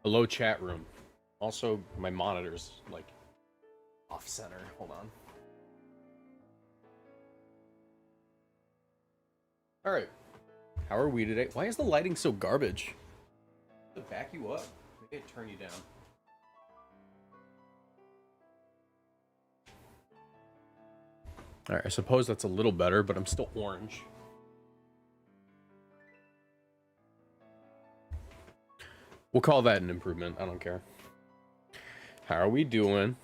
Hello, chat room. Also, my monitor's like off center. Hold on. All right. How are we today? Why is the lighting so garbage? To back you up. Maybe I turn you down. All right. I suppose that's a little better, but I'm still orange. We'll call that an improvement. I don't care. How are we doing?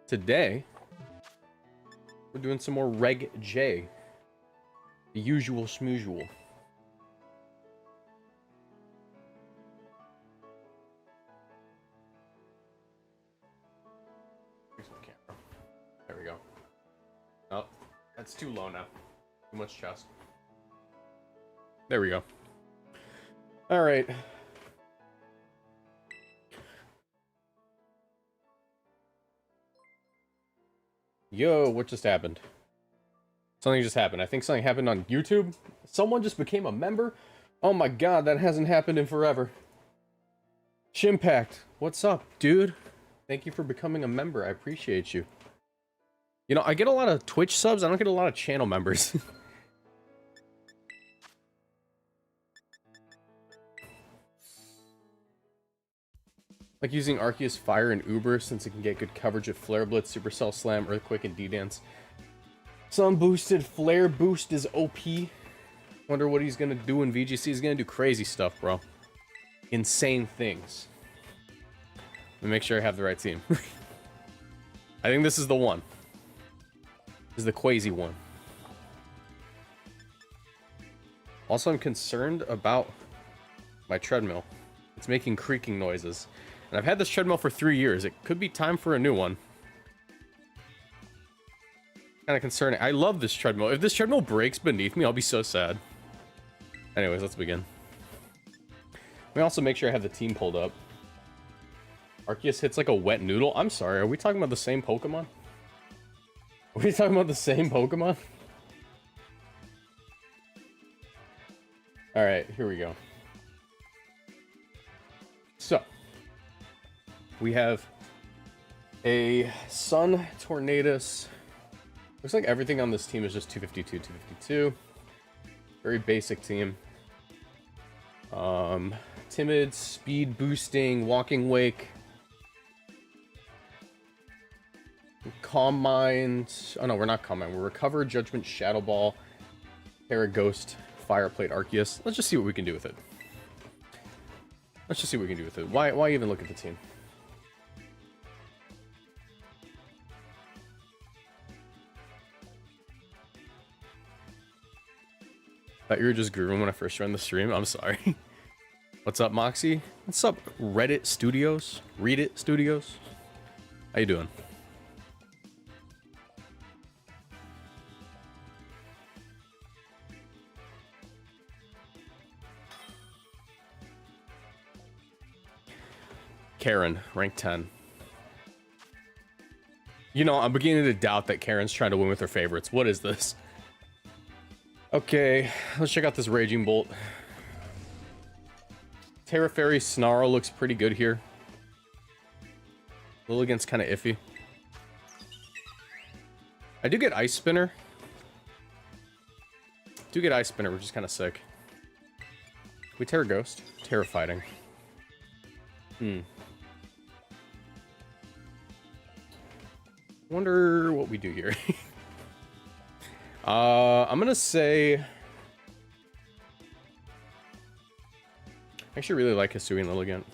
Today, we're doing some more Reg J. The usual schmusual. Here's my camera. There we go. Oh, that's too low now. Too much chest. There we go. All right. Yo, what just happened? Something just happened. I think something happened on YouTube. Someone just became a member. Oh my god, that hasn't happened in forever. Shimpact, what's up, dude? Thank you for becoming a member. I appreciate you. You know, I get a lot of Twitch subs. I don't get a lot of channel members. Like using ARCEUS Fire and Uber since it can get good coverage of Flare Blitz, Supercell Slam, Earthquake, and D-Dance. Some boosted Flare boost is OP. Wonder what he's gonna do in VGC. He's gonna do crazy stuff, bro. Insane things. Let me make sure I have the right team. I think this is the one. This is the crazy one. Also, I'm concerned about my treadmill. It's making creaking noises. And I've had this treadmill for 3 years. It could be time for a new one. Kind of concerning. I love this treadmill. If this treadmill breaks beneath me, I'll be so sad. Anyways, let's begin. Let me also make sure I have the team pulled up. Arceus hits like a wet noodle. I'm sorry, are we talking about the same Pokemon? Are we talking about the same Pokemon? Alright, here we go. So, we have a Sun Tornadus. Looks like everything on this team is just 252, 252. Very basic team. Timid, speed boosting, walking wake. Calm Mind. Oh no, we're not Calm Mind. We're Recover, Judgment, Shadow Ball, Terra Ghost, Fire Plate, Arceus. Let's just see what we can do with it. Let's just see what we can do with it. Why even look at the team? Thought you were just grooving when I first joined the stream. I'm sorry. What's up, Moxie? What's up, Reddit Studios? Read It Studios? How you doing? Karen, rank 10. You know, I'm beginning to doubt that Karen's trying to win with her favorites. What is this? Okay, let's check out this Raging Bolt. Terra Fairy Snarl looks pretty good here. Lilligant's kind of iffy. I do get Ice Spinner. Which is kind of sick. We Terra Ghost. Terrifying. Wonder what we do here. I'm gonna say I actually really like Hisui and Lilligant,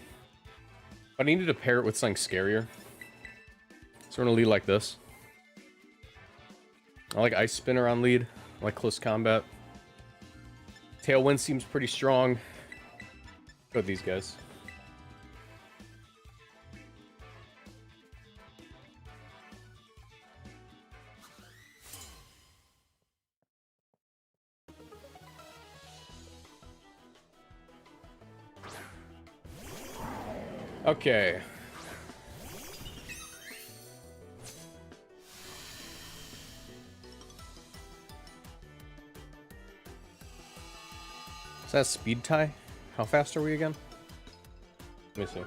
but I needed to pair it with something scarier, so we're gonna lead like this. I like Ice Spinner on lead. I like Close Combat. Tailwind seems pretty strong. Go with these guys. Okay. Is that a speed tie? How fast are we again? Let me see.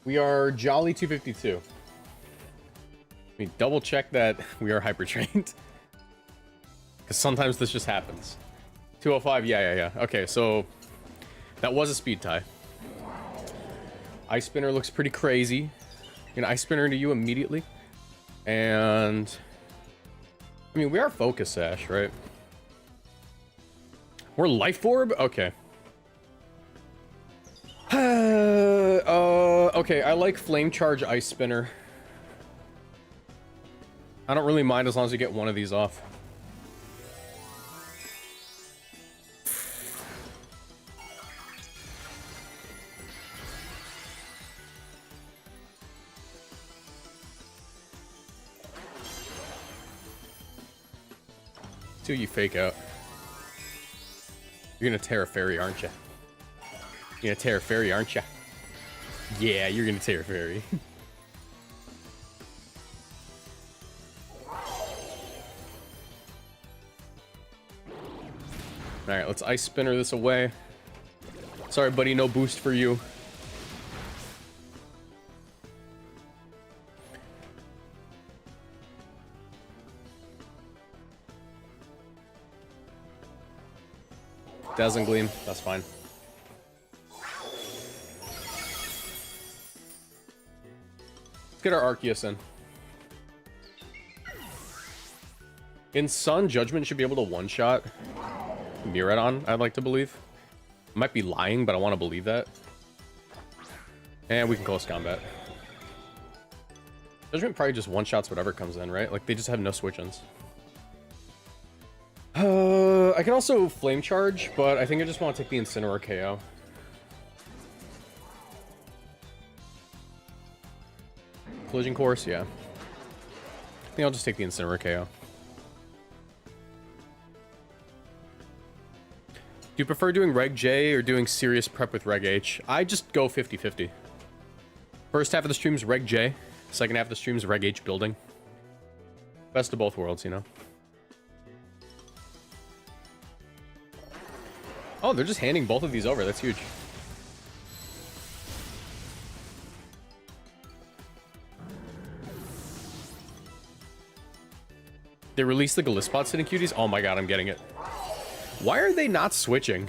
We are jolly 252. Let me double check that we are hyper trained. Because sometimes this just happens. 205, yeah. Okay, so that was a speed tie. Ice Spinner looks pretty crazy. Gonna Ice Spinner into you immediately. And I mean, we are Focus Sash, right? We're Life Orb? Okay. Okay, I like Flame Charge Ice Spinner. I don't really mind as long as you get one of these off. Till you fake out. You're gonna Terra Fairy, aren't you? You're gonna Terra Fairy, aren't you? Yeah, you're gonna Terra Fairy. Alright, let's Ice Spinner this away. Sorry, buddy, no boost for you. Dazzling Gleam, that's fine. Let's get our Arceus in. In Sun, Judgment should be able to one-shot Miraidon, I'd like to believe. I might be lying, but I want to believe that. And we can close combat. Judgment probably just one-shots whatever comes in, right? Like, they just have no switch-ins. I can also Flame Charge, but I think I just want to take the Incineroar KO. Collision Course, yeah. I think I'll just take the Incineroar KO. Do you prefer doing Reg J or doing serious prep with Reg H? I just go 50-50. First half of the stream's Reg J. Second half of the stream's Reg H building. Best of both worlds, you know? Oh, they're just handing both of these over. That's huge. They released the Glisspot sitting cuties? Oh my god, I'm getting it. Why are they not switching?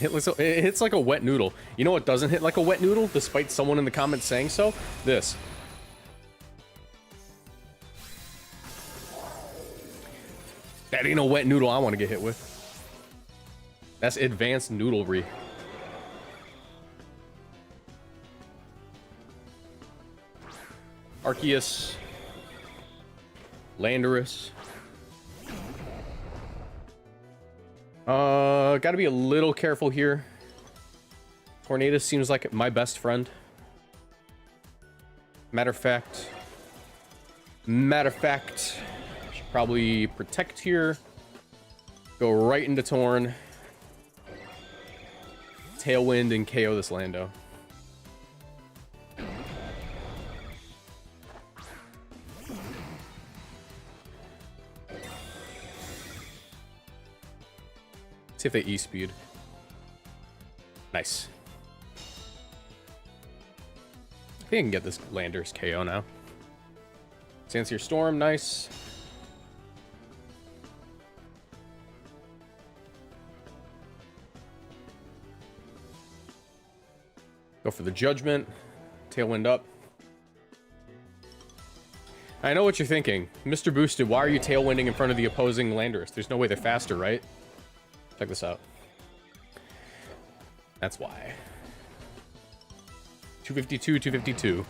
It hits like a wet noodle. You know what doesn't hit like a wet noodle, despite someone in the comments saying so? This. That ain't a wet noodle I want to get hit with. That's advanced noodlery. Arceus. Landorus. Gotta be a little careful here. Tornadus seems like my best friend. Matter of fact, should probably protect here. Go right into Torn. Tailwind and KO this Lando. See if they E-speed. Nice. I think I can get this Landorus KO now. Sancier Storm, nice. Go for the Judgment. Tailwind up. I know what you're thinking. Mr. Boosted, why are you tailwinding in front of the opposing Landorus? There's no way they're faster, right? Check this out. That's why. 252, 252.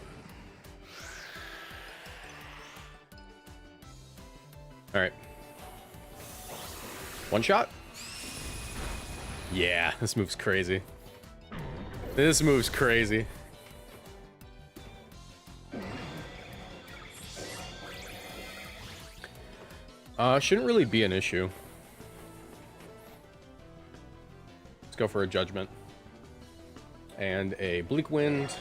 Alright. One shot? Yeah, this move's crazy. This move's crazy. Shouldn't really be an issue. Let's go for a Judgment. And a Bleak Wind.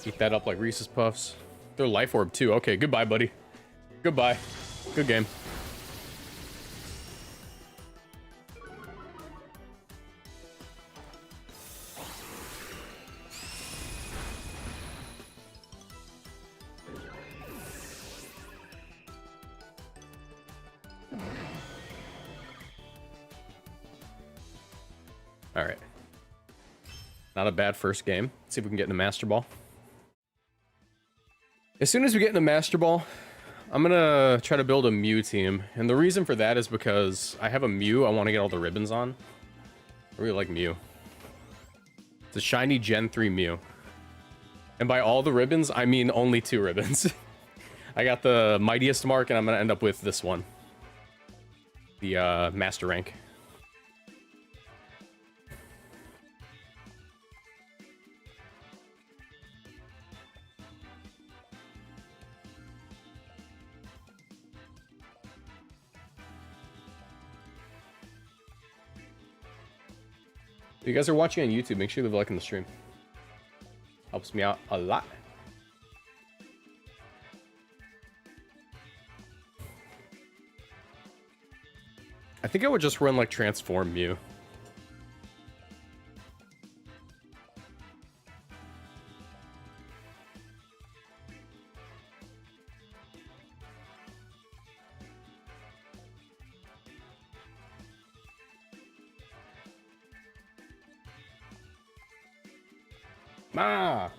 Eat that up like Reese's Puffs. They're Life Orb too. Okay, goodbye, buddy. Goodbye. Good game. All right. Not a bad first game. Let's see if we can get into Master Ball. As soon as we get into Master Ball, I'm gonna try to build a Mew team. And the reason for that is because I have a Mew I want to get all the ribbons on. I really like Mew. It's a shiny Gen 3 Mew. And by all the ribbons, I mean only 2 ribbons. I got the Mightiest Mark, and I'm gonna end up with this one. The Master Rank. If you guys are watching on YouTube, make sure you leave a like on the stream. Helps me out a lot. I think I would just run like Transform Mew.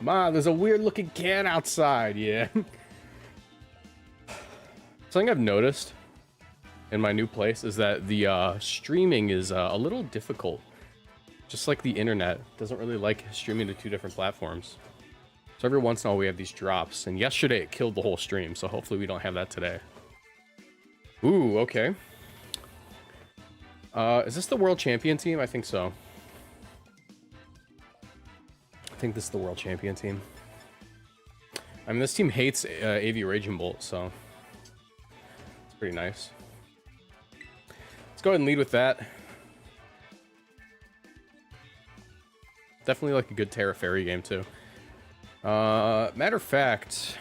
Ma, there's a weird looking cat outside, yeah. Something I've noticed in my new place is that the streaming is a little difficult. Just like the internet doesn't really like streaming to 2 different platforms. So every once in a while we have these drops, and yesterday it killed the whole stream, so hopefully we don't have that today. Ooh, okay. Is this the world champion team? I think so. I think this is the world champion team. I mean, this team hates AV Raging Bolt, so it's pretty nice. Let's go ahead and lead with that. Definitely like a good Terra Fairy game, too. Matter of fact,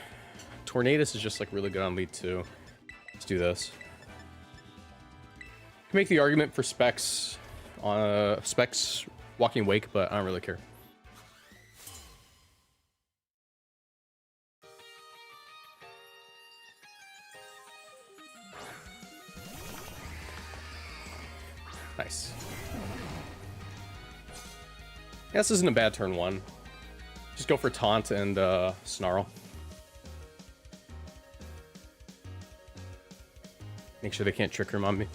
Tornadus is just like really good on lead, too. Let's do this. Can make the argument for Specs on Specs Walking Wake, but I don't really care. Nice. Yeah, this isn't a bad turn 1. Just go for Taunt and Snarl. Make sure they can't Trick Room on me.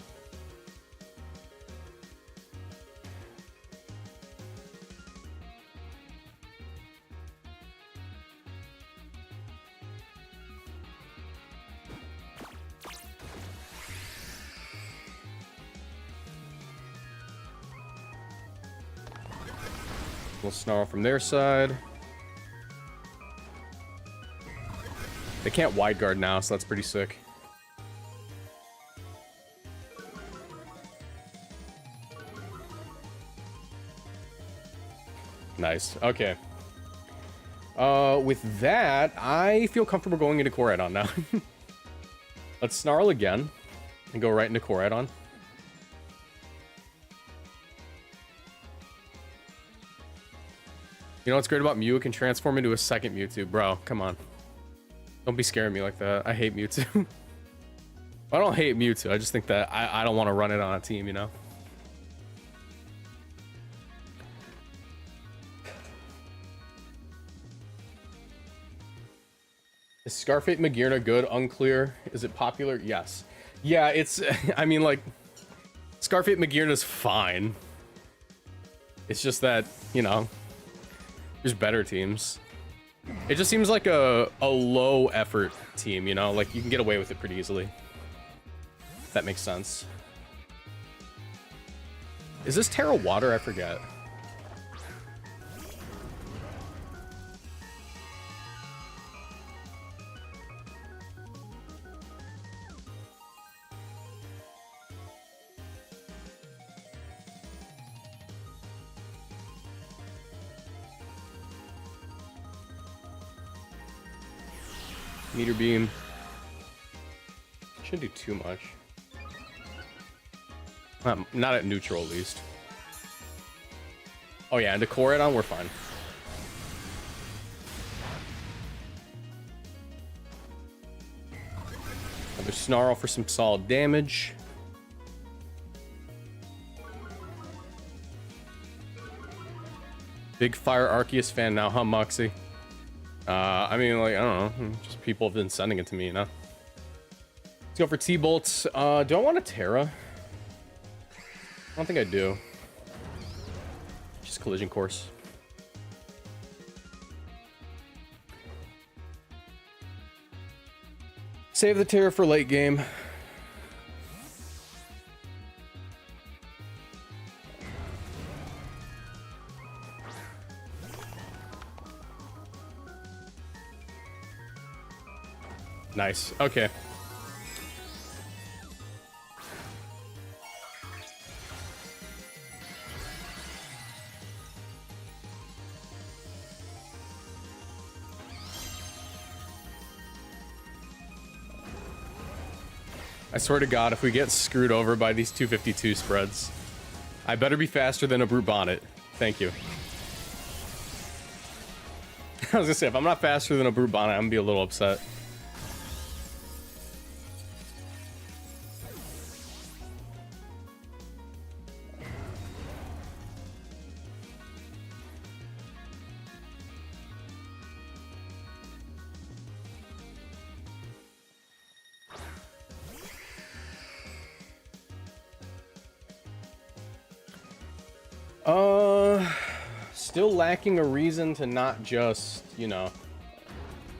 We'll Snarl from their side. They can't wide guard now, so that's pretty sick. Nice. Okay. With that, I feel comfortable going into Koraidon now. Let's Snarl again and go right into Koraidon. You know what's great about Mew? It can transform into a second Mewtwo. Bro, come on. Don't be scaring me like that. I hate Mewtwo. I don't hate Mewtwo. I just think that I don't want to run it on a team, you know? Is Scarfate Magearna good? Unclear. Is it popular? Yes. Yeah, it's... I mean, like... Scarfate Magearna's fine. It's just that, you know... There's better teams. It just seems like a low effort team, you know? Like, you can get away with it pretty easily. If that makes sense. Is this Terra Water? I forget. Meter Beam. Shouldn't do too much. Not at neutral, at least. Oh yeah, and to core it on, we're fine. Another snarl for some solid damage. Big Fire Arceus fan now, huh, Moxie? I mean, like, I don't know. Just people have been sending it to me, you know? Let's go for T-Bolts. Do I want a Terra? I don't think I do. Just Collision Course. Save the Terra for late game. Nice. Okay. I swear to God, if we get screwed over by these 252 spreads, I better be faster than a Brute Bonnet. Thank you. I was gonna say, if I'm not faster than a Brute Bonnet, I'm gonna be a little upset. Still lacking a reason to not just, you know,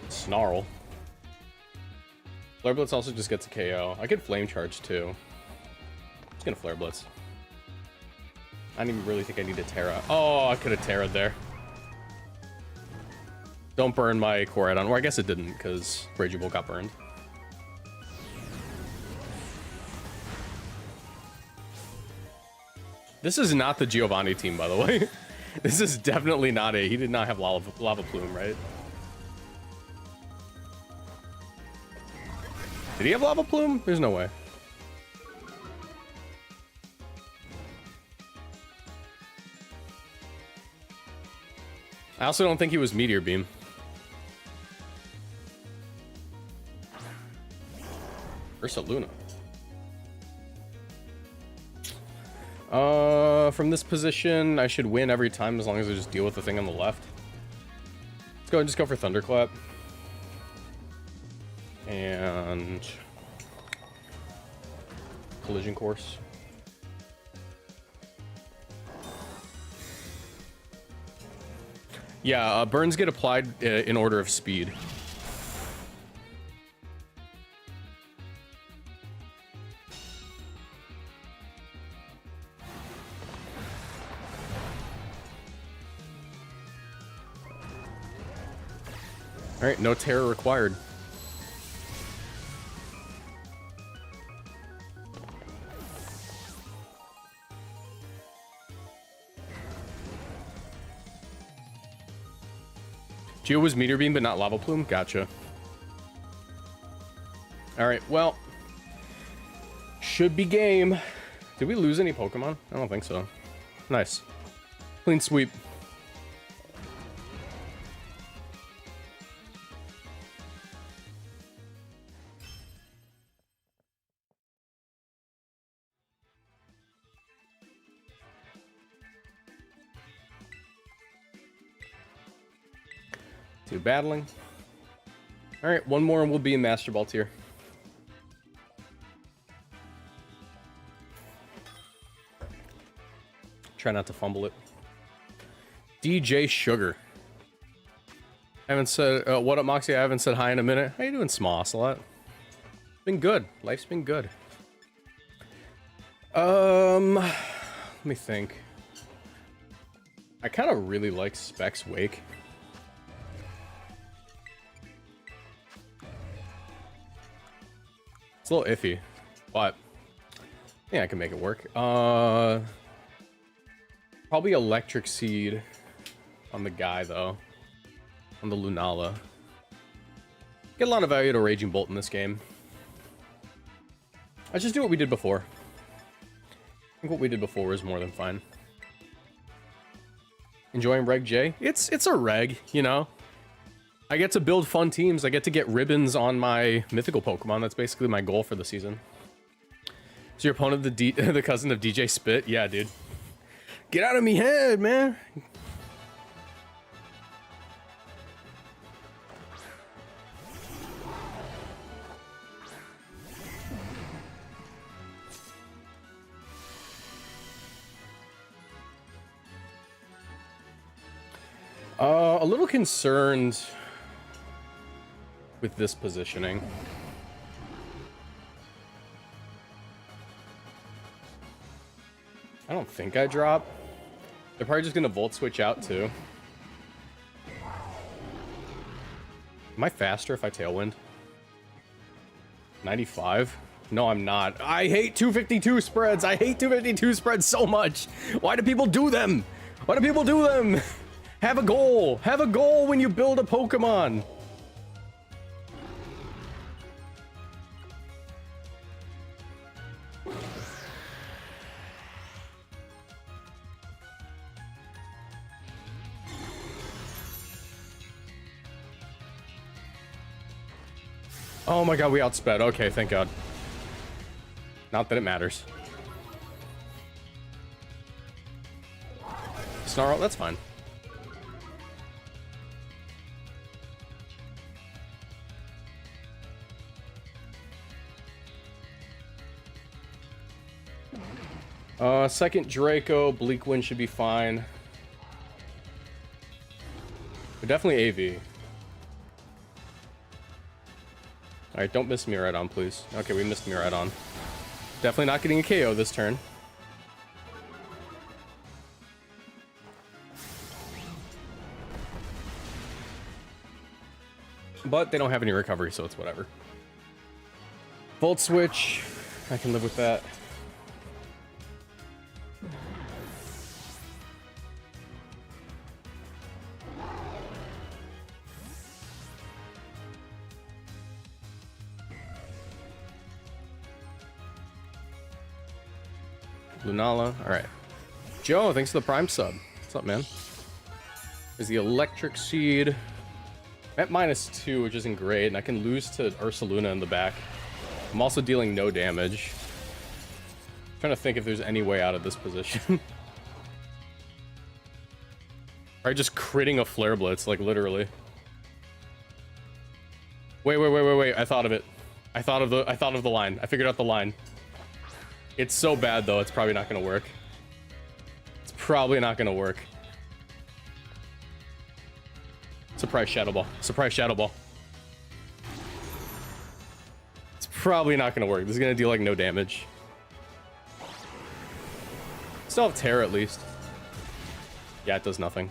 snarl. Flare Blitz also just gets a KO. I could Flame Charge too. Just gonna Flare Blitz. I didn't even really think I needed Terra. Oh, I could have Terra'd there. Don't burn my core add-on. Or I guess it didn't, because Raging Bolt got burned. This is not the Giovanni team, by the way. This is definitely not a... He did not have lava Plume, right? Did he have Lava Plume? There's no way. I also don't think he was Meteor Beam. Ursaluna. From this position, I should win every time as long as I just deal with the thing on the left. Let's go and just go for Thunderclap. And... Collision Course. Yeah, burns get applied in order of speed. All right, no terror required. Geo was Meteor Beam, but not Lava Plume? Gotcha. All right, well, should be game. Did we lose any Pokemon? I don't think so. Nice. Clean sweep. Two battling. All right, one more and we'll be in Master Ball tier. Try not to fumble it. DJ Sugar. I haven't said, what up, Moxie? I haven't said hi in a minute. How you doing, Small Ocelot? Been good. Life's been good. Let me think. I kind of really like Specs Wake. It's a little iffy, but yeah, I can make it work. Probably Electric Seed on the guy, though. On the Lunala. Get a lot of value to Raging Bolt in this game. Let's just do what we did before. I think what we did before was more than fine. Enjoying Reg J? It's a reg, you know? I get to build fun teams. I get to get ribbons on my mythical Pokemon. That's basically my goal for the season. Is your opponent the cousin of DJ Spit? Yeah, dude. Get out of me head, man! A little concerned with this positioning. I don't think I drop. They're probably just gonna Volt Switch out too. Am I faster if I Tailwind? 95? No, I'm not. I hate 252 spreads. I hate 252 spreads so much. Why do people do them? Why do people do them? Have a goal. Have a goal when you build a Pokemon. Oh my god, we outsped. Okay, thank god. Not that it matters. Snarl, that's fine. Second Draco, Bleak Wind should be fine. But definitely AV. Alright, don't miss Miraidon, please. Okay, we missed Miraidon. Definitely not getting a KO this turn. But they don't have any recovery, so it's whatever. Volt Switch. I can live with that. Lunala. Alright. Joe, thanks for the Prime sub. What's up, man? There's the Electric Seed. I'm at -2, which isn't great, and I can lose to Ursaluna in the back. I'm also dealing no damage. I'm trying to think if there's any way out of this position. Alright, just critting a Flare Blitz, like literally. Wait. I thought of it. I thought of the line. I figured out the line. It's so bad though, it's probably not gonna work. It's probably not gonna work. Surprise Shadow Ball. Surprise Shadow Ball. It's probably not gonna work. This is gonna deal like no damage. Still have Terra at least. Yeah, it does nothing.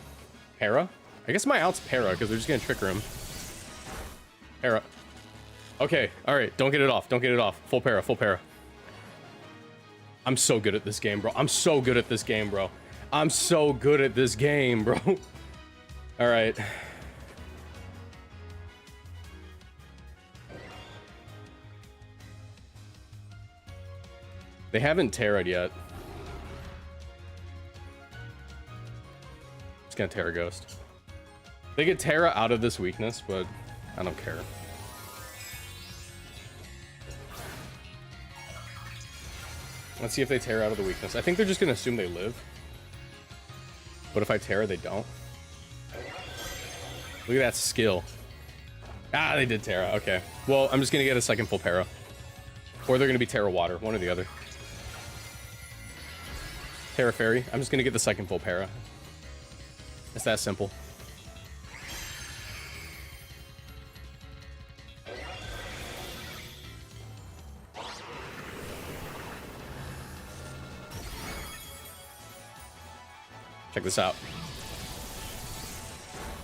Para? I guess my out's Para because they're just gonna trigger him. Para. Okay, alright, don't get it off. Don't get it off. Full Para, full Para. I'm so good at this game, bro. I'm so good at this game, bro. I'm so good at this game, bro. All right. They haven't Terra'd yet. Just gonna Terra Ghost. They get Terra out of this weakness, but I don't care. Let's see if they Terra out of the weakness. I think they're just gonna assume they live. But if I Terra, they don't. Look at that skill. Ah, they did Terra. Okay. Well, I'm just gonna get a second full Para. Or they're gonna be Terra Water. One or the other. Terra Fairy. I'm just gonna get the second full Para. It's that simple. Check this out.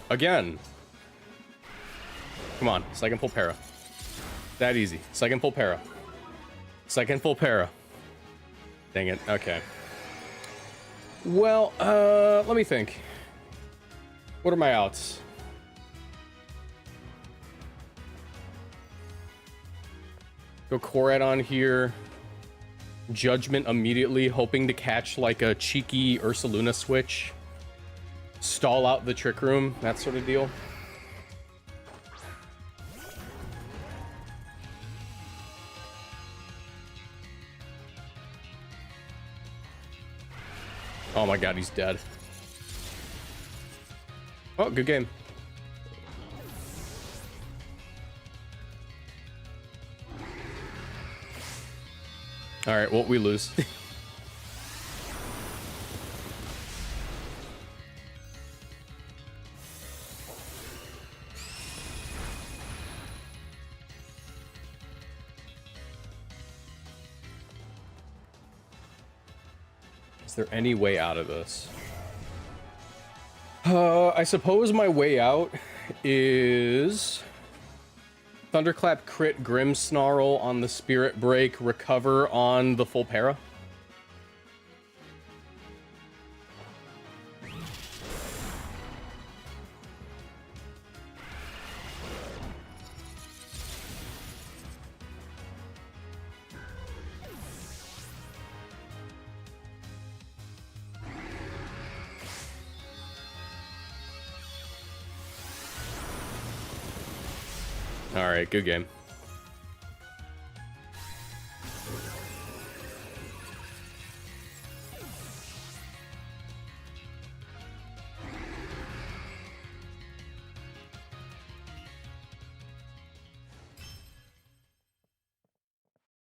Again. Come on, second full Para. That easy. Second full Para. Second full Para. Dang it. Okay. Well, let me think. What are my outs? Go Korat on here. Judgment immediately, hoping to catch like a cheeky Ursaluna switch. Stall out the Trick Room, that sort of deal. Oh my god, he's dead. Oh, good game. Alright, well, we lose. Is there any way out of this? I suppose my way out is Thunderclap crit Grim Snarl on the Spirit Break, recover on the full para. Alright, good game.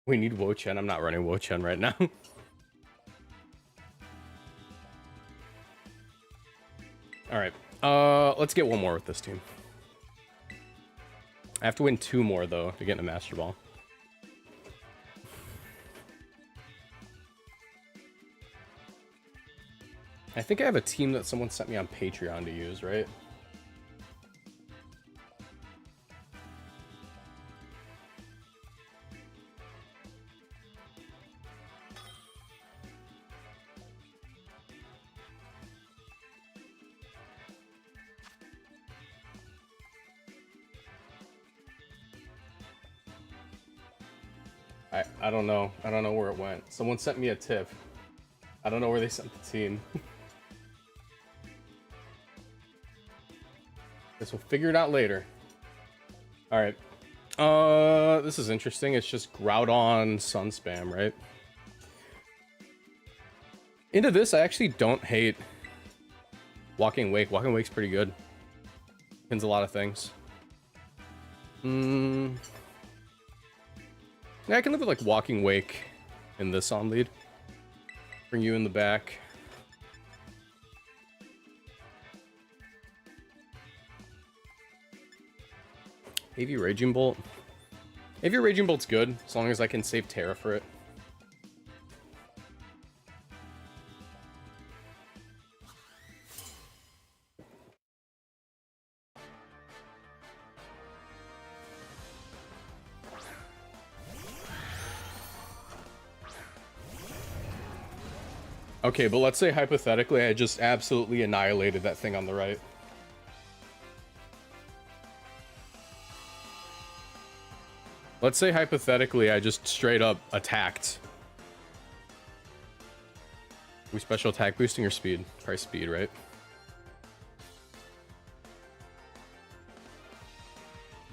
We need Wo-Chen. I'm not running Wo-Chen right now. Alright, let's get one more with this team. I have to win 2 more, though, to get in a Master Ball. I think I have a team that someone sent me on Patreon to use, right? I don't know. I don't know where it went. Someone sent me a tip. I don't know where they sent the team. Guess we'll figure it out later. Alright. This is interesting. It's just Groudon Sun Spam, right? Into this, I actually don't hate Walking Wake. Walking Wake's pretty good. Pins a lot of things. Yeah, I can live with like Walking Wake in this on lead. Bring you in the back. AV Raging Bolt. AV Raging Bolt's good, as long as I can save Terra for it. Okay, but let's say hypothetically I just absolutely annihilated that thing on the right. Let's say hypothetically I just straight up attacked. We special attack boosting or speed? Probably speed, right?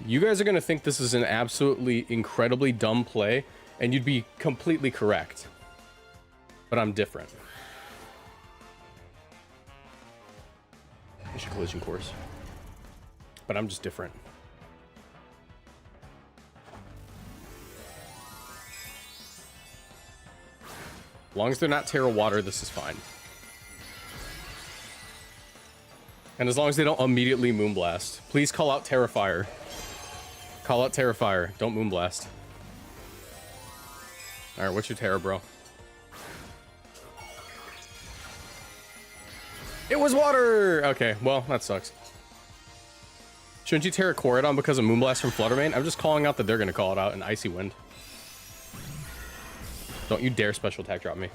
You guys are gonna think this is an absolutely incredibly dumb play, and you'd be completely correct. But I'm different. I should collision course. But I'm just different. As long as they're not Terra Water, this is fine. And as long as they don't immediately Moonblast. Please call out Terra Fire. Call out Terra Fire. Don't Moonblast. Alright, what's your Terra, bro? It was water! Okay, well, that sucks. Shouldn't you Terra Coridon because of Moonblast from Fluttermane? I'm just calling out that they're gonna call it out in Icy Wind. Don't you dare special attack drop me.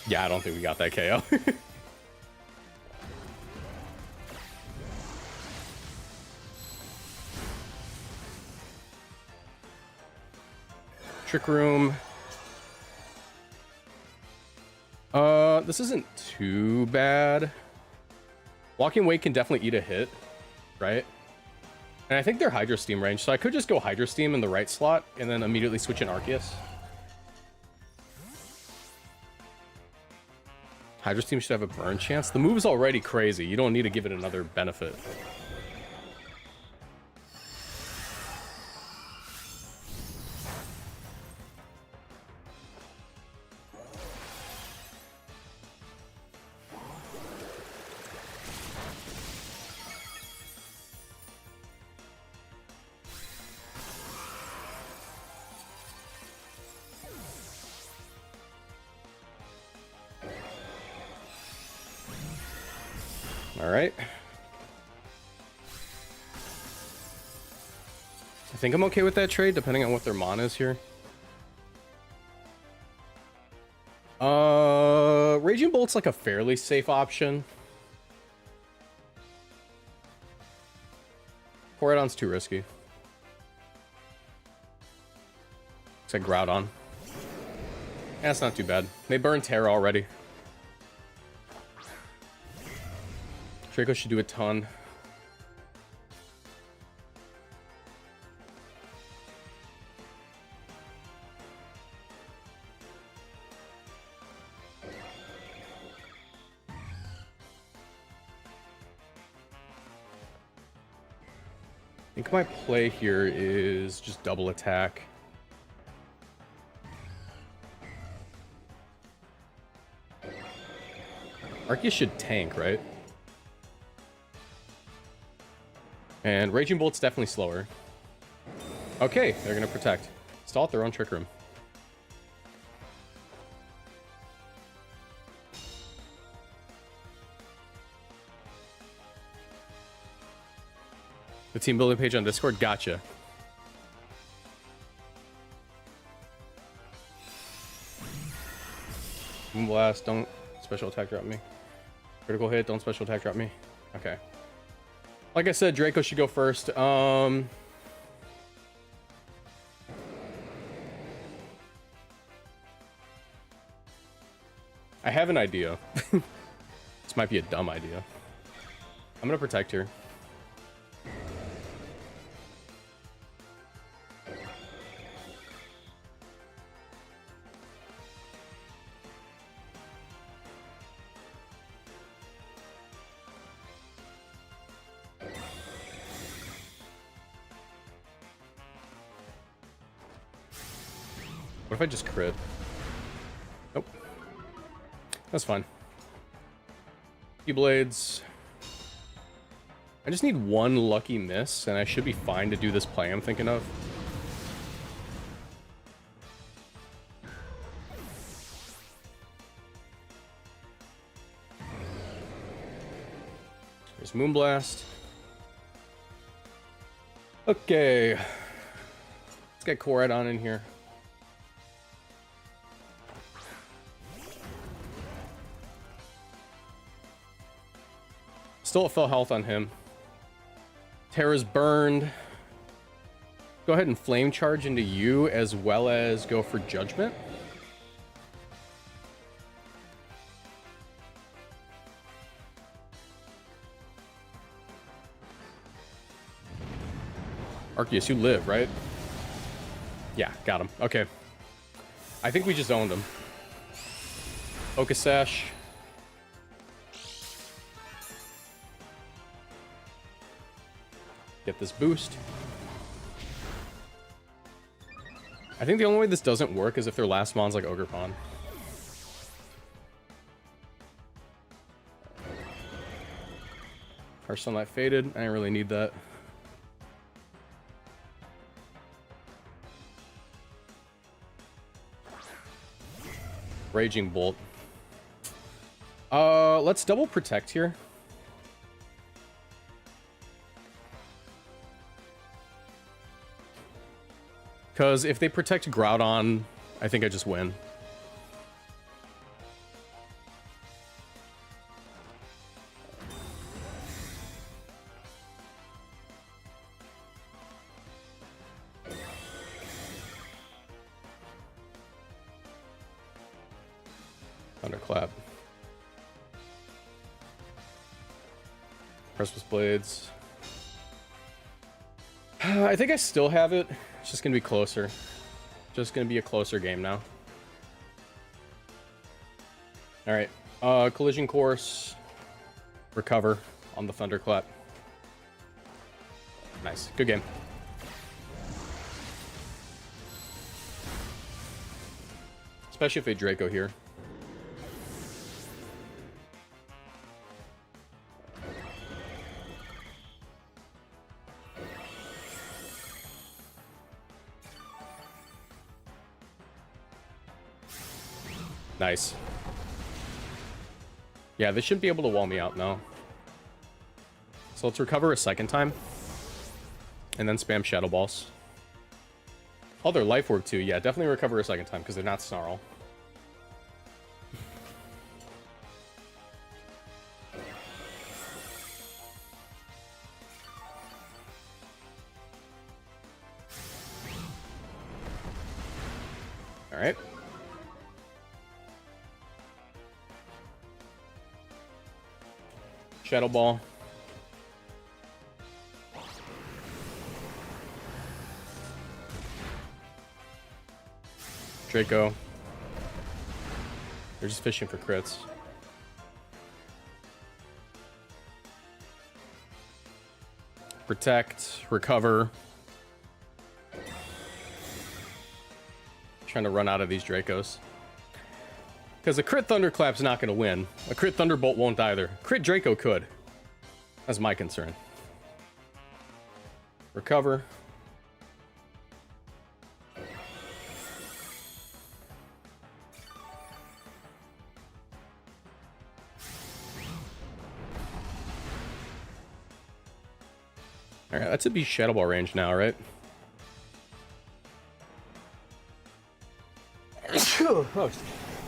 Yeah, I don't think we got that KO. Trick Room. This isn't too bad. Walking Wake can definitely eat a hit, right? And I think they're Hydro Steam range, so I could just go Hydro Steam in the right slot and then immediately switch in Arceus. Hydro Steam should have a burn chance. The move is already crazy. You don't need to give it another benefit. All right. I think I'm okay with that trade, depending on what their mana is here. Raging Bolt's like a fairly safe option. Koraidon's too risky. Looks like Groudon. That's not too bad. They burned Terra already. Draco should do a ton. I think my play here is just double attack. Arceus should tank, right? And Raging Bolt's definitely slower. Okay, they're gonna protect. Stall at their own Trick Room. The team building page on Discord? Gotcha. Moonblast, don't special attack drop me. Critical hit, don't special attack drop me. Okay. Like I said, Draco should go first. I have an idea. This might be a dumb idea. I'm gonna protect here. What if I just crit? Nope. That's fine. Keyblades. I just need one lucky miss, and I should be fine to do this play I'm thinking of. There's Moonblast. Okay. Let's get Koraidon in here. Still at full health on him. Terra's burned. Go ahead and flame charge into you as well as go for Judgment. Arceus, you live, right? Yeah, got him. Okay. I think we just owned him. Focus Sash. Get this boost. I think the only way this doesn't work is if their last mon's like Ogerpon. Harsh Sunlight faded. I didn't really need that. Raging Bolt. Let's double protect here. Because if they protect Groudon, I think I just win. Thunderclap. Precipice Blades. I think I still have it. It's just gonna be closer. Just gonna be a closer game now. Alright. Collision Course. Recover on the Thunderclap. Nice. Good game. Especially if they Draco here. Nice. Yeah, they shouldn't be able to wall me out now. So let's recover a second time. And then spam Shadow Balls. Oh, their Life Orb too. Yeah, definitely recover a second time because they're not Snarl. Alright. Shadow Ball. Draco. They're just fishing for crits. Protect, recover. Trying to run out of these Dracos. Because a crit Thunderclap's not going to win. A crit Thunderbolt won't either. Crit Draco could. That's my concern. Recover. Alright, that's a be Shadow Ball range now, right? Oh,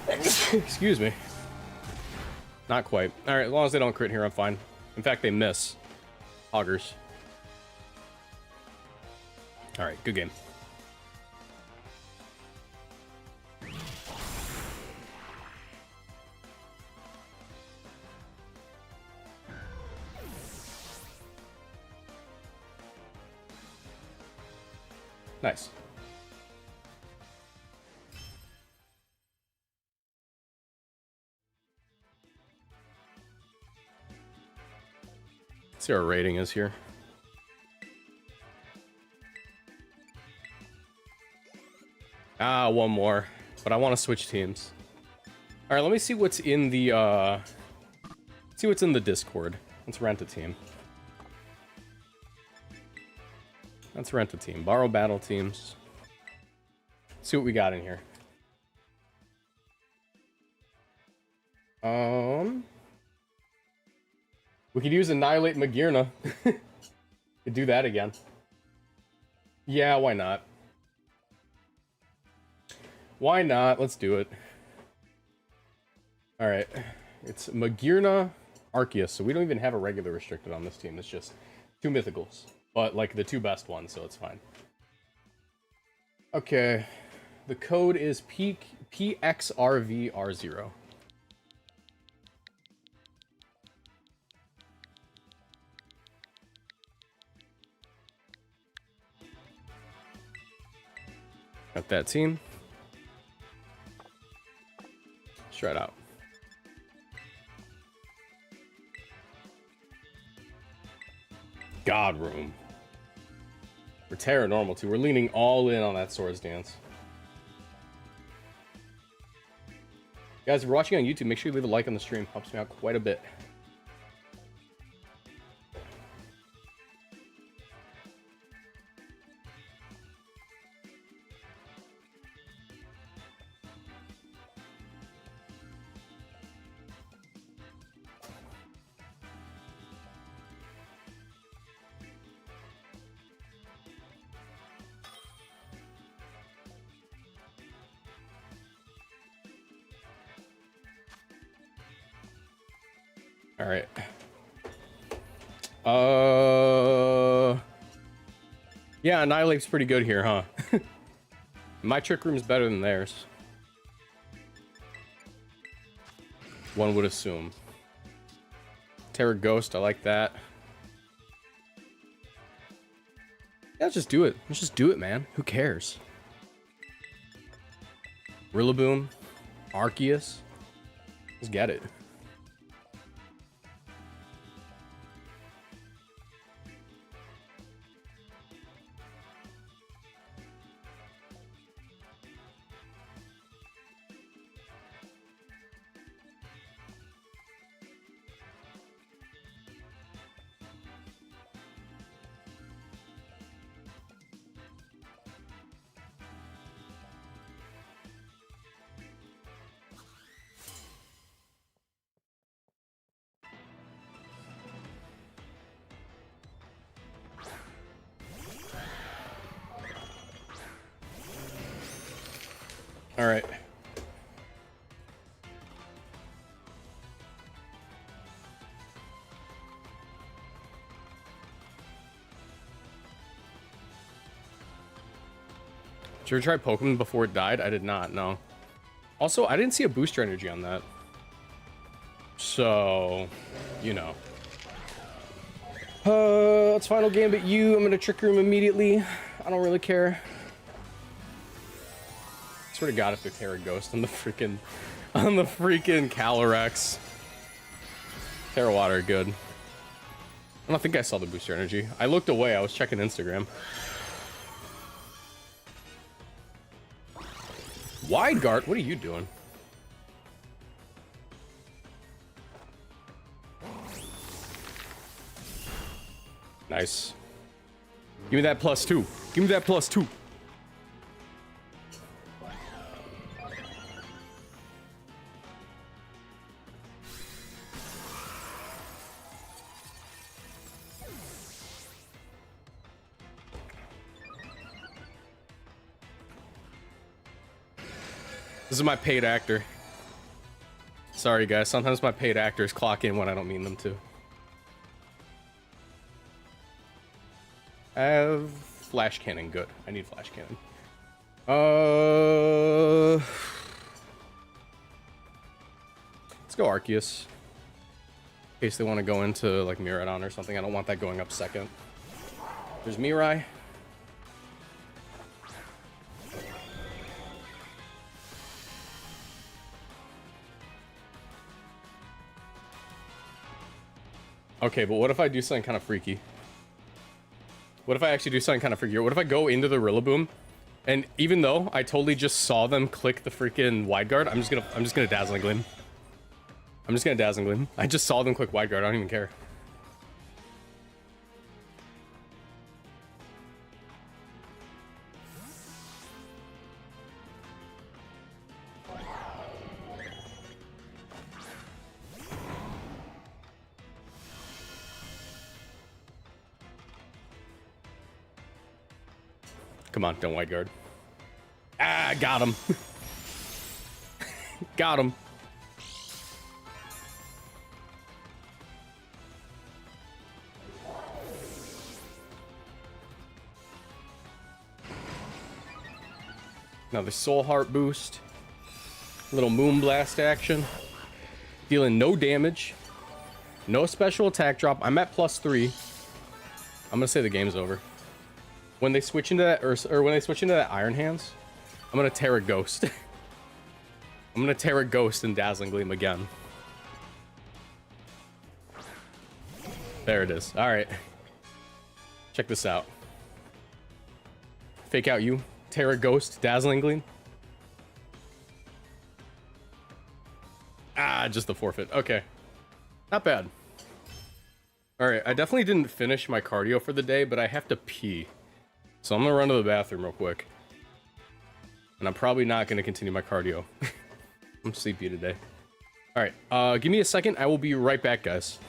excuse me. Not quite. Alright, as long as they don't crit here, I'm fine. In fact, they miss. Augers. Alright, good game. Nice. Let's see what our rating is here. Ah, one more. But I want to switch teams. Alright, let me see what's in the see what's in the Discord. Let's rent a team. Let's rent a team. Borrow battle teams. See what we got in here. We could use Annihilate Magearna. Could do that again. Yeah, why not? Why not? Let's do it. Alright. It's Magearna, ARCEUS. So we don't even have a regular restricted on this team. It's just 2 mythicals. But, like, the 2 best ones, so it's fine. Okay. The code is PXRVR0. Got that team. Shred out. God Room. We're Terra Normal too. We're leaning all in on that Swords Dance. Guys, if you're watching on YouTube, make sure you leave a like on the stream. Helps me out quite a bit. All right. Yeah, Annihilate's pretty good here, huh? My Trick Room's better than theirs. one would assume. Terra Ghost, I like that. Yeah, let's just do it. Let's just do it, man. Who cares? Rillaboom, Arceus. Let's get it. All right. Did you ever try Pokemon before it died? I did not, no. Also, I didn't see a booster energy on that. So, you know. It's Final Gambit you. I'm gonna Trick Room immediately. I don't really care. I swear to God, if they're Terra Ghost on the freaking Calyrex. Terra Water, good. I don't think I saw the booster energy. I looked away. I was checking Instagram. Wide Guard? What are you doing? Nice. Give me that +2. Give me that +2. This is my paid actor. Sorry, guys. Sometimes my paid actors clock in when I don't mean them to. I have Flash Cannon. Good. I need Flash Cannon. Let's go Arceus. In case they want to go into, like, Miraidon or something. I don't want that going up second. There's Mirai. Okay, but what if I do something kind of freaky? What if I actually do something kind of freaky? What if I go into the Rillaboom, and even though I totally just saw them click the freaking Wide Guard, I'm just gonna Dazzling Gleam. I'm just gonna Dazzling Gleam. I just saw them click Wide Guard. I don't even care. Come on, don't Wide Guard. Ah, got him. Got him. Another Soul Heart boost. Little Moonblast action. Dealing no damage. No special attack drop. I'm at +3. I'm gonna say the game's over. When they switch into that, or when they switch into that Iron Hands, I'm gonna Terra Ghost. I'm gonna Terra Ghost and Dazzling Gleam again. There it is. All right. Check this out. Fake out you. Terra Ghost, Dazzling Gleam. Ah, just the forfeit. Okay. Not bad. All right, I definitely didn't finish my cardio for the day, but I have to pee. So I'm gonna run to the bathroom real quick. And I'm probably not gonna continue my cardio. I'm sleepy today. All right, give me a second. I will be right back, guys.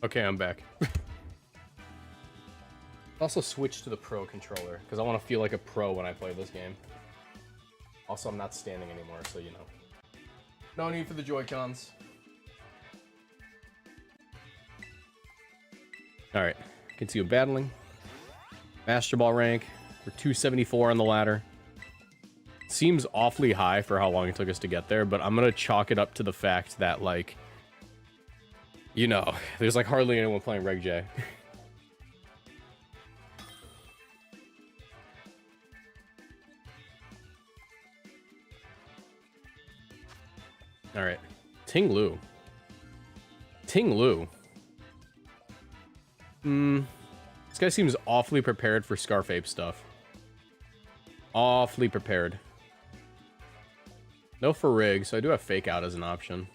Okay, I'm back. Also switch to the Pro controller, because I want to feel like a pro when I play this game. Also, I'm not standing anymore, so you know. No need for the Joy-Cons. Alright, continue battling. Master Ball rank. We're 274 on the ladder. Seems awfully high for how long it took us to get there, but I'm gonna chalk it up to the fact that, like, you know, there's like hardly anyone playing Reg J. Alright. Ting Lu. Ting Lu. This guy seems awfully prepared for Scarf Ape stuff. Awfully prepared. No Farig, so I do have Fake Out as an option.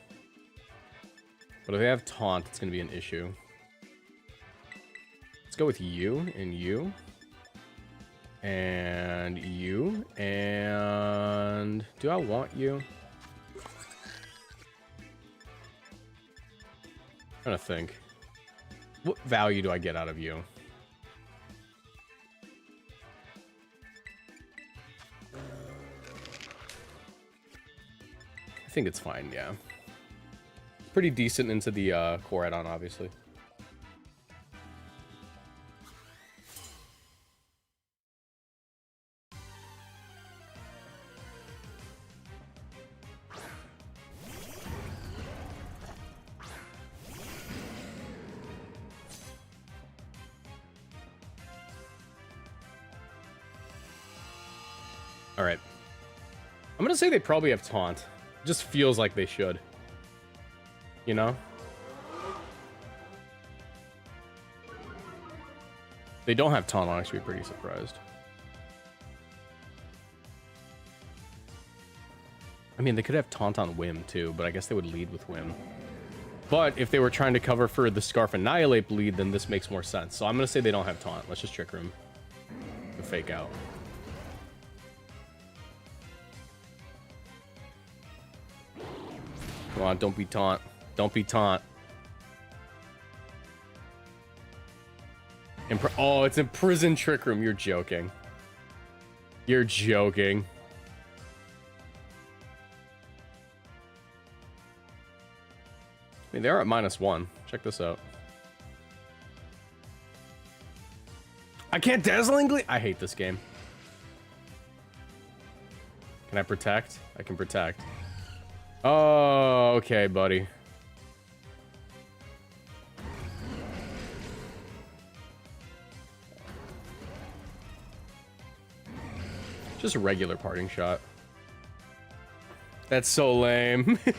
But if they have Taunt, it's going to be an issue. Let's go with you, and you. And you. And... do I want you? I'm trying to think. What value do I get out of you? I think it's fine, yeah. Pretty decent into the core add-on, obviously. Alright. I'm gonna say they probably have Taunt. Just feels like they should. You know? They don't have Taunt, I'll actually be pretty surprised. I mean, they could have Taunt on Whim, too, but I guess they would lead with Whim. But if they were trying to cover for the Scarf Annihilate bleed, then this makes more sense. So I'm gonna say they don't have Taunt. Let's just Trick Room. And Fake Out. Come on, don't be Taunt. Don't be Taunt. Oh, it's Imprison Trick Room. You're joking. You're joking. I mean, they are at -1. Check this out. I can't Dazzling Gleam. I hate this game. Can I protect? I can protect. Oh, okay, buddy. Just a regular parting shot. That's so lame. I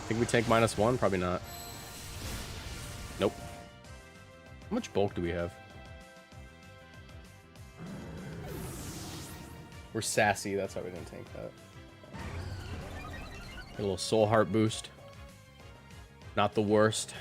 think we tank -1? Probably not. Nope. How much bulk do we have? We're sassy, that's why we didn't tank that. Get a little soul heart boost. Not the worst.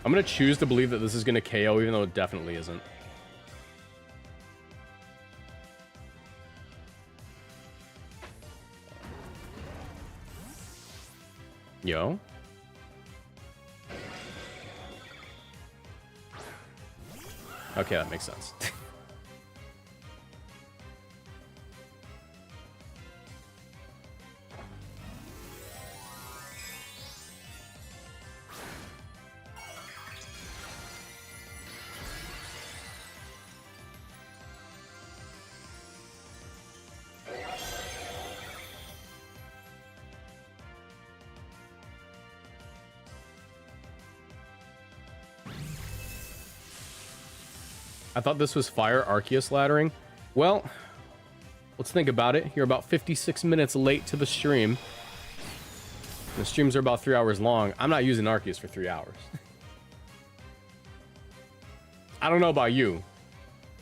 I'm gonna choose to believe that this is gonna KO, even though it definitely isn't. Yo. Okay, that makes sense. I thought this was fire ARCEUS laddering. Well, let's think about it. You're about 56 minutes late to the stream. The streams are about 3 hours long. I'm not using ARCEUS for 3 hours. I don't know about you,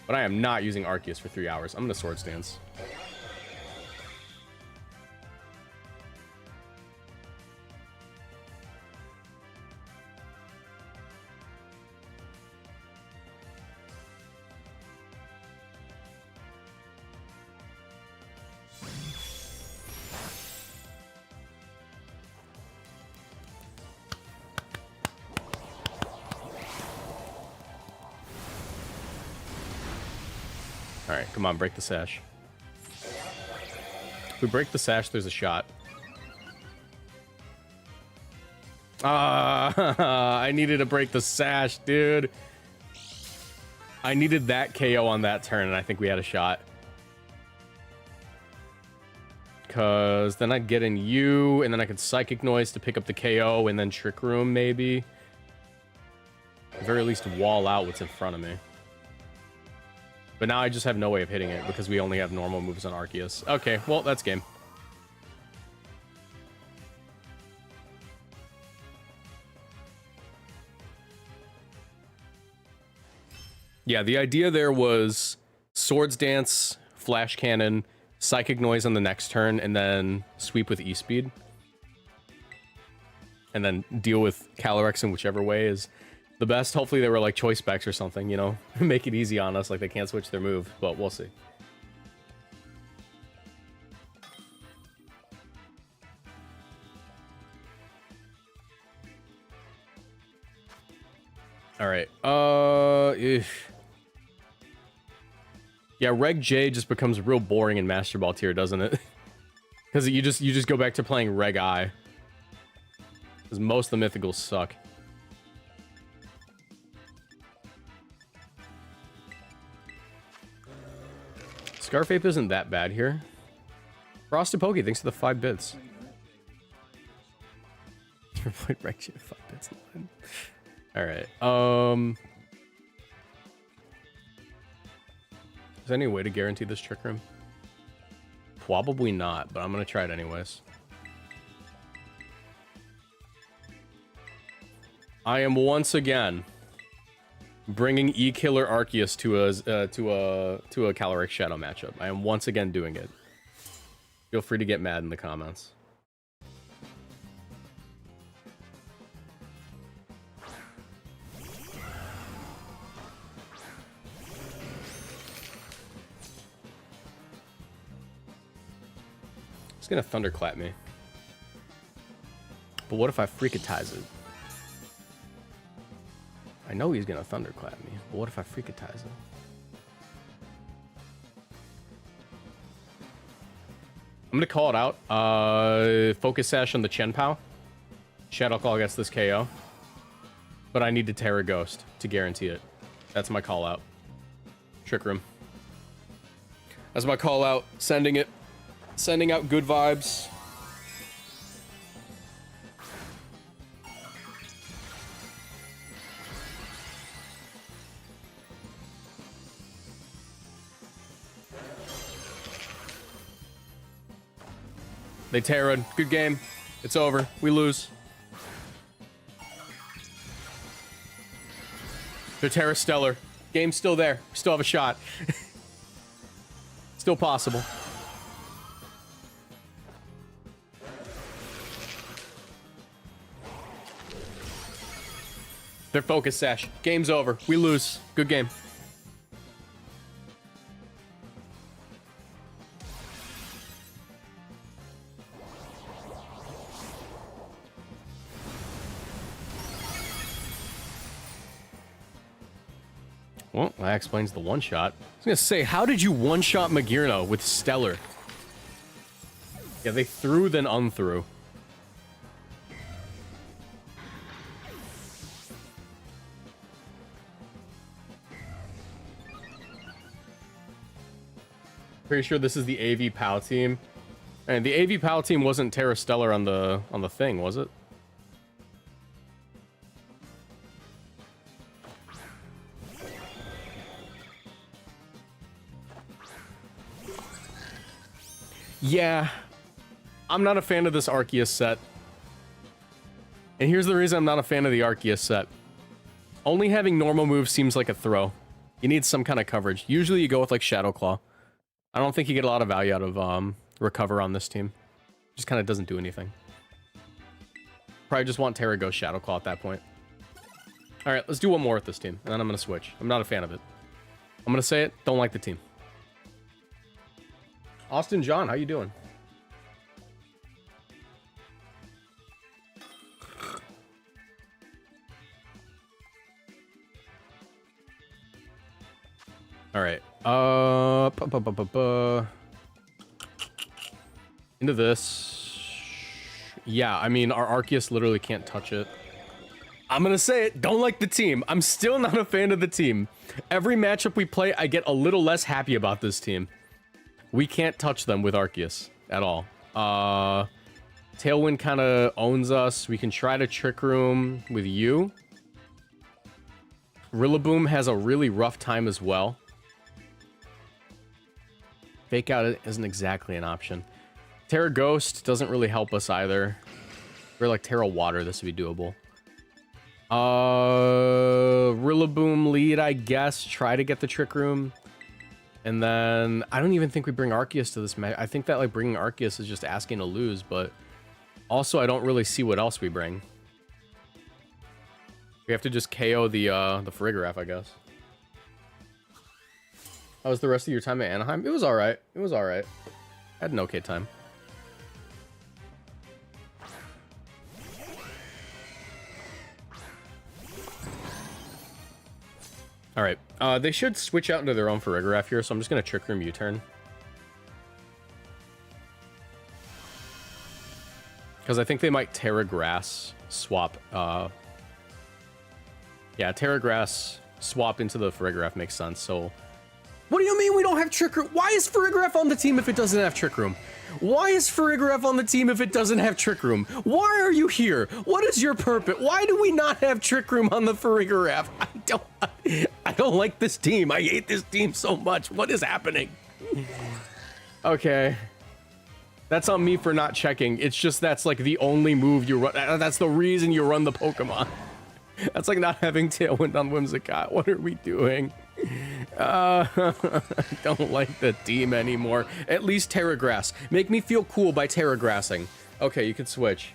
but I am not using Arceus for 3 hours. I'm gonna Swords Dance. Alright, come on, break the sash. If we break the sash, there's a shot. I needed to break the sash, dude. I needed that KO on that turn, and I think we had a shot. Because then I'd get in you, and then I could Psychic Noise to pick up the KO, and then Trick Room, maybe. At the very least, wall out what's in front of me. But now I just have no way of hitting it because we only have normal moves on Arceus. Okay, well, that's game. Yeah, the idea there was Swords Dance, Flash Cannon, Psychic Noise on the next turn, and then sweep with E-Speed. And then deal with Calyrex in whichever way is the best. Hopefully they were like choice specs or something, you know? Make it easy on us, like they can't switch their move, but we'll see. Alright, yeah, Reg J just becomes real boring in Master Ball tier, doesn't it? Because you just go back to playing Reg I. Because most of the mythicals suck. Scarfape isn't that bad here. Frosted Pokey, thanks for the 5 bits. Never played Reg J 5 bits. Alright, is there any way to guarantee this Trick Room? Probably not, but I'm gonna try it anyways. I am once again bringing E-Killer Arceus to a Calyrex Shadow matchup. I am once again doing it. Feel free to get mad in the comments. He's gonna Thunderclap me. But what if I Freakatize it? I know he's gonna Thunderclap me, but what if I Freakatize it? I'm gonna call it out. Focus Sash on the Chen Pao. Shadow Claw gets this KO. But I need to Terra Ghost to guarantee it. That's my call out. Trick Room. That's my call out. Sending it. Sending out good vibes. They Terra'd. Good game. It's over. We lose. They're Terra Stellar. Game's still there. We still have a shot. Still possible. They're Focus Sash. Game's over. We lose. Good game. Well, that explains the one-shot. I was gonna say, how did you one-shot Magirno with Stellar? Yeah, they threw then unthrew. Pretty sure this is the AV POW team. And the AV POW team wasn't Terra Stellar on the thing, was it? Yeah, I'm not a fan of this Arceus set. And here's the reason I'm not a fan of the Arceus set. Only having normal moves seems like a throw. You need some kind of coverage. Usually you go with like Shadow Claw. I don't think you get a lot of value out of Recover on this team. Just kind of doesn't do anything. Probably just want Terra Ghost Shadow Claw at that point. Alright, let's do one more with this team, and then I'm going to switch. I'm not a fan of it. I'm going to say it, don't like the team. Austin John, how you doing? Alright, into this. Yeah, I mean, our Arceus literally can't touch it. I'm gonna say it, don't like the team. I'm still not a fan of the team. Every matchup we play, I get a little less happy about this team. We can't touch them with Arceus at all. Tailwind kind of owns us. We can try to Trick Room with you. Rillaboom has a really rough time as well. Fake Out isn't exactly an option. Terra Ghost doesn't really help us either. Or like Terra Water, this would be doable. Rillaboom lead, I guess. Try to get the Trick Room. And then, I don't even think we bring Arceus to this match. I think that like bringing Arceus is just asking to lose, but also I don't really see what else we bring. We have to just KO the Farigiraf, I guess. How was the rest of your time at Anaheim? It was alright. It was alright. I had an okay time. Alright, they should switch out into their own Farigiraf here, so I'm just going to Trick Room U-turn. Because I think they might Terra Grass swap, yeah, Terra Grass swap into the Farigiraf makes sense, so... What do you mean we don't have Trick Room? Why is Farigiraf on the team if it doesn't have Trick Room? Why is Farigiraf on the team if it doesn't have Trick Room? Why are you here? What is your purpose? Why do we not have Trick Room on the Farigiraf? I don't like this team. I hate this team so much. What is happening? Okay. That's on me for not checking. It's just that's like the only move you run. That's the reason you run the Pokemon. That's like not having Tailwind on Whimsicott. What are we doing? I don't like the team anymore. At least Terra Grass. Make me feel cool by Terra Grassing. Okay, you can switch.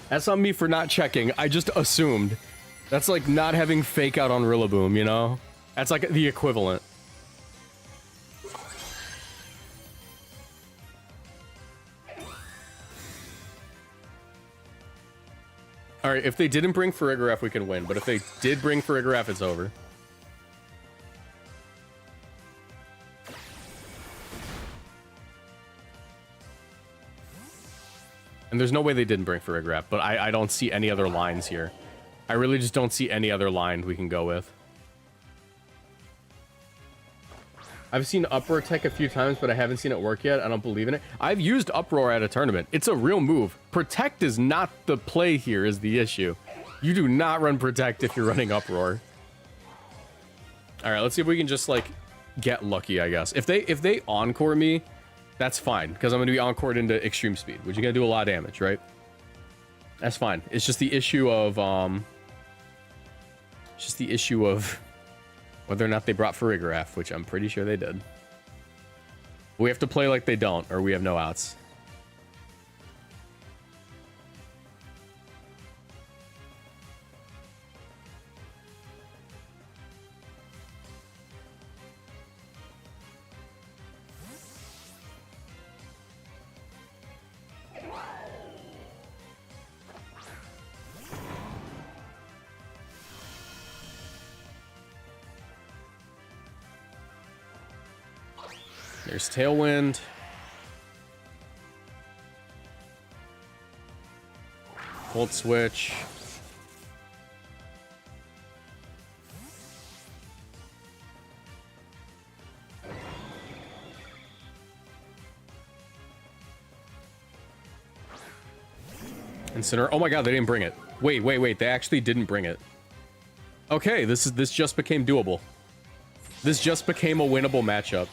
That's on me for not checking. I just assumed. That's like not having Fake Out on Rillaboom, you know? That's like the equivalent. Alright, if they didn't bring Farigiraf, we can win. But if they did bring Farigiraf, it's over. And there's no way they didn't bring Farigiraf, but I don't see any other lines here. I really just don't see any other line we can go with. I've seen Uproar Tech a few times, but I haven't seen it work yet. I don't believe in it. I've used Uproar at a tournament. It's a real move. Protect is not the play here, is the issue. You do not run Protect if you're running Uproar. Alright, let's see if we can just, like, get lucky, I guess. If they Encore me, that's fine, because I'm going to be Encored into Extreme Speed, which is going to do a lot of damage, right? That's fine. It's just the issue of, whether or not they brought Farigiraf, which I'm pretty sure they did. We have to play like they don't, or we have no outs. There's Tailwind. Volt Switch. Incineroar. Oh my god, they didn't bring it. Wait. They actually didn't bring it. Okay, this just became doable. This just became a winnable matchup.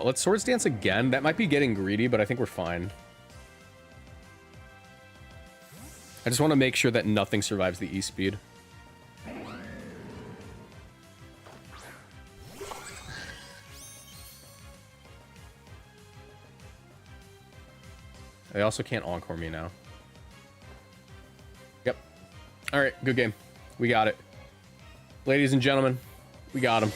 Let's Swords Dance again. That might be getting greedy, but I think we're fine. I just want to make sure that nothing survives the E-Speed. They also can't Encore me now. Yep. Alright, good game. We got it. Ladies and gentlemen, we got him.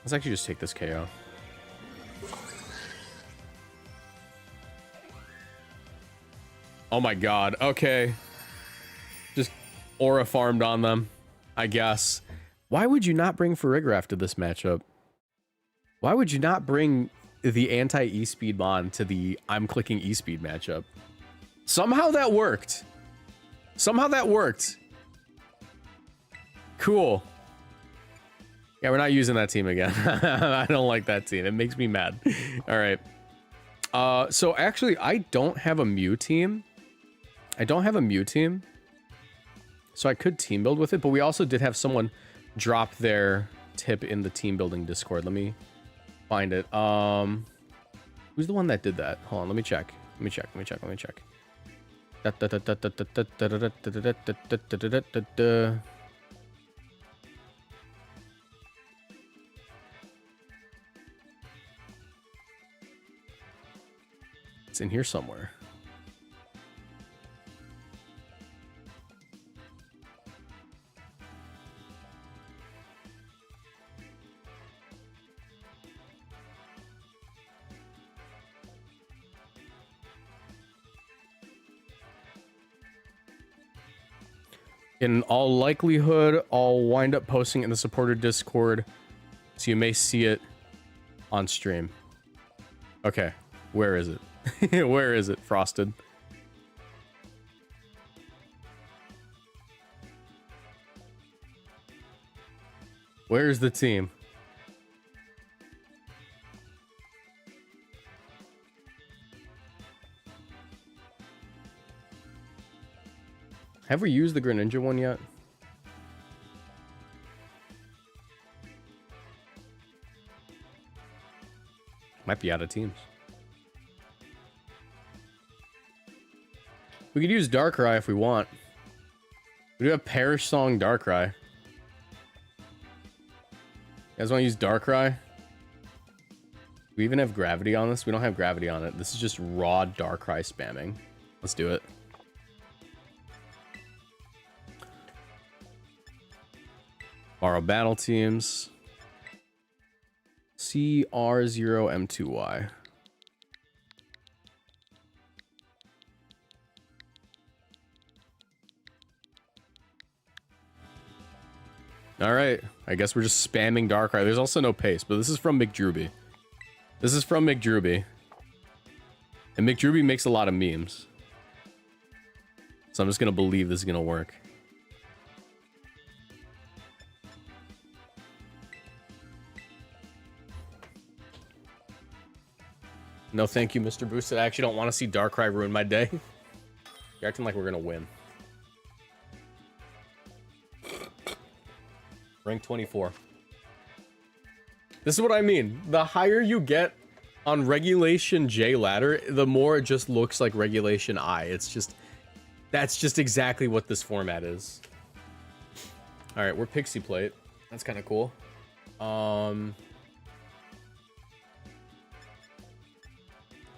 Let's actually just take this KO. Oh my god, okay. Just aura farmed on them, I guess. Why would you not bring Farigiraf to this matchup? Why would you not bring the anti-E-Speed Mon to the I'm clicking E-Speed matchup? Somehow that worked. Somehow that worked. Cool. Yeah, we're not using that team again. I don't like that team. It makes me mad. All right. So actually, I don't have a Mew team. I don't have a Mew team. So I could team build with it, but we also did have someone drop their tip in the team building Discord. Let me find it. Who's the one that did that? Hold on, let me check. Let me check. It's in here somewhere. In all likelihood, I'll wind up posting it in the supporter Discord, so you may see it on stream. Okay, where is it? Where is it, Frosted? Where's the team? Have we used the Greninja one yet? Might be out of teams. We could use Darkrai if we want. We do have Perish Song Darkrai. You guys want to use Darkrai? Do we even have Gravity on this? We don't have Gravity on it. This is just raw Darkrai spamming. Let's do it. Borrow battle teams. CR0M2Y. Alright, I guess we're just spamming Darkrai. There's also no pace, but this is from McDruby. This is from McDruby. And McDruby makes a lot of memes. So I'm just gonna believe this is gonna work. No thank you, Mr. Boosted. I actually don't want to see Darkrai ruin my day. You're acting like we're gonna win. Rank 24. This is what I mean. The higher you get on Regulation J ladder, the more it just looks like Regulation I. It's just... That's just exactly what this format is. Alright, we're Pixie Plate. That's kind of cool.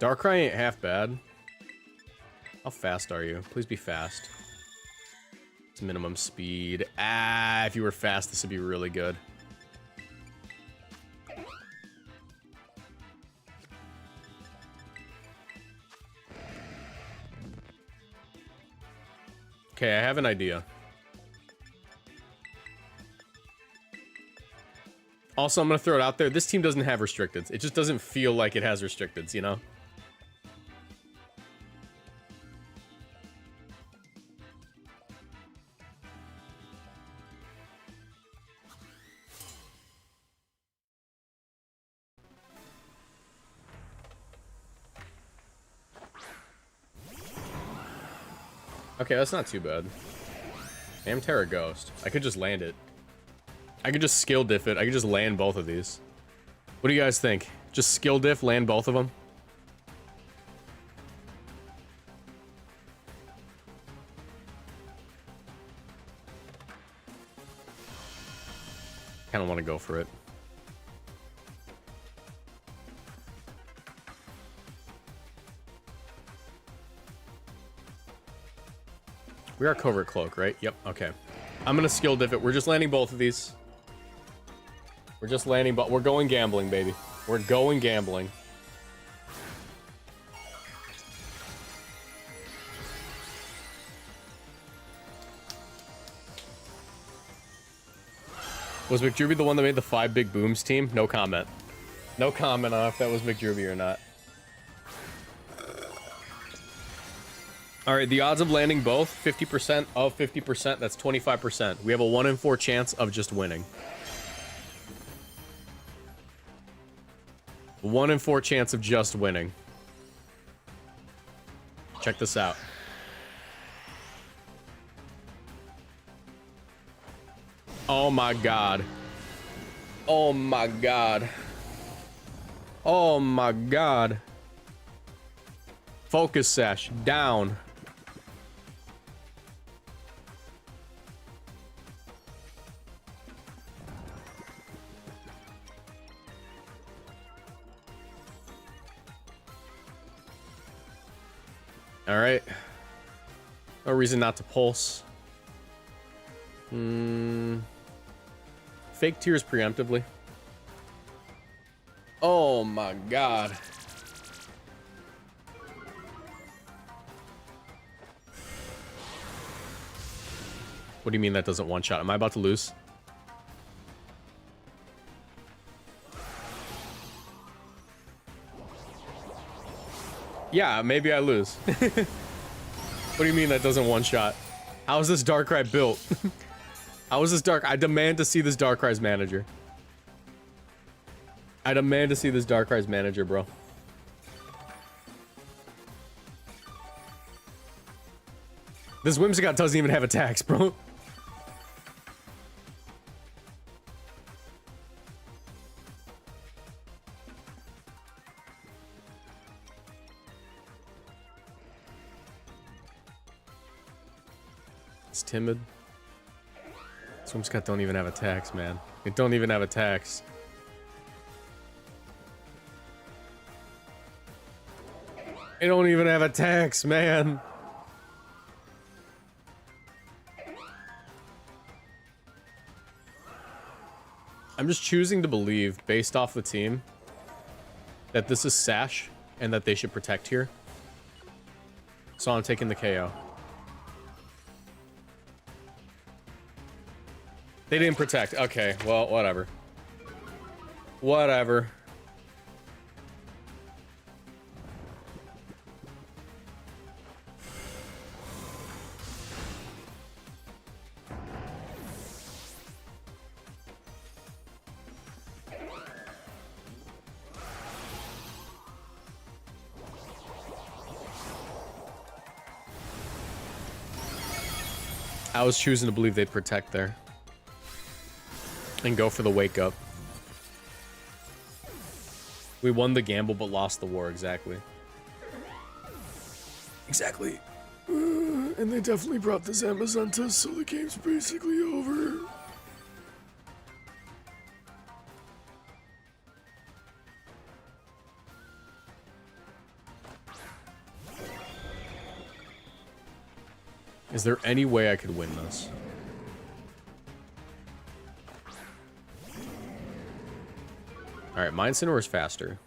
Darkrai ain't half bad. How fast are you? Please be fast. It's minimum speed. Ah, if you were fast, this would be really good. Okay, I have an idea. Also, I'm gonna throw it out there. This team doesn't have restricteds. It just doesn't feel like it has restricteds, you know? Okay, that's not too bad. Damn Terra Ghost. I could just land it. I could just skill diff it. I could just land both of these. What do you guys think? Just skill diff, land both of them? Kind of want to go for it. We are Covert Cloak, right? Yep, okay. I'm gonna skill diff it. We're just landing both of these. We're just landing, but we're going gambling, baby. We're going gambling. Was McDruby the one that made the 5 Big Booms team? No comment. No comment on if that was McDruby or not. Alright, the odds of landing both, 50% of 50%, that's 25%. We have a 1 in 4 chance of just winning. 1 in 4 chance of just winning. Check this out. Oh my god. Oh my god. Oh my god. Focus sash down. All right. No reason not to pulse. Fake tears preemptively. Oh my god. What do you mean that doesn't one shot? Am I about to lose? Yeah, maybe I lose. What do you mean that doesn't one shot? How is this Darkrai built? How is this Dark? I demand to see this Darkrai's manager. I demand to see this Darkrai's manager, bro. This Whimsicott doesn't even have attacks, bro. It's timid. Swimscott don't even have attacks, man. It don't even have attacks. It don't even have attacks, man. I'm just choosing to believe, based off the team, that this is Sash and that they should protect here. So I'm taking the KO. They didn't protect. Okay, well, whatever. Whatever. I was choosing to believe they'd protect there. And go for the wake up. We won the gamble but lost the war, exactly. Exactly. And they definitely brought this Amazon to us, so the game's basically over. Is there any way I could win this? Alright, Mind Incineroar is faster.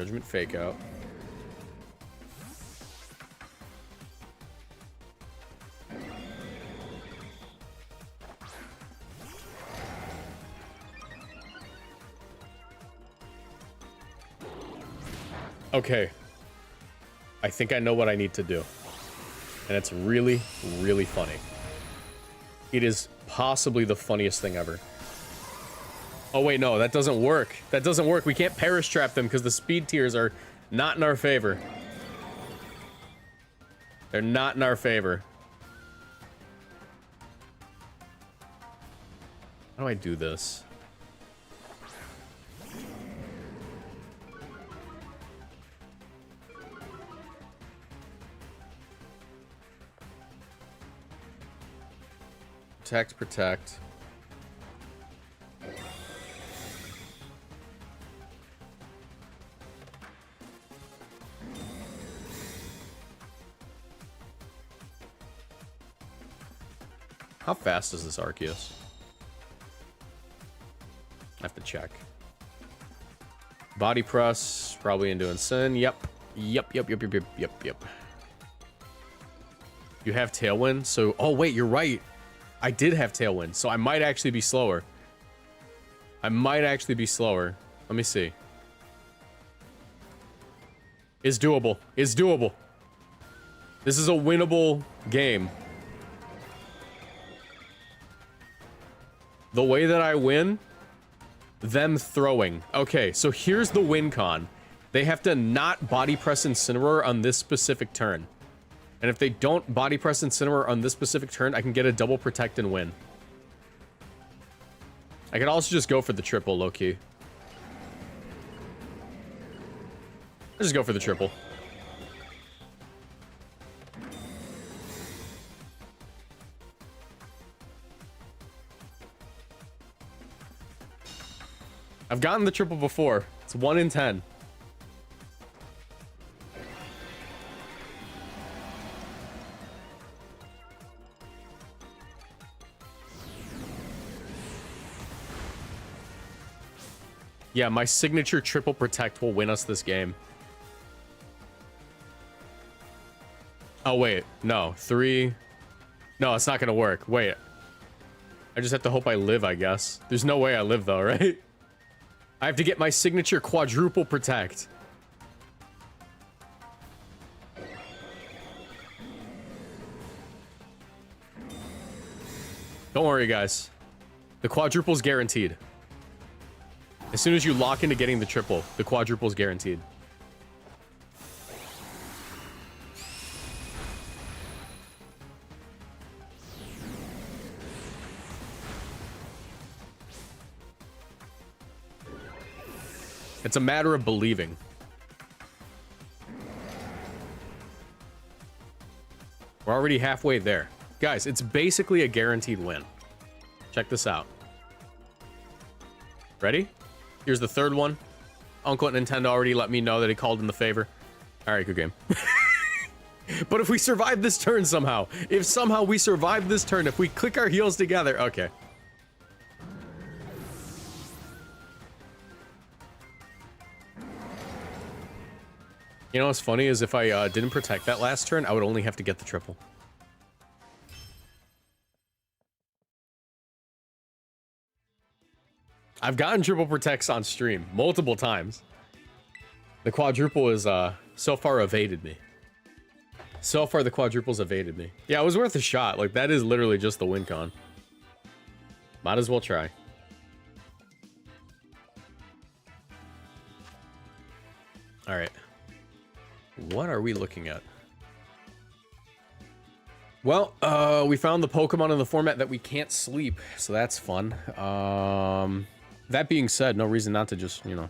Judgment fake out. Okay. I think I know what I need to do. And it's really, really funny. It is possibly the funniest thing ever. Oh, wait, no, that doesn't work. That doesn't work. We can't perish trap them because the speed tiers are not in our favor. They're not in our favor. How do I do this? Protect, protect. How fast is this ARCEUS? I have to check. Body press, probably into Sin. Yep. Yep. You have Tailwind, so... Oh, wait, you're right. I did have Tailwind, so I might actually be slower. Let me see. It's doable. It's doable. This is a winnable game. The way that I win, them throwing. Okay, so here's the win con. They have to not body press Incineroar on this specific turn. And if they don't body press Incineroar on this specific turn, I can get a double protect and win. I could also just go for the triple, low-key. I'll just go for the triple. I've gotten the triple before. It's 1 in 10. Yeah, my signature triple protect will win us this game. Oh, wait. No. 3. No, it's not gonna work. Wait. I just have to hope I live, I guess. There's no way I live, though, right? I have to get my signature quadruple protect. Don't worry, guys. The quadruple's guaranteed. As soon as you lock into getting the triple, the quadruple's guaranteed. It's a matter of believing. We're already halfway there. Guys, it's basically a guaranteed win. Check this out. Ready? Here's the third one. Uncle at Nintendo already let me know that he called in the favor. All right, good game. But if we survive this turn somehow, if somehow we survive this turn, if we click our heels together, okay. You know what's funny is if I didn't protect that last turn, I would only have to get the triple. I've gotten triple protects on stream multiple times. The quadruple is so far evaded me. So far the quadruple's evaded me. Yeah, it was worth a shot. Like, that is literally just the win con. Might as well try. All right. What are we looking at? Well, we found the Pokemon in the format that we can't sleep, so that's fun. That being said, no reason not to just, you know,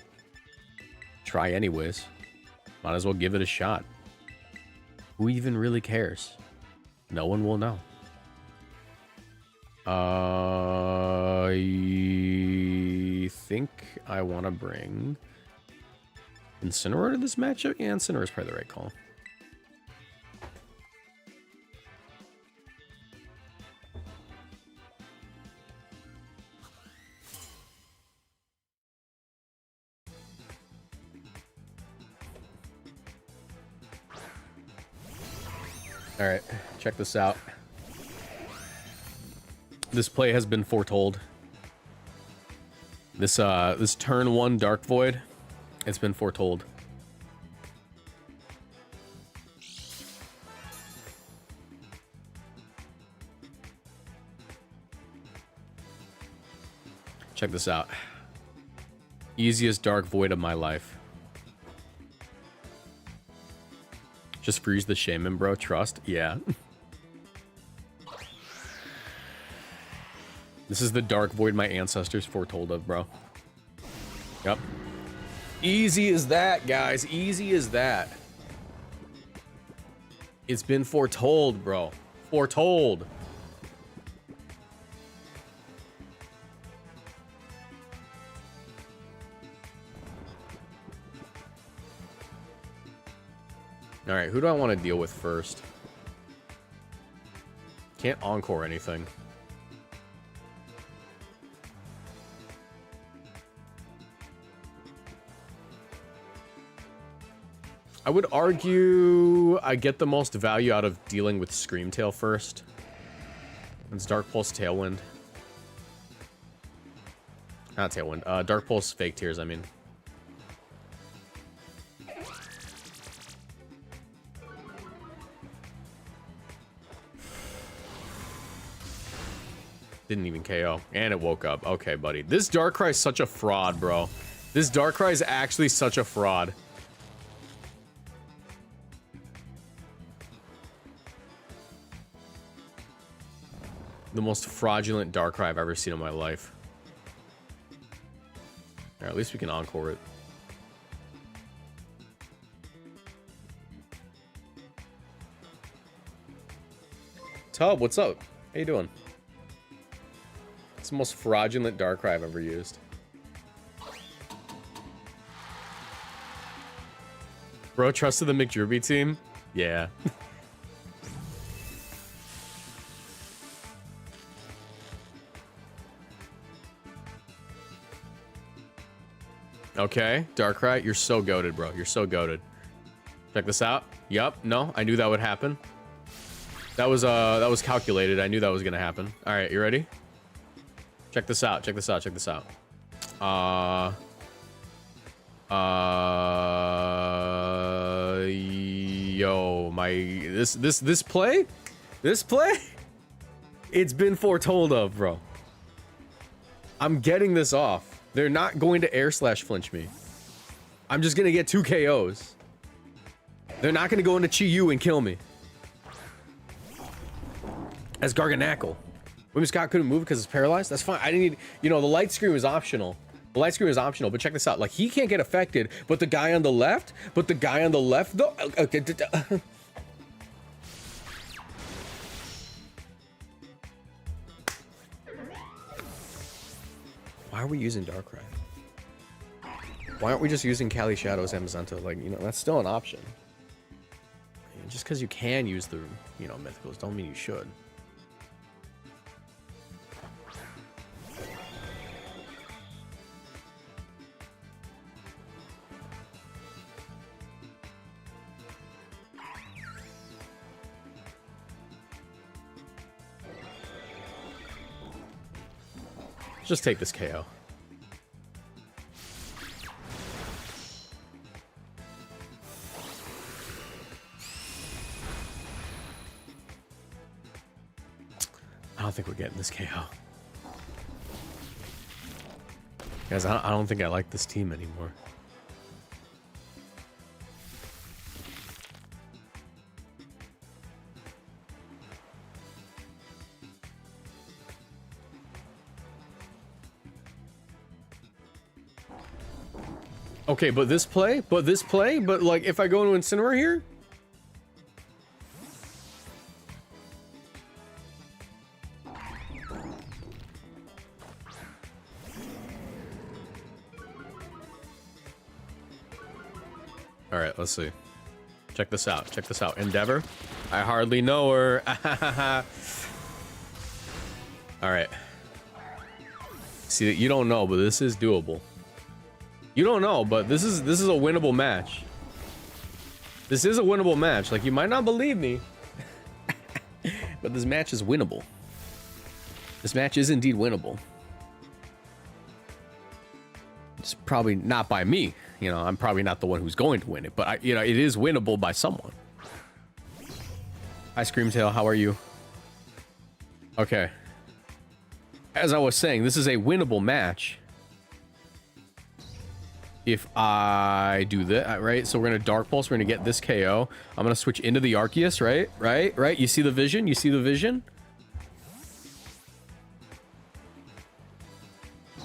try anyways. Might as well give it a shot. Who even really cares? No one will know. I think I want to bring Incineroar to this matchup. Yeah, Incineroar is probably the right call. All right, check this out. This play has been foretold. This turn 1 Dark Void, it's been foretold. Check this out. Easiest Dark Void of my life. Just freeze the Shaman, bro. Trust? Yeah. This is the Dark Void my ancestors foretold of, bro. Yep. Easy as that, guys. Easy as that. It's been foretold, bro. Foretold. All right, who do I want to deal with first? Can't encore anything. I would argue I get the most value out of dealing with Screamtail first. It's Dark Pulse Tailwind. Not Tailwind. Dark Pulse Fake Tears, I mean. Didn't even KO. And it woke up. Okay, buddy. This Darkrai is such a fraud, bro. This Darkrai is actually such a fraud. The most fraudulent Darkrai I've ever seen in my life. Alright, at least we can encore it. Tub, what's up? How you doing? It's the most fraudulent Darkrai I've ever used. Bro, trusted the McDruby team? Yeah. Okay, Darkrai, you're so goated, bro. You're so goated. Check this out. Yup, no, I knew that would happen. That was calculated. I knew that was gonna happen. All right, you ready? Check this out. Check this out. Check this out. Yo, this play, it's been foretold of, bro. I'm getting this off. They're not going to air slash flinch me. I'm just gonna get 2 KOs. They're not gonna go into Chi-Yu and kill me. As Garganackle. William Scott couldn't move because it's paralyzed? That's fine. I didn't need, you know, the light screen was optional. The light screen was optional, but check this out. Like, he can't get affected, but the guy on the left, though, okay. Why are we using Darkrai? Why aren't we just using Cali Shadows Amazonto? Like, you know, that's still an option. Just because you can use the, you know, mythicals don't mean you should. Just take this KO. I don't think we're getting this KO. Guys, I don't think I like this team anymore. Okay, but like, if I go into Incineroar here? Alright, let's see. Check this out, check this out. Endeavor? I hardly know her. Alright. See, you don't know, but this is doable. You don't know, but this is a winnable match. This is a winnable match. Like, you might not believe me, But this match is winnable. This match is indeed winnable. It's probably not by me. You know, I'm probably not the one who's going to win it, but you know, it is winnable by someone. Hi, Screamtail, how are you? Okay. As I was saying, this is a winnable match. If I do that, right? So we're gonna Dark Pulse, we're gonna get this KO. I'm gonna switch into the ARCEUS, right? Right? You see the vision? You see the vision?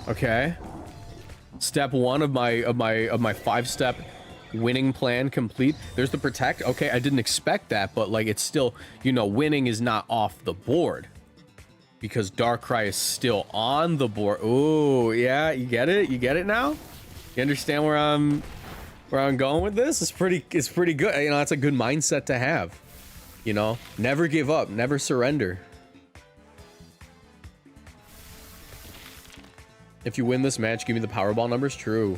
Okay. Step one of my 5-step winning plan complete. There's the protect. Okay, I didn't expect that, but like it's still, you know, winning is not off the board because Darkrai is still on the board. Oh, yeah, you get it? You get it now? You understand where I'm going with this? It's pretty good. You know, that's a good mindset to have. You know, never give up, never surrender. If you win this match, give me the Powerball numbers. True.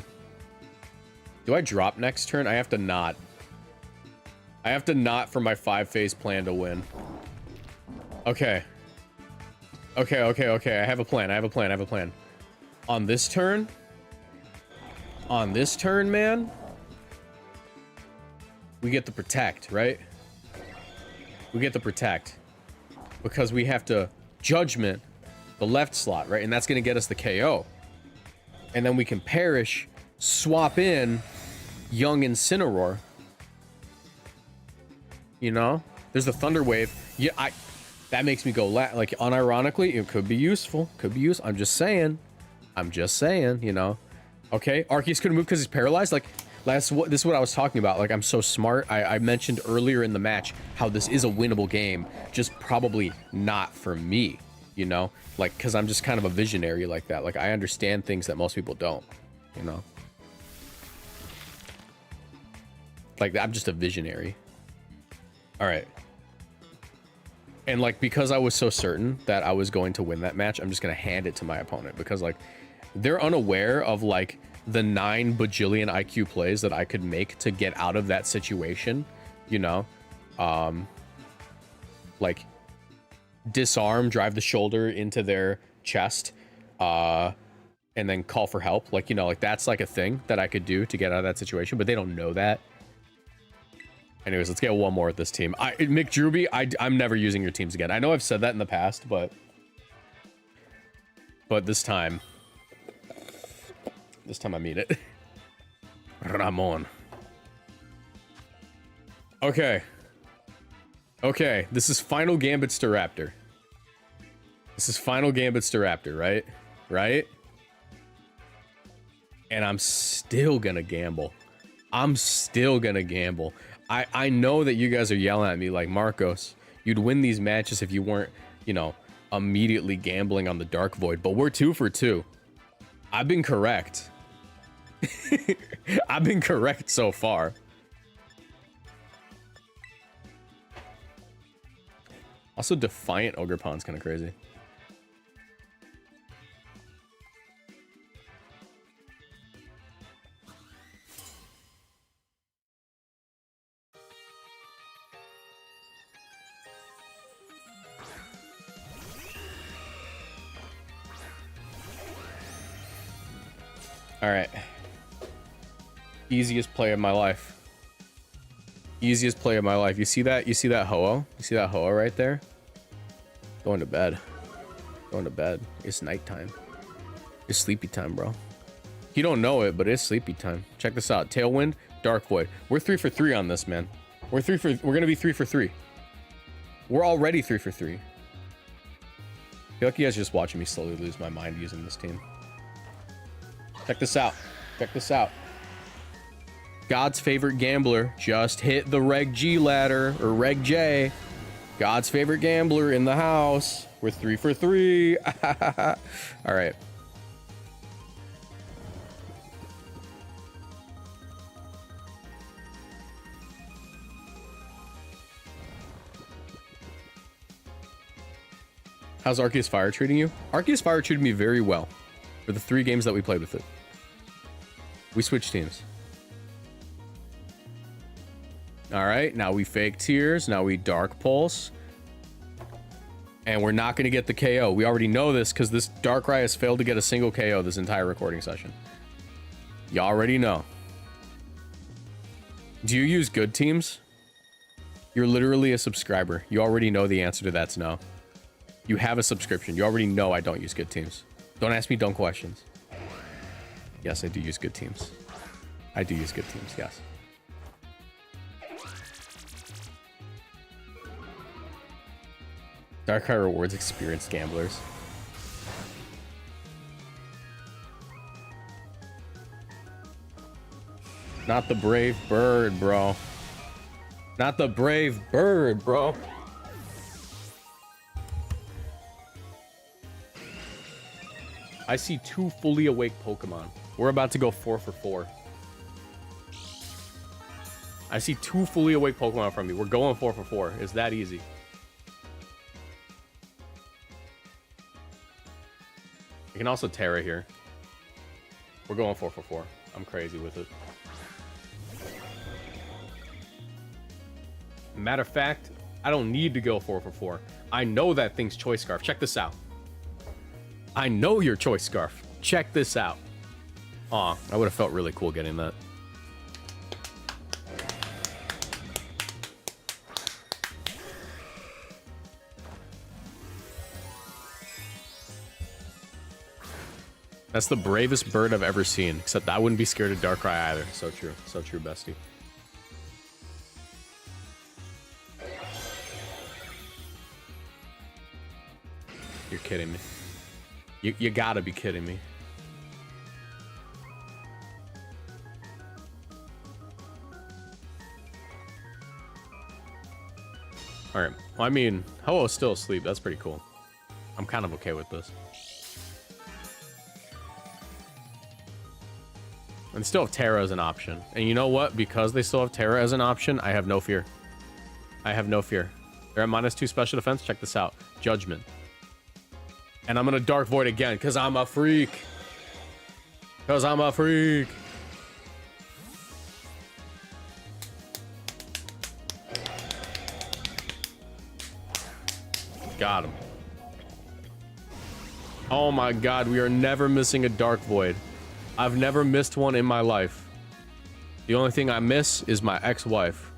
Do I drop next turn? I have to not. I have to not for my 5-phase plan to win. Okay. Okay. I have a plan. On this turn, man, we get the protect, right? We get the protect because we have to judgment the left slot, right? And that's going to get us the KO. And then we can perish, swap in Young Incineroar. You know? There's the Thunder Wave. Yeah, that makes me go like unironically, it could be useful. I'm just saying, you know. Okay, Arceus couldn't move because he's paralyzed. Like, this is what I was talking about. Like, I'm so smart. I mentioned earlier in the match how this is a winnable game, just probably not for me, you know? Like, because I'm just kind of a visionary like that. Like, I understand things that most people don't, you know? Like, I'm just a visionary. All right. And, like, because I was so certain that I was going to win that match, I'm just going to hand it to my opponent. Because, like, they're unaware of, like, the 9 bajillion IQ plays that I could make to get out of that situation, you know? Like, disarm, drive the shoulder into their chest, and then call for help. Like, you know, like, that's, like, a thing that I could do to get out of that situation. But they don't know that. Anyways, let's get one more with this team. McDruby, I'm never using your teams again. I know I've said that in the past, but this time I mean it. Ramon. Okay, this is Final Gambits to Raptor. Right? And I'm still gonna gamble. I know that you guys are yelling at me like, Marcos, you'd win these matches if you weren't, you know, immediately gambling on the Dark Void, but we're 2 for 2. I've been correct. I've been correct so far. Also, Defiant Ogerpon's kind of crazy. All right. Easiest play of my life. You see that? You see that Ho-Oh? You see that Ho-Oh right there? Going to bed. It's nighttime. It's sleepy time, bro. You don't know it, but it's sleepy time. Check this out. Tailwind, Dark Void. We're 3 for 3 on this, man. We're gonna be 3 for 3. We're already 3 for 3. I feel like you guys are just watching me slowly lose my mind using this team. Check this out. God's favorite gambler just hit the Reg G ladder, or Reg J. God's favorite gambler in the house. We're 3 for 3. All right. How's Arceus Fire treating you? Arceus Fire treated me very well for the 3 games that we played with it. We switched teams. All right, now we fake tears. Now we Dark Pulse. And we're not going to get the KO. We already know this because this Darkrai has failed to get a single KO this entire recording session. You already know. Do you use good teams? You're literally a subscriber. You already know the answer to that's no. You have a subscription. You already know I don't use good teams. Don't ask me dumb questions. Yes, I do use good teams. I do use good teams, yes. Darkrai rewards experienced gamblers. Not the brave bird, bro. Not the brave bird, bro. I see 2 fully awake Pokemon. We're about to go 4 for 4. I see 2 fully awake Pokemon from me. We're going 4 for 4. It's that easy. You can also Terra here. We're going 4 for 4. I'm crazy with it. Matter of fact, I don't need to go 4 for 4. I know that thing's Choice Scarf. Check this out. I know your Choice Scarf. Check this out. Aw, I would have felt really cool getting that. That's the bravest bird I've ever seen. Except I wouldn't be scared of Darkrai either. So true. So true, bestie. You're kidding me. You gotta be kidding me. Alright. Well, I mean, Ho-Oh's still asleep. That's pretty cool. I'm kind of okay with this. And they still have Terra as an option. And you know what? Because they still have Terra as an option, I have no fear. I have no fear. They're at -2 special defense. Check this out. Judgment. And I'm gonna Dark Void again, because I'm a freak. Because I'm a freak. Got him. Oh my god, we are never missing a Dark Void. I've never missed one in my life. The only thing I miss is my ex-wife.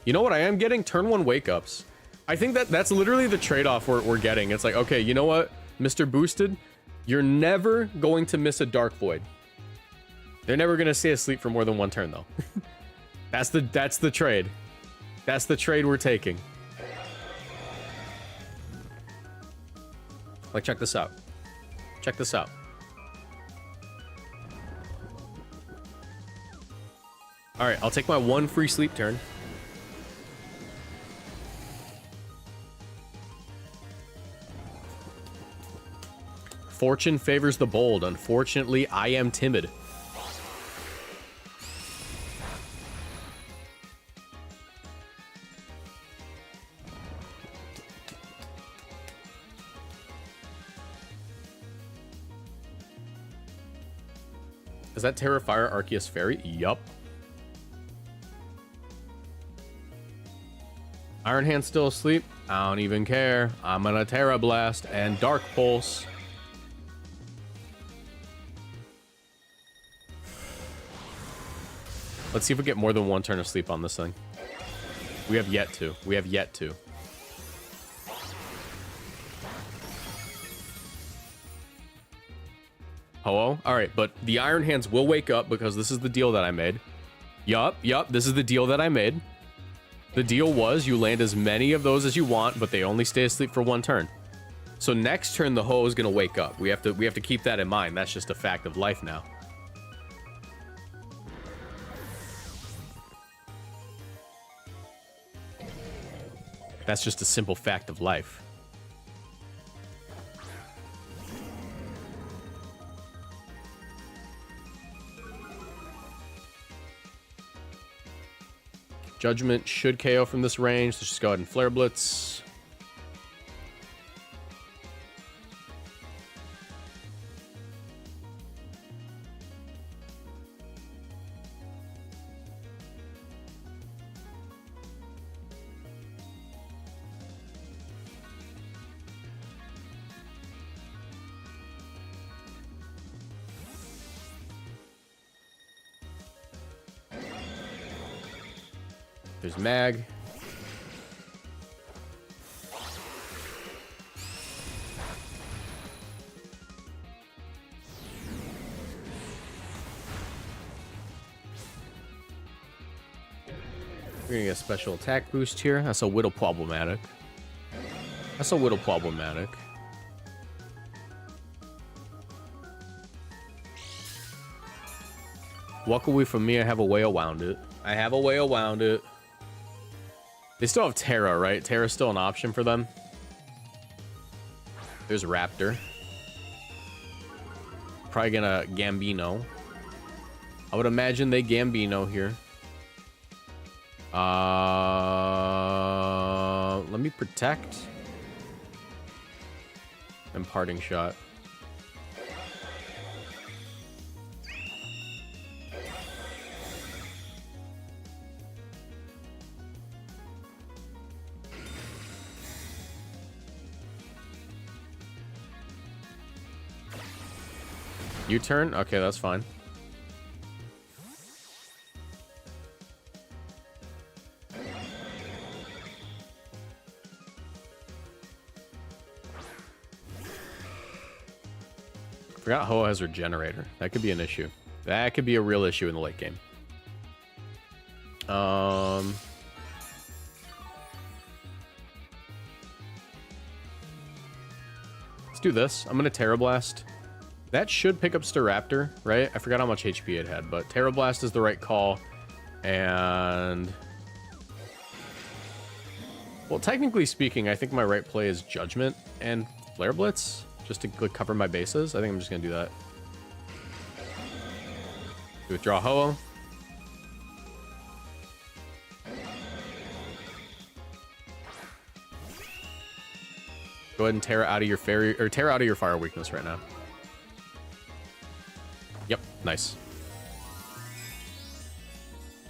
You know what I am getting? Turn 1 wake-ups. I think that's literally the trade-off we're getting. It's like, okay, you know what, Mr. Boosted? You're never going to miss a Dark Void. They're never going to stay asleep for more than 1 turn, though. That's the trade. That's the trade we're taking. Like, check this out. Check this out. Alright, I'll take my 1 free sleep turn. Fortune favors the bold. Unfortunately, I am timid. Is that Terrafire Arceus Fairy? Yup. Iron Hand's still asleep. I don't even care. I'm gonna Terra Blast and Dark Pulse. Let's see if we get more than 1 turn of sleep on this thing. We have yet to. We have yet to. Ho-Oh? Alright, but the Iron Hands will wake up because this is the deal that I made. Yup, this is the deal that I made. The deal was you land as many of those as you want, but they only stay asleep for 1 turn. So next turn the Ho is gonna wake up. We have to keep that in mind. That's just a fact of life now. That's just a simple fact of life. Judgment should KO from this range. Let's just go ahead and Flare Blitz. There's Mag. We're gonna get a special attack boost here. That's a little problematic. That's a little problematic. Luckily for me, I have a way around it. I have a way around it. They still have Terra, right? Terra's still an option for them. There's Raptor. Probably gonna Gambino. I would imagine they Gambino here. Let me protect. And parting shot. U-turn? Okay, that's fine. Forgot Hoa has Regenerator. That could be an issue. That could be a real issue in the late game. Let's do this. I'm gonna Terra Blast. That should pick up Staraptor, right? I forgot how much HP it had, but Terra Blast is the right call. And... well, technically speaking, I think my right play is Judgment and Flare Blitz, just to cover my bases. I think I'm just going to do that. Withdraw Ho-Oh. Go ahead and Terra out of your fairy, or Terra out of your fire weakness right now. Yep, nice.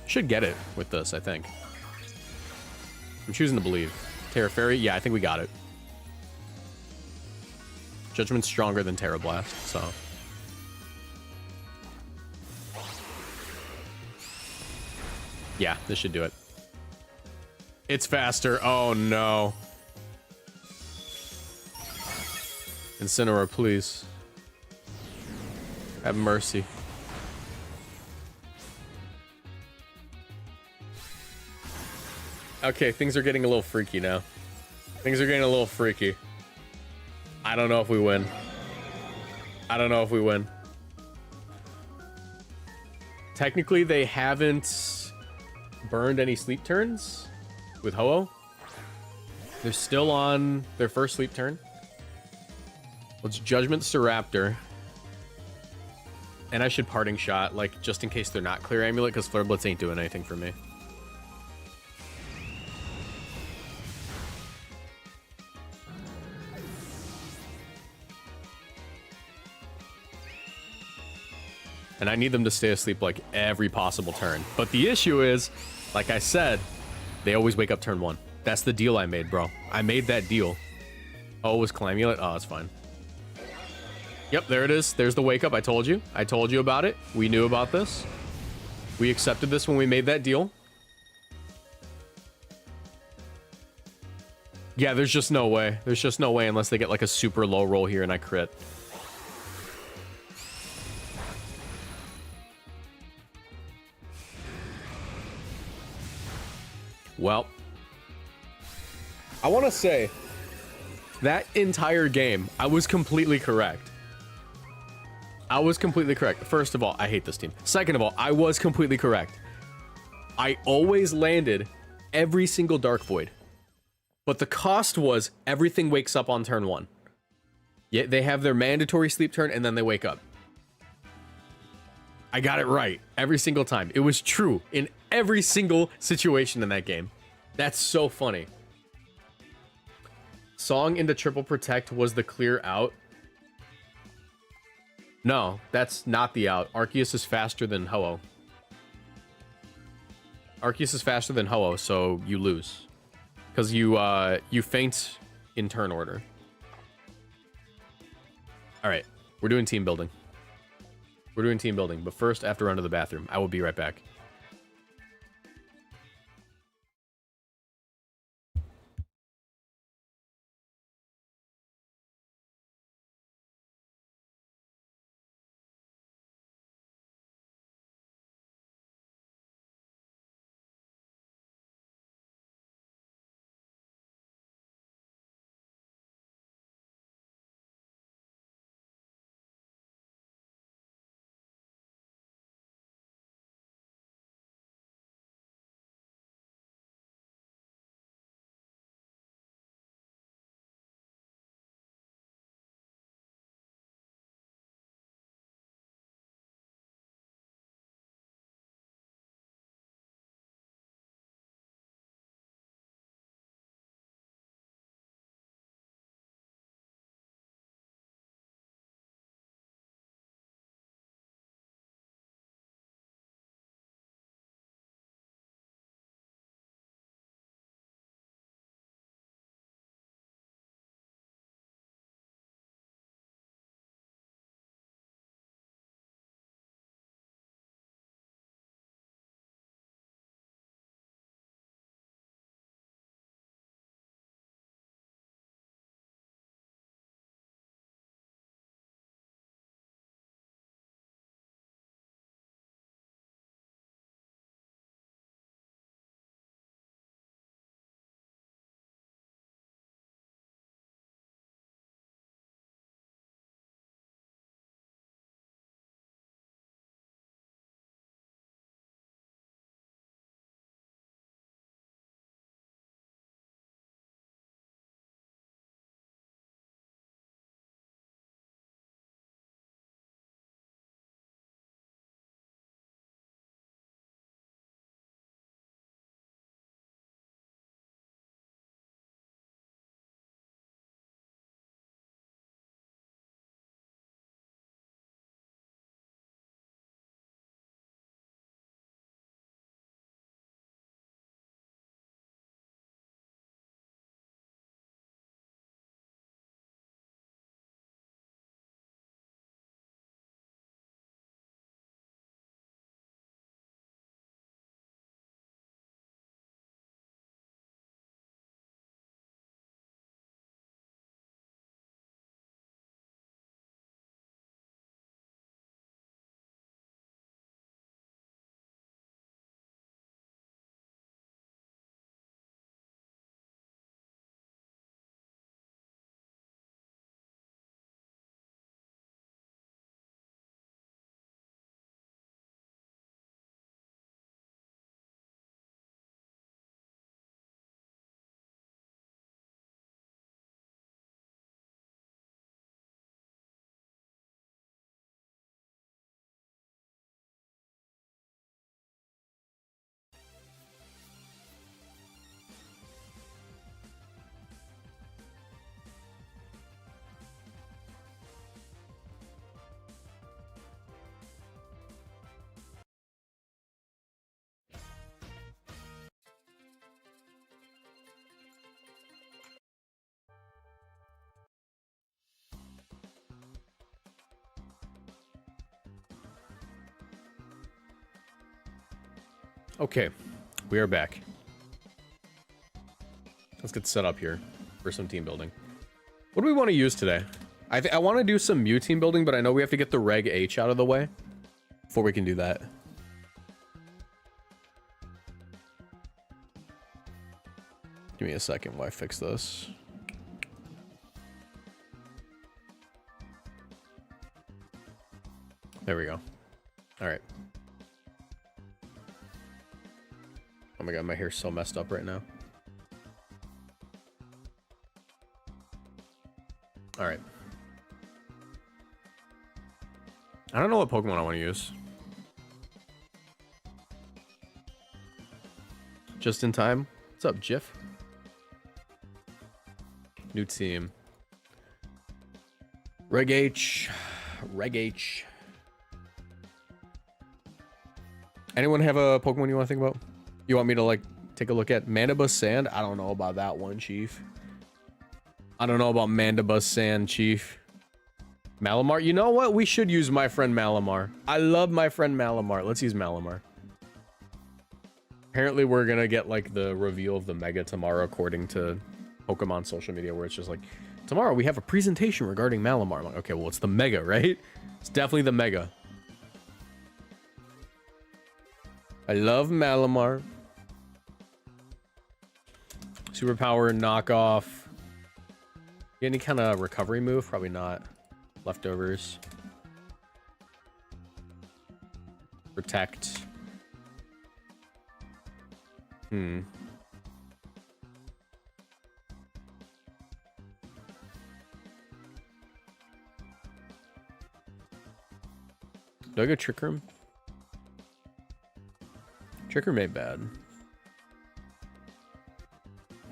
Should get it with this, I think. I'm choosing to believe. Terra Fairy? Yeah, I think we got it. Judgment's stronger than Terra Blast, so... yeah, this should do it. It's faster. Oh, no. Incineroar, please. Have mercy. Okay, things are getting a little freaky now. Things are getting a little freaky. I don't know if we win. I don't know if we win. Technically, they haven't burned any sleep turns with Ho-Oh. They're still on their first sleep turn. Let's Judgment Staraptor. And I should Parting Shot, like, just in case they're not Clear Amulet, because Flare Blitz ain't doing anything for me. And I need them to stay asleep, like, every possible turn. But the issue is, like I said, they always wake up turn 1. That's the deal I made, bro. I made that deal. Oh, it was Calamulet? Oh, it's fine. Yep, there it is. There's the wake up. I told you. I told you about it. We knew about this. We accepted this when we made that deal. Yeah, there's just no way. There's just no way unless they get like a super low roll here and I crit. Well, I want to say that entire game, I was completely correct. I was completely correct. First of all, I hate this team. Second of all, I was completely correct. I always landed every single Dark Void. But the cost was everything wakes up on turn 1. Yeah, they have their mandatory sleep turn and then they wake up. I got it right every single time. It was true in every single situation in that game. That's so funny. Song into Triple Protect was the clear out. No, that's not the out. Arceus is faster than Ho-Oh. Arceus is faster than Ho-Oh, so you lose. Because you faint in turn order. Alright, we're doing team building. We're doing team building, but first I have to run to the bathroom. I will be right back. Okay, we are back. Let's get set up here for some team building. What do we want to use today? I want to do some Mew team building, but I know we have to get the Reg H out of the way before we can do that. Give me a second while I fix this. There we go. All right. Oh my god, my hair's so messed up right now. All right. I don't know what Pokemon I want to use. Just in time. What's up, Jiff? New team. Reg H. Reg H. Anyone have a Pokemon you want to think about? You want me to, like, take a look at? Mandibus Sand? I don't know about that one, Chief. I don't know about Mandibus Sand, Chief. Malamar? You know what? We should use my friend Malamar. I love my friend Malamar. Let's use Malamar. Apparently, we're gonna get, like, the reveal of the Mega tomorrow, according to Pokemon social media, where it's just like, tomorrow we have a presentation regarding Malamar. I'm like, okay, well, it's the Mega, right? It's definitely the Mega. I love Malamar. Superpower, knockoff. Get any kind of recovery move? Probably not. Leftovers. Protect. Do I go Trick Room? Trick Room ain't bad.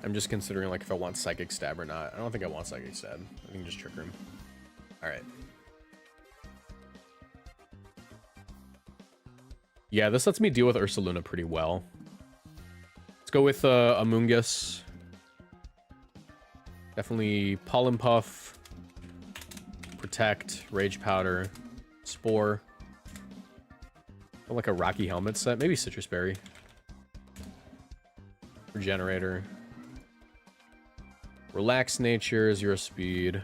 I'm just considering, like, if I want Psychic Stab or not. I don't think I want Psychic Stab. I think just Trick Room. Alright. Yeah, this lets me deal with Ursaluna pretty well. Let's go with Amoonguss. Definitely Pollen Puff. Protect. Rage Powder. Spore. Like a Rocky Helmet set. Maybe Citrus Berry. Regenerator. Relax Nature. 0 speed.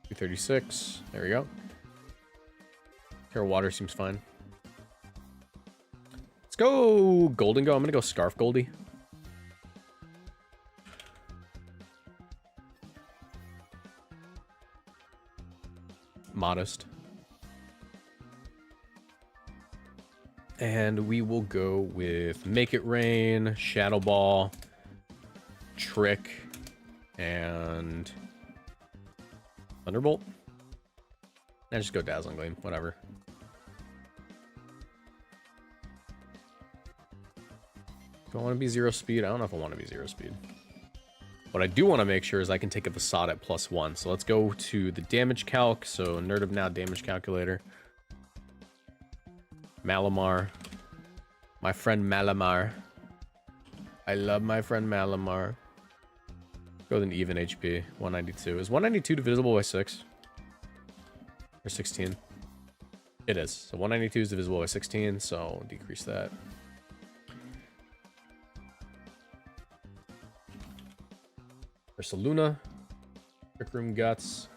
$236. There we go. Terra Water seems fine. Let's go Golden Go. I'm gonna go Scarf Goldie. Modest. And we will go with Make It Rain, Shadow Ball, Trick, and Thunderbolt. And just go Dazzling Gleam, whatever. Do I want to be 0 speed? I don't know if I want to be 0 speed. What I do want to make sure is I can take a Facade at +1. So let's go to the damage calc. So Nerd of Now damage calculator. Malamar. My friend Malamar. I love my friend Malamar. Go with an even HP. 192. Is 192 divisible by 6? Or 16? It is. So 192 is divisible by 16, so decrease that. Ursaluna. Trick Room Guts.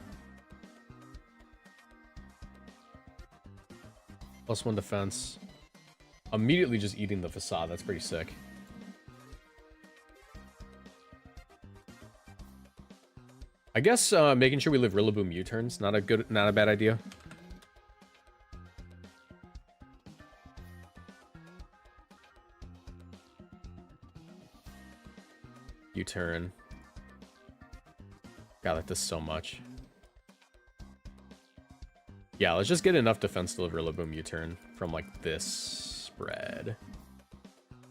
+1 defense. Immediately just eating the Facade. That's pretty sick. I guess making sure we live Rillaboom U-turns, not a bad idea. U-turn. God, I like this so much. Yeah, let's just get enough defense to live Rillaboom U-turn from, like, this spread.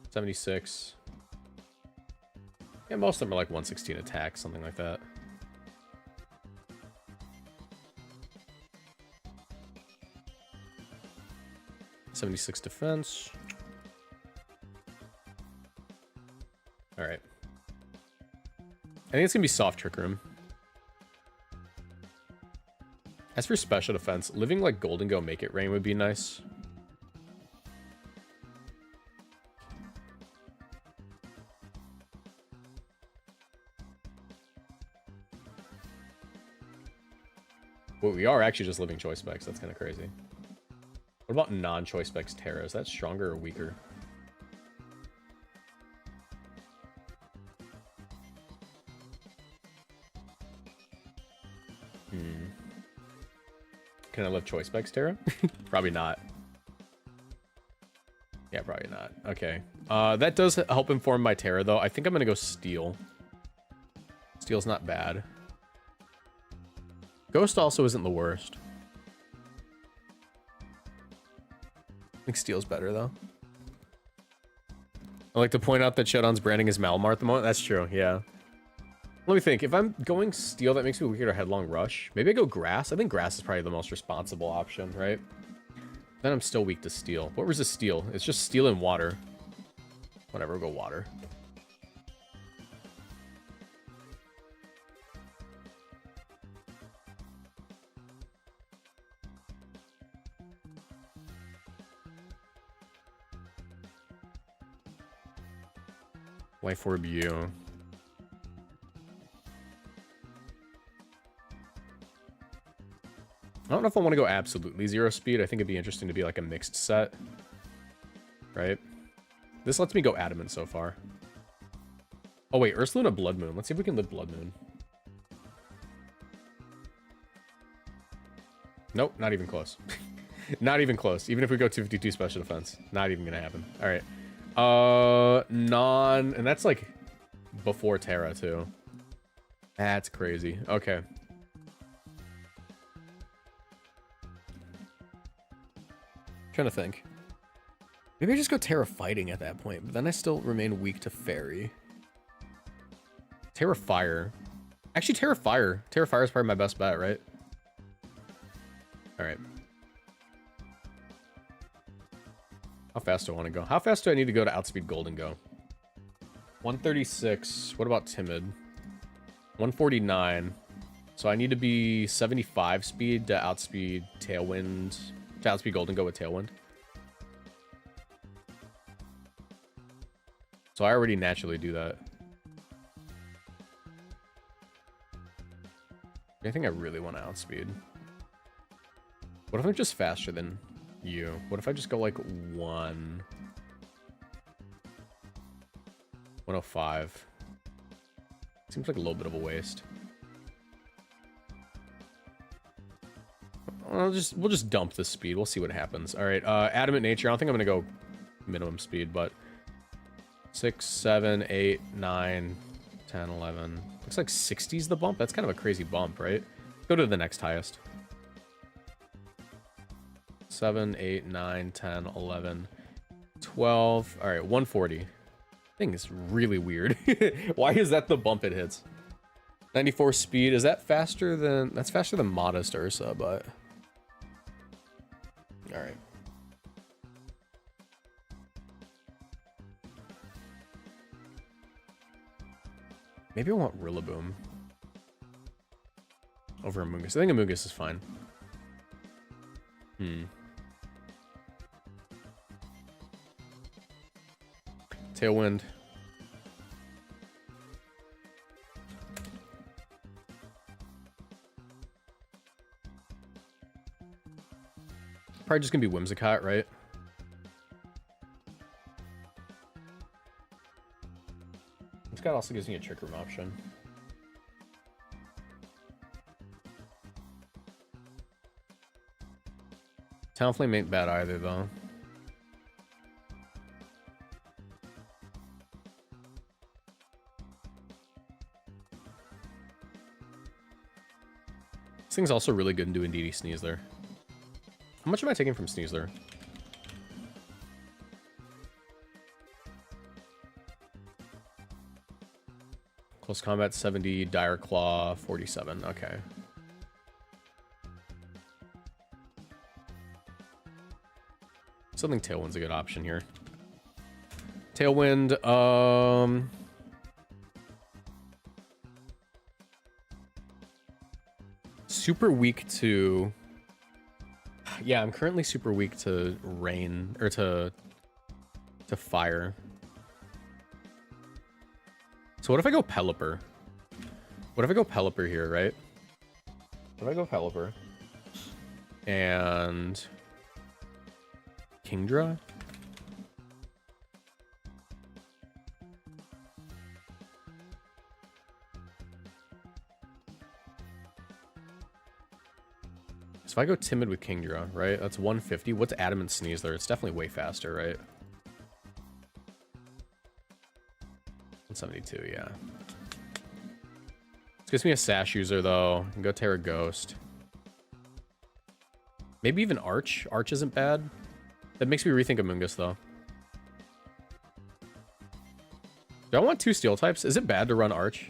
76. Yeah, most of them are like 116 attack, something like that. $76 defense. All right. I think it's gonna be soft Trick Room. As for special defense, living like Golden Go Make It Rain would be nice. Well, we are actually just living choice specs. That's kind of crazy. What about non-choice specs Terra? Is that stronger or weaker? Can I live choice specs Terra? Probably not. Yeah, probably not. Okay. That does help inform my Terra, though. I think I'm going to go Steel. Steel's not bad. Ghost also isn't the worst. I think Steel's better, though. I like to point out that Shadow's branding is Malamar at the moment. That's true, yeah. Let me think. If I'm going Steel, that makes me weaker to Headlong Rush. Maybe I go Grass. I think Grass is probably the most responsible option, right? Then I'm still weak to Steel. What was the Steel? It's just Steel and Water. Whatever, we'll go Water. Life Orb U. I don't know if I want to go absolutely 0 speed. I think it'd be interesting to be like a mixed set. Right? This lets me go Adamant so far. Oh wait, Ursaluna Blood Moon. Let's see if we can live Blood Moon. Nope, not even close. Not even close. Even if we go 252 special defense. Not even gonna happen. Alright. And that's like before Terra too. That's crazy. Okay. Trying to think. Maybe I just go Terra Fighting at that point, but then I still remain weak to Fairy. Terra Fire. Actually, Terra Fire. Terra Fire is probably my best bet, right? Alright. How fast do I want to go? How fast do I need to go to outspeed Golden Go? 136. What about Timid? 149. So I need to be 75 speed to outspeed Tailwind. To outspeed Golden Go with Tailwind. So I already naturally do that. I think I really want to outspeed. What if I'm just faster than you? What if I just go like 105? Seems like a little bit of a waste. We'll just dump this speed. We'll see what happens. All right, Adamant Nature. I don't think I'm gonna go minimum speed, but 6, 7, 8, 9, 10, 11. Looks like 60's the bump. That's kind of a crazy bump, right? Go to the next highest. 7, 8, 9, 10, 11, 12. All right, 140. Thing is really weird. Why is that the bump it hits? 94 speed. Is that faster than... That's faster than Modest Ursa, but... All right. Maybe I want Rillaboom over Amoonguss. I think Amoonguss is fine. Tailwind. Probably just gonna be Whimsicott, right? Whimsicott also gives me a Trick Room option. Talonflame ain't bad either, though. This thing's also really good in doing DD Sneasler. How much am I taking from Sneasler? Close combat 70, Dire Claw 47. Okay. Something Tailwind's a good option here. Tailwind, super weak to... Yeah, I'm currently super weak to rain, or to fire. So what if I go Pelipper? What if I go Pelipper here, right? What if I go Pelipper? And... Kingdra? So if I go Timid with Kingdra, right? That's 150. What's Adamant Sneeze there? It's definitely way faster, right? 172, yeah. This gives me a Sash user, though. I can go Terra Ghost. Maybe even Arch. Arch isn't bad. That makes me rethink Amoonguss, though. Do I want 2 Steel types? Is it bad to run Arch?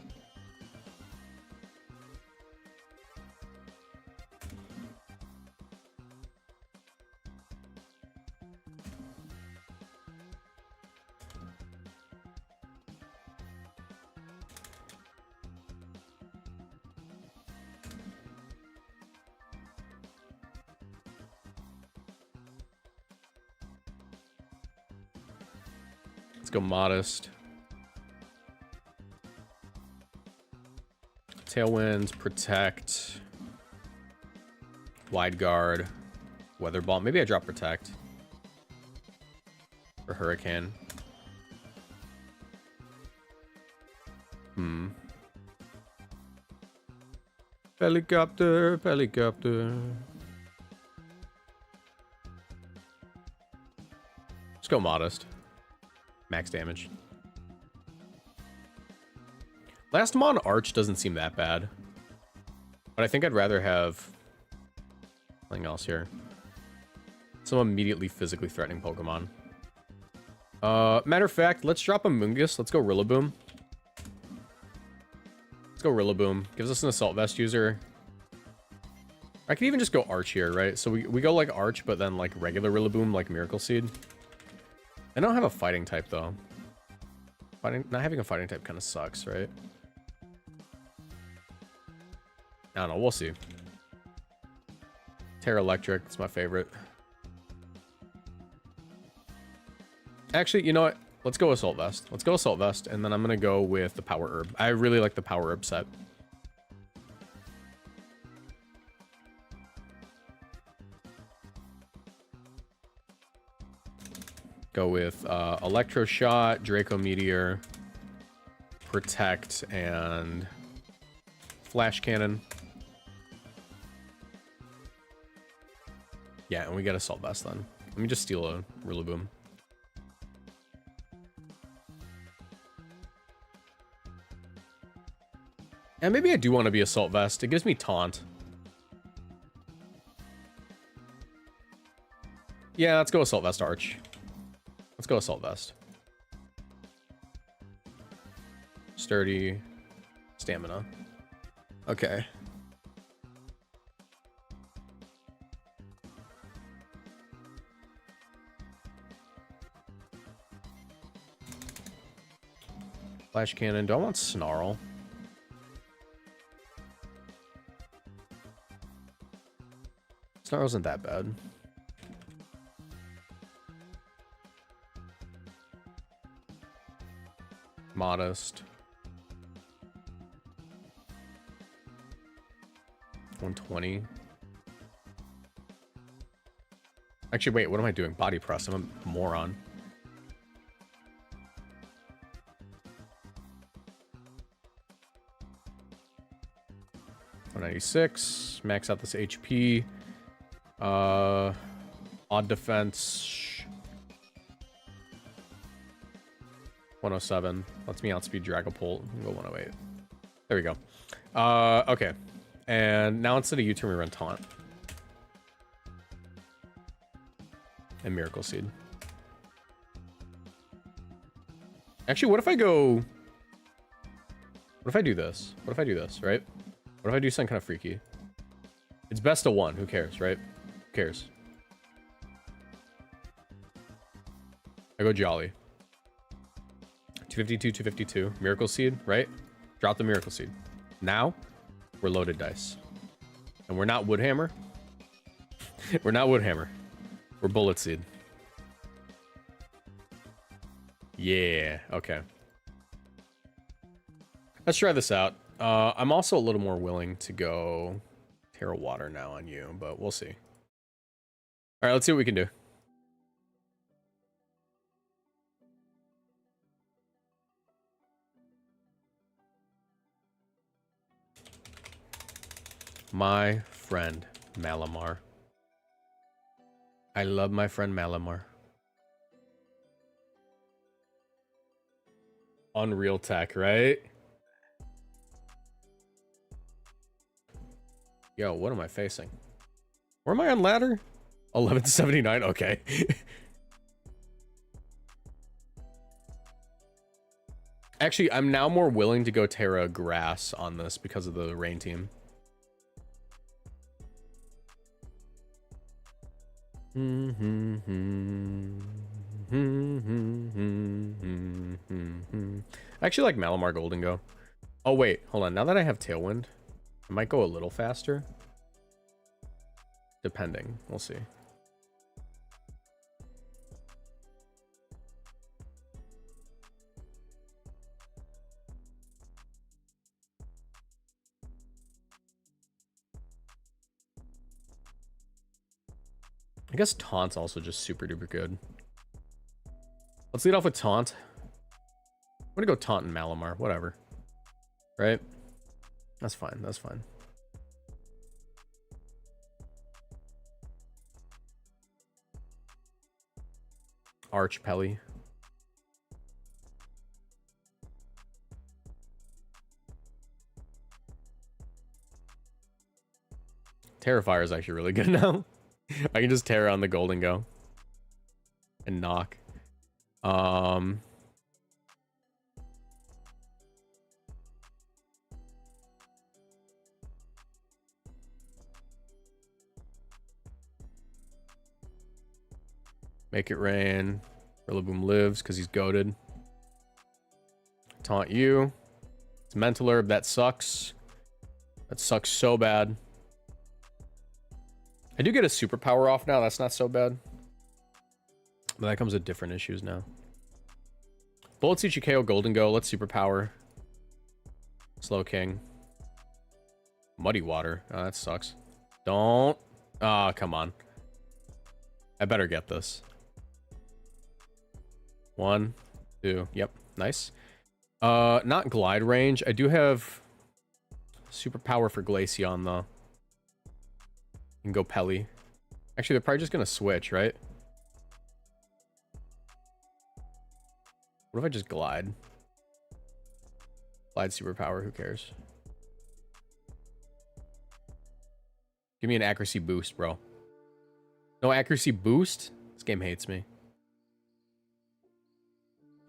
Let's go Modest. Tailwinds, Protect. Wide Guard. Weather Ball. Maybe I drop Protect. Or Hurricane. Helicopter, helicopter. Let's go Modest. Max damage. Last Mon Arch doesn't seem that bad. But I think I'd rather have something else here. Some immediately physically threatening Pokemon. Matter of fact, let's drop a Amoonguss. Let's go Rillaboom. Let's go Rillaboom. Gives us an Assault Vest user. I could even just go Arch here, right? So we go like Arch, but then like regular Rillaboom, like Miracle Seed. I don't have a fighting type, though. Not having a fighting type kind of sucks, right? I don't know. We'll see. Terra Electric. It's my favorite. Actually, you know what? Let's go Assault Vest. Let's go Assault Vest, and then I'm going to go with the Power Herb. I really like the Power Herb set. Go with Electro Shot, Draco Meteor, Protect, and Flash Cannon. Yeah, and we get Assault Vest then. Let me just steal a Rillaboom. And maybe I do want to be Assault Vest. It gives me Taunt. Yeah, let's go Assault Vest Arch. Let's go Assault Vest. Sturdy. Stamina. Okay. Flash Cannon. Do I want Snarl? Snarl isn't that bad. Modest. 120. Actually, wait, what am I doing? Body Press. I'm a moron. $196. Max out this HP. Odd Defense. 107. Lets me outspeed Dragapult. Go 108. There we go. Okay. And now instead of U-turn, we run Taunt. And Miracle Seed. Actually, what if I go... What if I do this? What if I do this, right? What if I do something kind of freaky? It's best of one. Who cares, right? Who cares? I go Jolly. 252, 252. Miracle Seed, right? Drop the Miracle Seed. Now, we're loaded dice. And we're not Woodhammer. We're not Woodhammer. We're Bullet Seed. Yeah, okay. Let's try this out. I'm also a little more willing to go Terra Water now on you, but we'll see. Alright, let's see what we can do. My friend Malamar. I love my friend Malamar. Unreal tech, right? Yo, what am I facing? Where am I on ladder? 1179, okay. Actually, I'm now more willing to go Terra Grass on this because of the rain team. I actually like Malamar Golden Go. Oh wait, hold on. Now that I have Tailwind, I might go a little faster. Depending. We'll see. I guess Taunt's also just super duper good. Let's lead off with Taunt. I'm gonna go Taunt and Malamar, whatever. Right? That's fine, that's fine. Arch Pelly. Terrifier is actually really good now. I can just Terra on the Golden Go. And knock. Make it rain. Rillaboom lives because he's goated. Taunt you. It's Mental Herb. That sucks. That sucks so bad. I do get a superpower off now. That's not so bad. But that comes with different issues now. Bullet Seed KO Golden Go. Let's superpower. Slow King. Muddy Water. Oh, that sucks. Don't. Ah, oh, come on. I better get this. 1, 2. Yep. Nice. Not Glide Range. I do have superpower for Glaceon, though. You can go Pelly. Actually, they're probably just going to switch, right? What if I just Glide? Glide superpower. Who cares? Give me an accuracy boost, bro. No accuracy boost? This game hates me.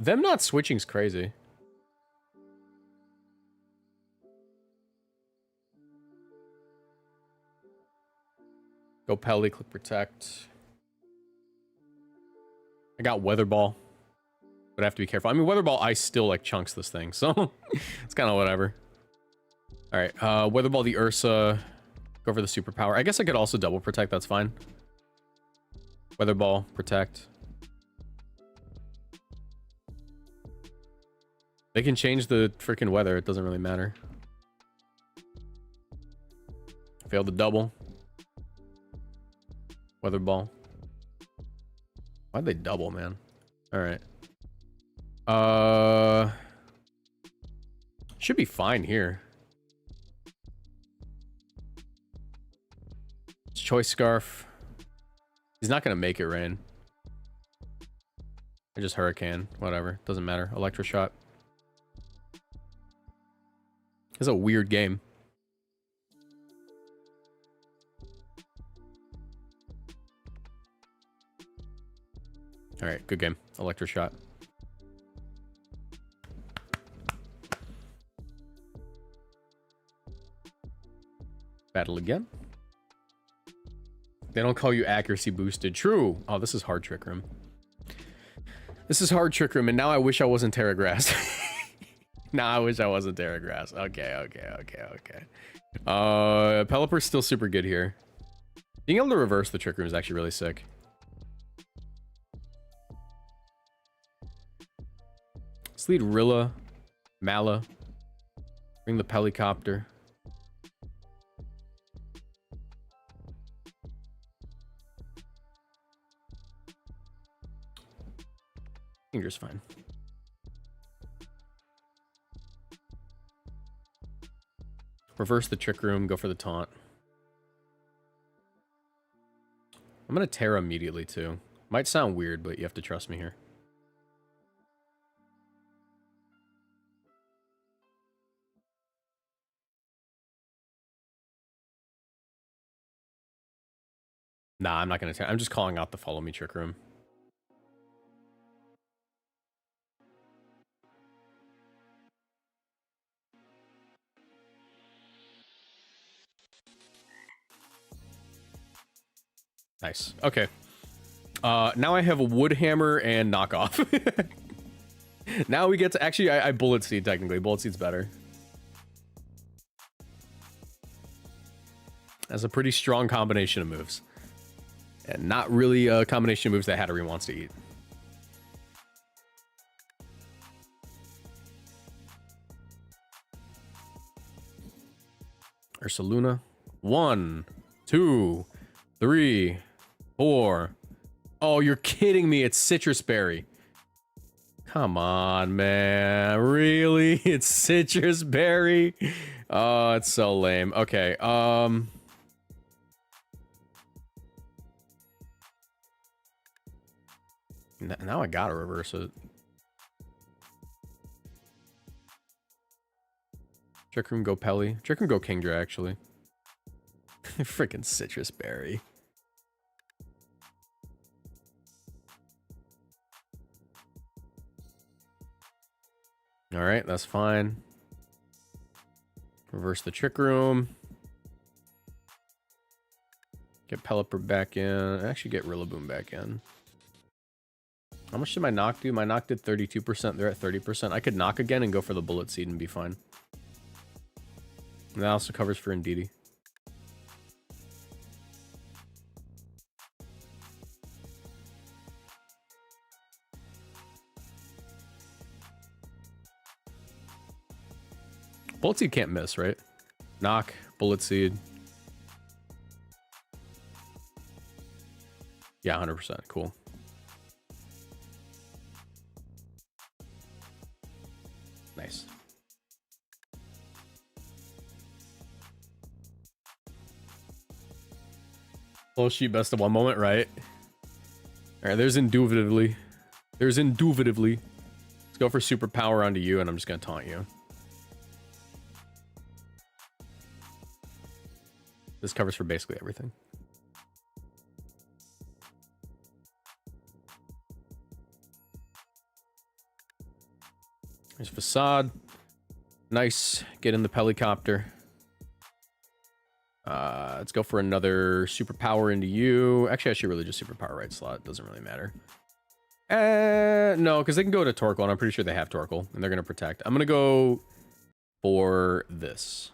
Them not switching's crazy. Go Pelly, click Protect. I got Weather Ball. But I have to be careful. I mean, Weather Ball ice still, like, chunks this thing. So, it's kind of whatever. Alright, Weather Ball the Ursa. Go for the superpower. I guess I could also double Protect. That's fine. Weather Ball, Protect. They can change the freaking weather. It doesn't really matter. Failed the double. Weather Ball. Why'd they double, man? Alright. Should be fine here. It's Choice Scarf. He's not gonna make it rain. I just Hurricane. Whatever. Doesn't matter. Electroshot. It's a weird game. Alright, good game. Electroshot. Battle again. They don't call you accuracy boosted. True. Oh, this is hard Trick Room. This is hard Trick Room, and now I wish I wasn't Terra Grass. Nah, I wish I wasn't Terragrass. Okay. Pelipper's still super good here. Being able to reverse the Trick Room is actually really sick. Let's lead Rilla, Mala. Bring the Pelicopter. Finger's fine. Reverse the Trick Room, go for the taunt. I'm gonna Terra immediately too. Might sound weird, but you have to trust me here. Nah, I'm not gonna Terra. I'm just calling out the follow me Trick Room. Nice. Okay. Now I have a Wood Hammer and Knockoff. Now we get to... Actually, I Bullet Seed, technically. Bullet Seed's better. That's a pretty strong combination of moves. And not really a combination of moves that Hatterene wants to eat. Ursaluna. 1, 2, 3, 4. Oh, you're kidding me. It's Citrus Berry. Come on, man. Really? It's Citrus Berry? Oh, it's so lame. Okay, now I gotta reverse it. Trick Room, go Pelly. Trick Room, go Kingdra, actually. Freaking Citrus Berry. Alright, that's fine. Reverse the Trick Room. Get Pelipper back in. Actually, get Rillaboom back in. How much did my knock do? My knock did 32%. They're at 30%. I could knock again and go for the Bullet Seed and be fine. And that also covers for Indeedee. Bullet Seed can't miss, right? Knock, Bullet Seed. Yeah, 100%. Cool. Nice. Full sheet best of one moment, right? All right, there's Indubitably. There's Indubitably. Let's go for Superpower onto you, and I'm just going to taunt you. This covers for basically everything. There's Facade. Nice. Get in the Pelicopter. Let's go for another Superpower into you. Actually, I should really just Superpower right slot. Doesn't really matter. No, because they can go to Torkoal, and I'm pretty sure they have Torkoal, and they're going to protect. I'm going to go for this.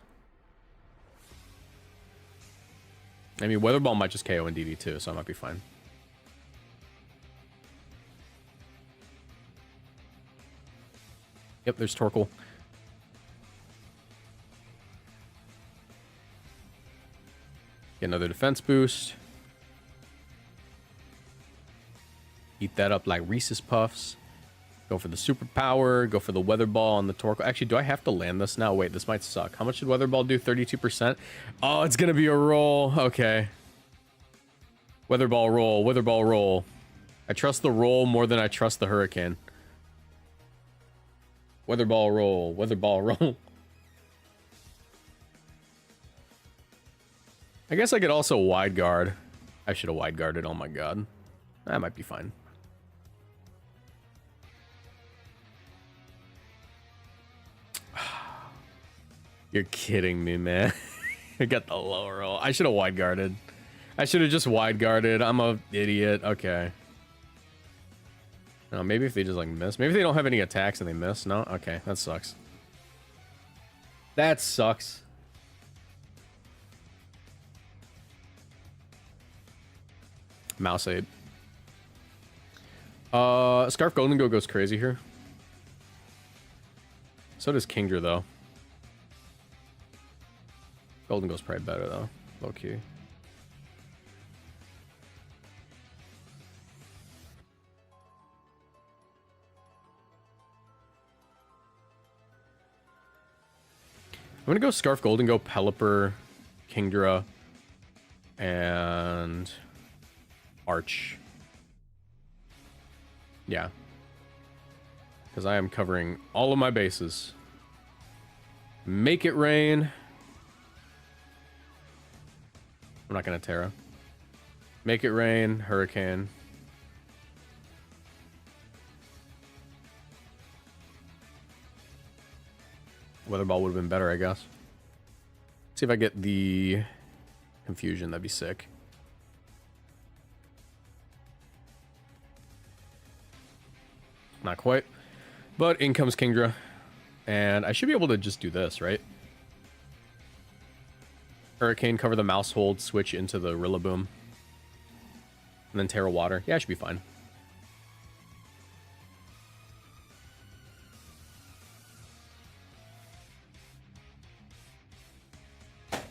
I mean, Weather Ball might just KO Indeedee too, so I might be fine. Yep, there's Torkoal. Get another defense boost. Eat that up like Reese's Puffs. Go for the Superpower. Go for the Weather Ball on the Torkoal. Actually, do I have to land this now? Wait, this might suck. How much did Weather Ball do? 32%? Oh, it's going to be a roll. Okay. Weather Ball roll. Weather Ball roll. I trust the roll more than I trust the Hurricane. Weather Ball roll. Weather Ball roll. I guess I could also wide guard. I should have wide guarded. Oh my god. That might be fine. You're kidding me, man. I got the low roll. I should have wide guarded. I should have just wide guarded. I'm a idiot. Okay. No, maybe if they just like miss. Maybe they don't have any attacks and they miss. No? Okay, that sucks. That sucks. Mouse aid. Scarf Golden Go goes crazy here. So does Kingdra, though. Golden Go's probably better, though. Low key. I'm gonna go Scarf Golden Go, Pelipper, Kingdra, and Arch. Yeah. Because I am covering all of my bases. Make it rain. I'm not going to Terra. Make it rain. Hurricane. Weather Ball would have been better, I guess. See if I get the Confusion. That'd be sick. Not quite. But in comes Kingdra. And I should be able to just do this, right? Hurricane, cover the mouse hold, switch into the Rillaboom. And then Terra Water. Yeah, I should be fine.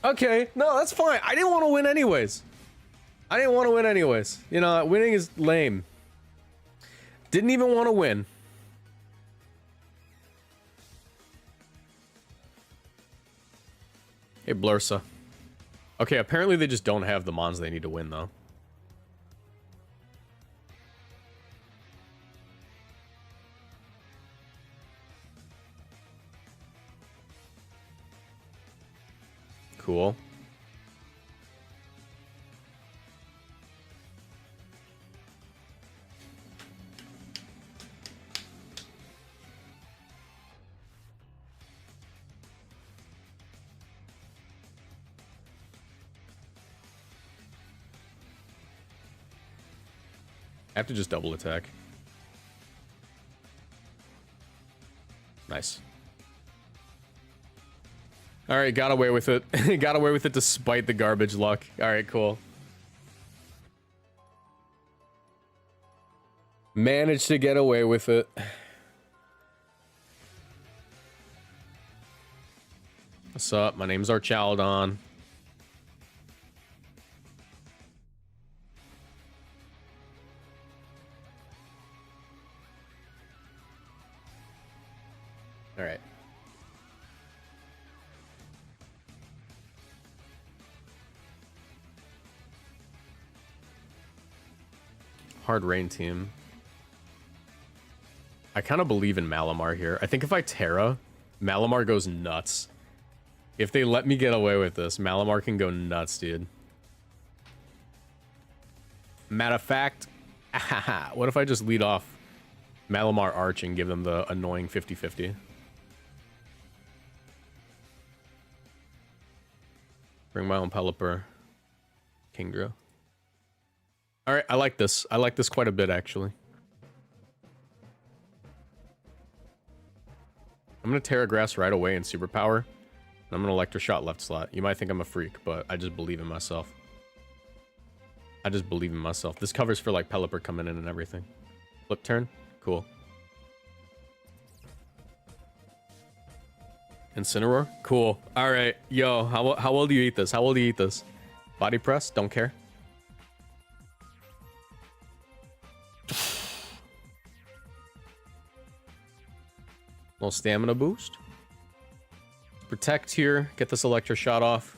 Okay, no, that's fine. I didn't want to win anyways. You know, winning is lame. Didn't even want to win. Hey, Blursa. Okay, apparently they just don't have the mons they need to win, though. Cool. I have to just double attack. Nice. Alright, got away with it. Got away with it despite the garbage luck. Alright, cool. Managed to get away with it. What's up? My name's Archaldon. Alright. Hard rain team. I kind of believe in Malamar here. I think if I Terra, Malamar goes nuts. If they let me get away with this, Malamar can go nuts, dude. Matter of fact, what if I just lead off Malamar Arch and give them the annoying 50-50? Bring my own Pelipper. Kingdra. Alright, I like this. I like this quite a bit, actually. I'm gonna Terra Grass right away in Superpower. And I'm gonna Electro Shot left slot. You might think I'm a freak, but I just believe in myself. I just believe in myself. This covers for, like, Pelipper coming in and everything. Flip turn? Cool. Incineroar? Cool. Alright. Yo, how well do you eat this? How well do you eat this? Body press? Don't care. Little stamina boost. Protect here. Get this Electro Shot off.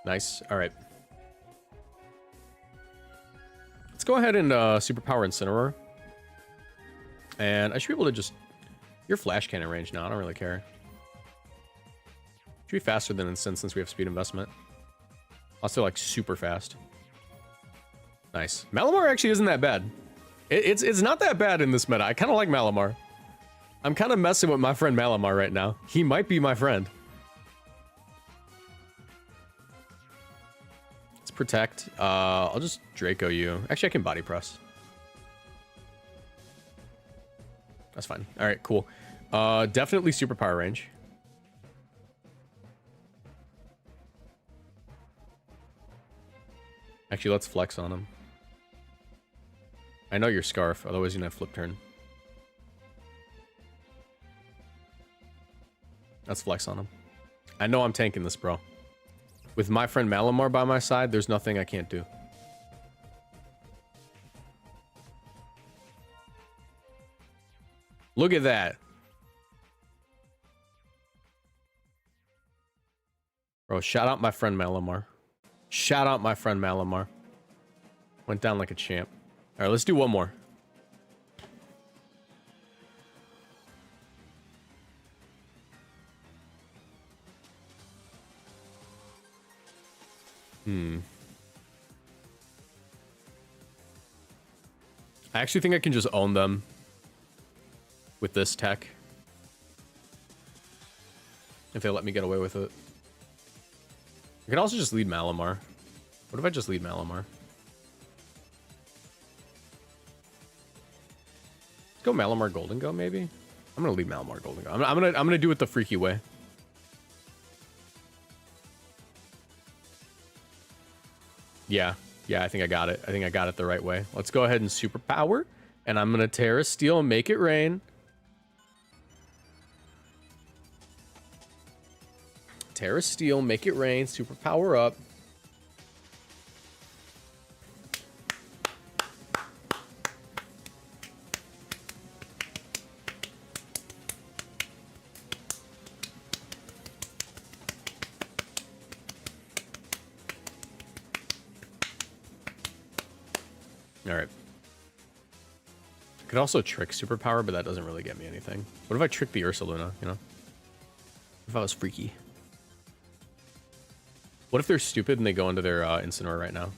Nice. Alright. Let's go ahead and Superpower Incineroar. And I should be able to just... You're Flash Cannon range now. I don't really care. Should be faster than Incin since we have speed investment. Also, like, super fast. Nice. Malamar actually isn't that bad. It's not that bad in this meta. I kind of like Malamar. I'm kind of messing with my friend Malamar right now. He might be my friend. It's protect. I'll just Draco you. Actually, I can body press. That's fine. All right, cool. Definitely superpower range. Actually, let's flex on him. I know your Scarf, otherwise you're gonna have flip turn. Let's flex on him. I know I'm tanking this, bro. With my friend Malamar by my side, there's nothing I can't do. Look at that. Bro, shout out my friend Malamar. Shout out my friend Malamar. Went down like a champ. All right, let's do one more. I actually think I can just own them with this tech. If they let me get away with it. I can also just lead Malamar. What if I just lead Malamar? Let's go Malamar Golden Go, maybe? I'm gonna lead Malamar Golden Go. I'm gonna do it the freaky way. Yeah, I think I got it. I think I got it the right way. Let's go ahead and superpower. And I'm gonna Terra Steel and make it rain. Terra Steel, make it rain, superpower up. All right. I could also trick superpower, but that doesn't really get me anything. What if I trick the Ursaluna, you know? If I was freaky. What if they're stupid and they go into their Incineroar right now?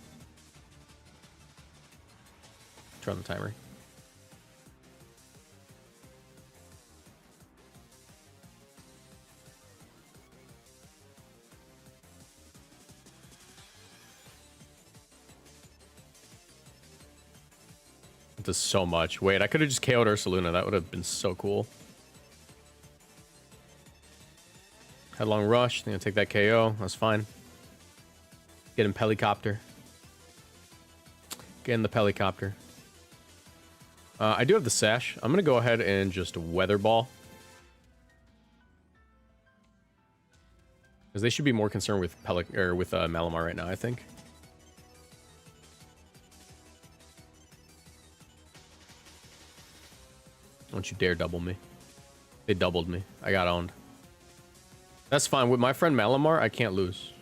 Turn on the timer. It does so much. Wait, I could have just KO'd Ursaluna. That would have been so cool. Headlong Rush. I'm going to take that KO. That's fine. Get in Pelicopter. Get in the Pelicopter. I do have the Sash. I'm going to go ahead and just Weather Ball. Because they should be more concerned with Malamar right now, I think. Don't you dare double me. They doubled me. I got owned. That's fine. With my friend Malamar, I can't lose.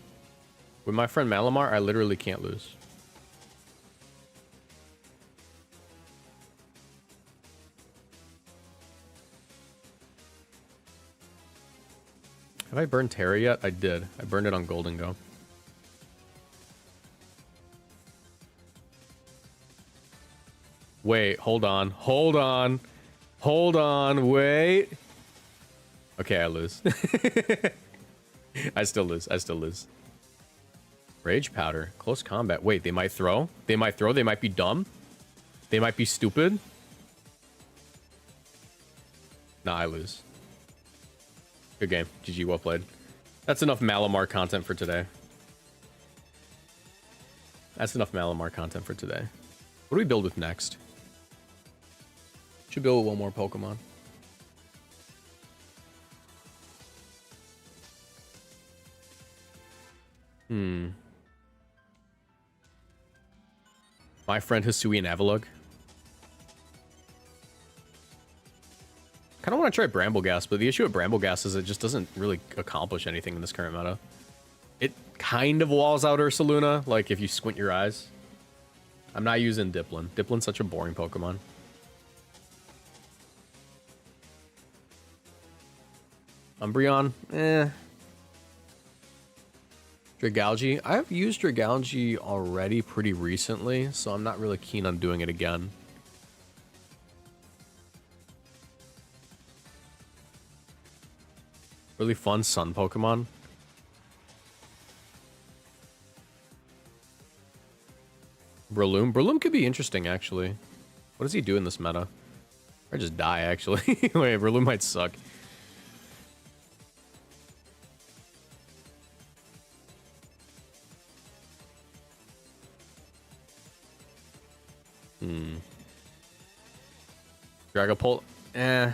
With my friend Malamar, I literally can't lose. Have I burned Terra yet? I did. I burned it on Golden Go. Wait, hold on. Hold on. Hold on. Wait. Okay, I lose. I still lose. I still lose. Rage Powder. Close combat. Wait, they might throw? They might throw. They might be dumb. They might be stupid. Nah, I lose. Good game. GG, well played. That's enough Malamar content for today. That's enough Malamar content for today. What do we build with next? Should build with one more Pokemon. My friend Hisui and Avalugg. Kind of want to try Brambleghast, but the issue with Brambleghast is it just doesn't really accomplish anything in this current meta. It kind of walls out Ursaluna, like if you squint your eyes. I'm not using Dipplin. Diplin's such a boring Pokemon. Umbreon, eh. Dragalge, I've used Dragalge already pretty recently, so I'm not really keen on doing it again. Really fun sun Pokemon. Breloom. Breloom could be interesting, actually. What does he do in this meta? Or just die, actually. Wait, Breloom might suck. Dragapult. Eh.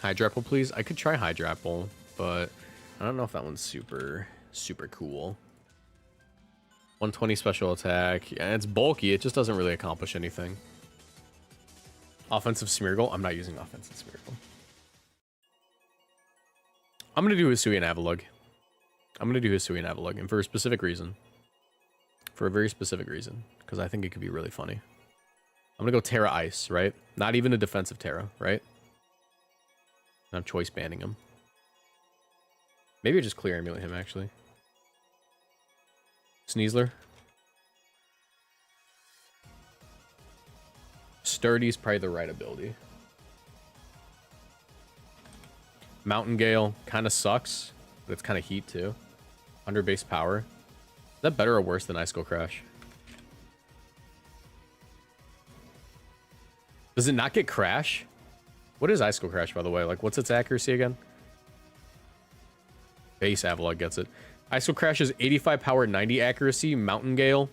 Hydrapple, please. I could try Hydrapple, but I don't know if that one's super cool. 120 special attack. Yeah, it's bulky. It just doesn't really accomplish anything. Offensive Smeargle. I'm not using offensive Smeargle. I'm going to do Hisui and Avalugg. And for a specific reason. For a very specific reason. Because I think it could be really funny. I'm going to go Terra Ice, right? Not even a defensive Terra, right? I'm choice banning him. Maybe I just clear emulate him, actually. Sneasler. Sturdy's probably the right ability. Mountain Gale kind of sucks, but it's kind of heat too. 100 base power. Is that better or worse than Ice Skull Crash? Does it not get Crash? What is Ice Skull Crash, by the way? Like, what's its accuracy again? Base Avalugg gets it. Ice Skull Crash is 85 power, 90 accuracy. Mountain Gale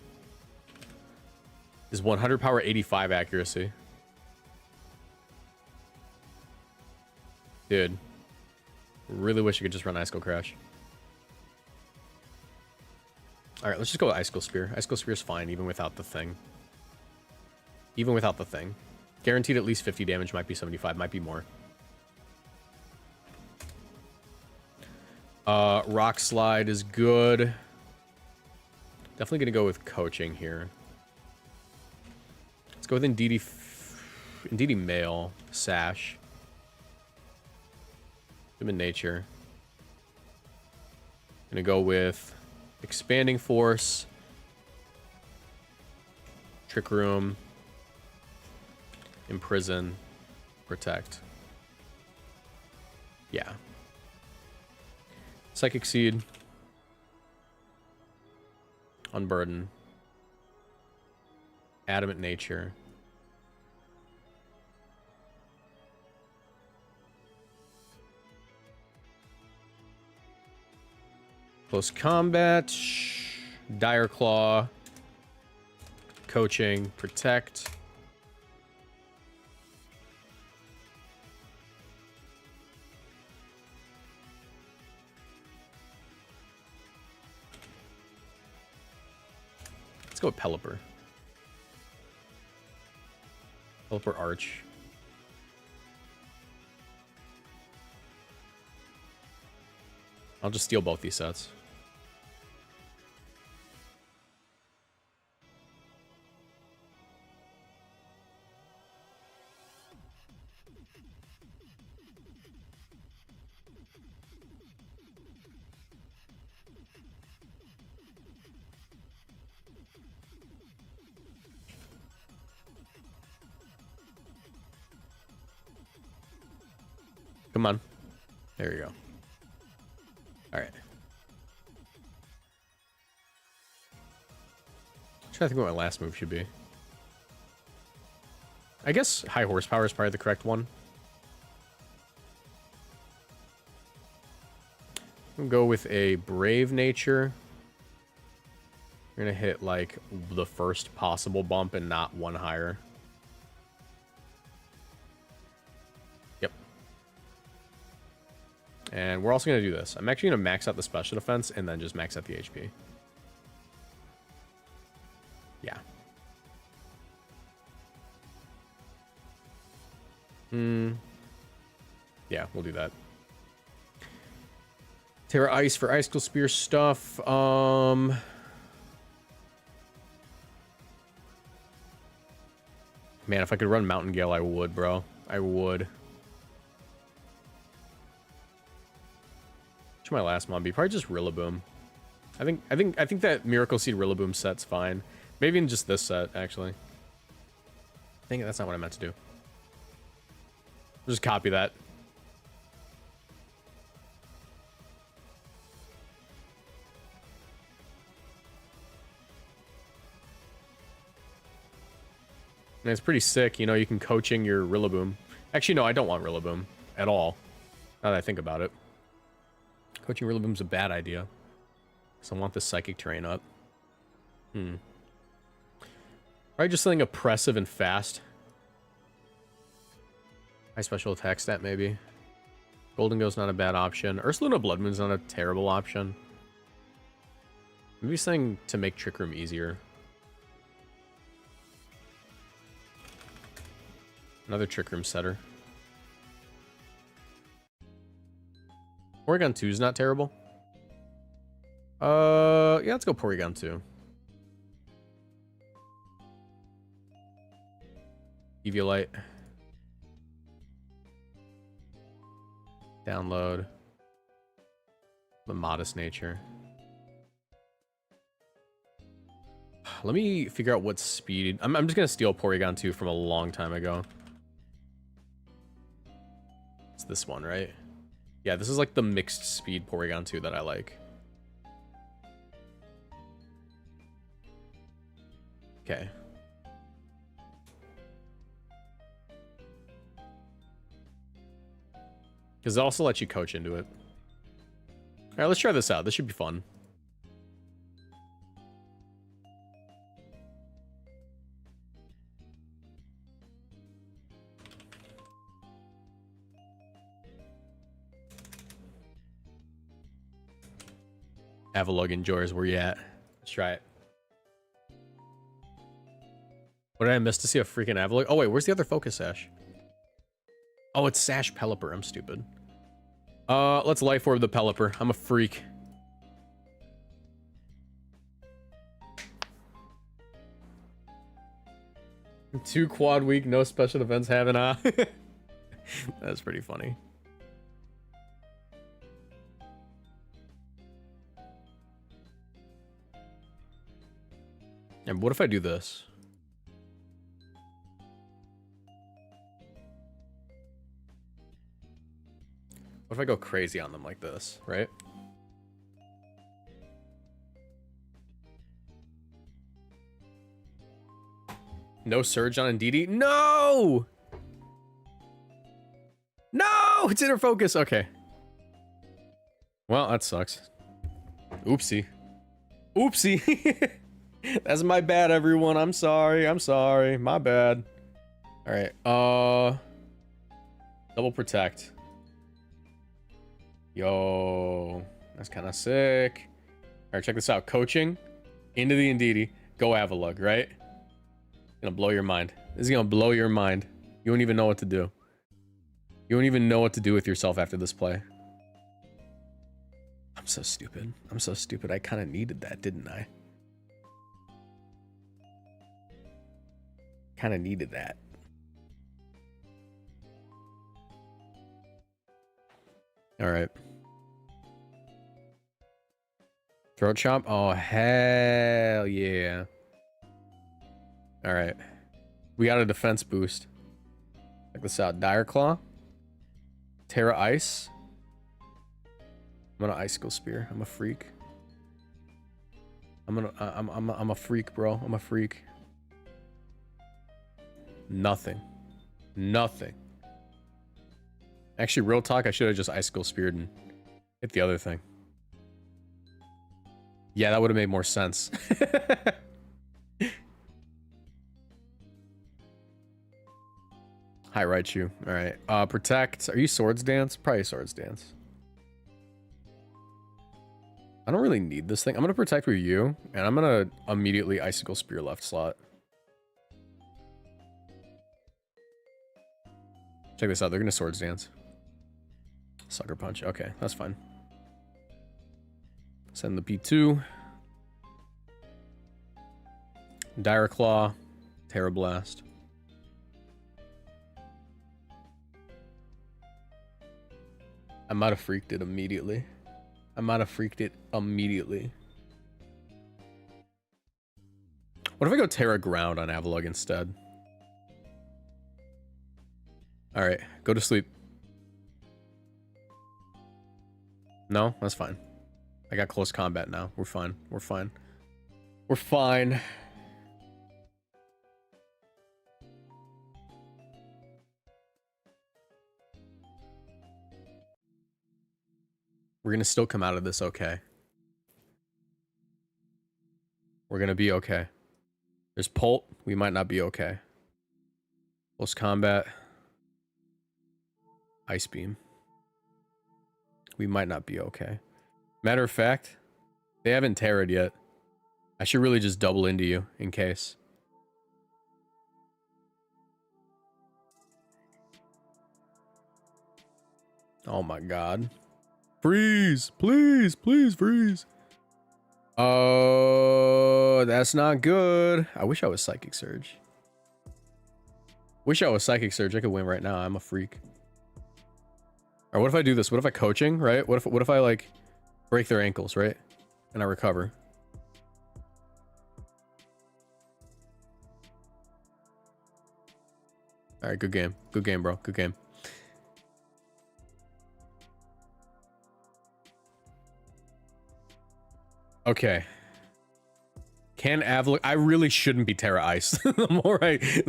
is 100 power, 85 accuracy. Dude. Really wish I could just run Ice Skull Crash. Alright, let's just go with Ice Skull Spear. Ice Skull Spear is fine, even without the thing. Even without the thing. Guaranteed at least 50 damage, might be 75, might be more. Rock Slide is good. Definitely gonna go with Coaching here. Let's go with Indeedee Male. Sash. Human Nature. Gonna go with Expanding Force. Trick Room. Imprison. Protect. Yeah. Psychic Seed. Unburden. Adamant Nature. Close Combat. Dire Claw. Coaching. Protect. Let's go with Pelipper. Pelipper Arch. I'll just steal both these sets. Come on. There you go. All right. I'm trying to think what my last move should be. I guess high horsepower is probably the correct one. I'm gonna go with a Brave Nature. We're gonna hit like the first possible bump and not one higher. Yep. And we're also gonna do this. I'm actually gonna max out the special defense and then just max out the HP. Yeah. Yeah, we'll do that. Terra Ice for Ice Skull Spear stuff. Man, if I could run Mountain Gale, I would, bro. I would. What's my last mon be? Probably just Rillaboom. I think that Miracle Seed Rillaboom set's fine. Maybe in just this set, actually. Dang it, that's not what I meant to do. Just copy that. mean, it's pretty sick. You know, you can coaching your Rillaboom. Actually, no, I don't want Rillaboom at all. Now that I think about it. Coaching Rillaboom's a bad idea. Because I want the Psychic Terrain up. Probably just something oppressive and fast. High special attack stat, maybe. Golden Go's not a bad option. Ursaluna Blood Moon's not a terrible option. Maybe something to make Trick Room easier. Another Trick Room setter. Porygon 2 is not terrible. Yeah, let's go Porygon 2. Eviolite. Download. The modest nature. Let me figure out what speed. I'm just gonna steal Porygon 2 from a long time ago. It's this one, right? Yeah, this is like the mixed speed Porygon 2 that I like. Okay. Because it also lets you coach into it. Alright, let's try this out. This should be fun. Avalugg enjoys where you at. Let's try it. What did I miss to see a freaking Avalugg? Oh wait, where's the other Focus Sash? Oh, it's Sash Pelipper. I'm stupid. Let's Life Orb the Pelipper. I'm a freak. Two quad week, no special events having That's pretty funny. And what if I do this? What if I go crazy on them like this, right? No Surge on Indeedee? No! No! It's Inner Focus. Okay. Well, that sucks. Oopsie. Oopsie. That's my bad, everyone. I'm sorry. I'm sorry. My bad. All right. Double Protect. Yo, that's kind of sick. All right, check this out. Coaching into the Indeedee. Go Avalugg, right? Gonna blow your mind. This is gonna blow your mind. You won't even know what to do. You won't even know what to do with yourself after this play. I'm so stupid. I'm so stupid. I kind of needed that, didn't I? Kind of needed that. All right. Throat Chomp? Oh, hell yeah. All right. We got a defense boost. Check this out. Dire Claw. Terra Ice. I'm gonna Icicle Spear. I'm a freak. I'm a freak, bro. I'm a freak. Nothing. Nothing. Actually, real talk, I should have just Icicle Speared and hit the other thing. Yeah, that would have made more sense. Hi, Raichu. All right. Protect. Are you Swords Dance? Probably Swords Dance. I don't really need this thing. I'm going to Protect with you, and I'm going to immediately Icicle Spear left slot. Check this out. They're going to Swords Dance. Sucker Punch. Okay, that's fine. Send the P2. Dire Claw. Terra Blast. I might have freaked it immediately. I might have freaked it immediately. What if I go Terra Ground on Avalugg instead? Alright, go to sleep. No, that's fine. I got close combat now. We're fine. We're fine. We're fine. We're gonna still come out of this okay. We're gonna be okay. There's Pult. We might not be okay. Close combat. Ice Beam. We might not be okay. Matter of fact, they haven't terrored yet. I should really just double into you in case. Oh my god. Freeze! Please, please freeze. Oh, that's not good. I wish I was Psychic Surge. Wish I was Psychic Surge. I could win right now. I'm a freak. Or what if I do this? What if I coaching, right? What if I like break their ankles, right? And I recover. All right, good game. Good game, bro. Good game. Okay. Can Avalok? I really shouldn't be Terra Ice. the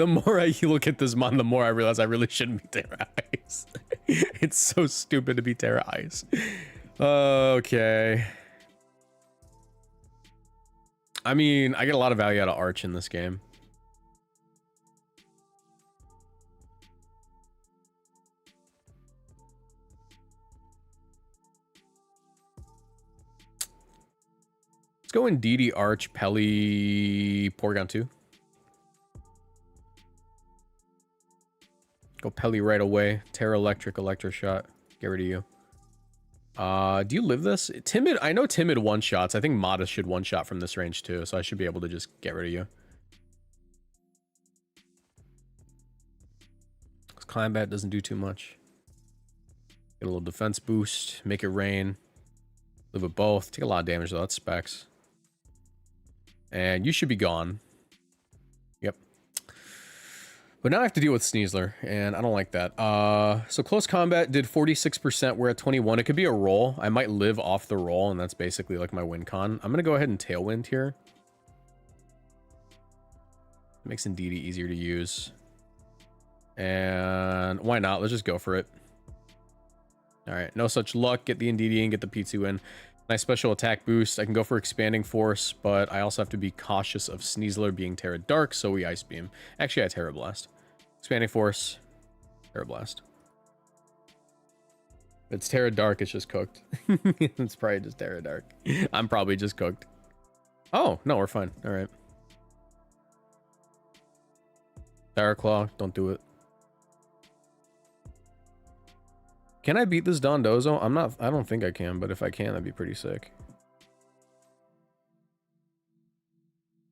more I look at this mon, the more I realize I really shouldn't be Terra Ice. It's so stupid to be Terra Ice. Okay. I mean, I get a lot of value out of Arch in this game. Go in DD Arch, Pelly, Porygon 2. Go Pelly right away. Terra Electric, Electroshot. Get rid of you. Do you live this? Timid, I know Timid one-shots. I think Modest should one-shot from this range too, so I should be able to just get rid of you. This Combat doesn't do too much. Get a little defense boost, make it rain. Live with both. Take a lot of damage though, that's specs. And you should be gone. Yep. But now I have to deal with Sneasler, and I don't like that. So close combat did 46%. We're at 21. It could be a roll. I might live off the roll, and that's basically like my win con. I'm going to go ahead and Tailwind here. Makes Indeedee easier to use. And why not? Let's just go for it. All right. No such luck. Get the Indeedee and get the P2 in. Nice special attack boost. I can go for Expanding Force, but I also have to be cautious of Sneasler being Terra Dark, so we Ice Beam. Actually, I Terra Blast. Expanding Force, Terra Blast. If it's Terra Dark, it's just cooked. It's probably just Terra Dark. I'm probably just cooked. Oh, no, we're fine. All right. Terra Claw, don't do it. Can I beat this Dondozo? I don't think I can, but if I can, that'd be pretty sick.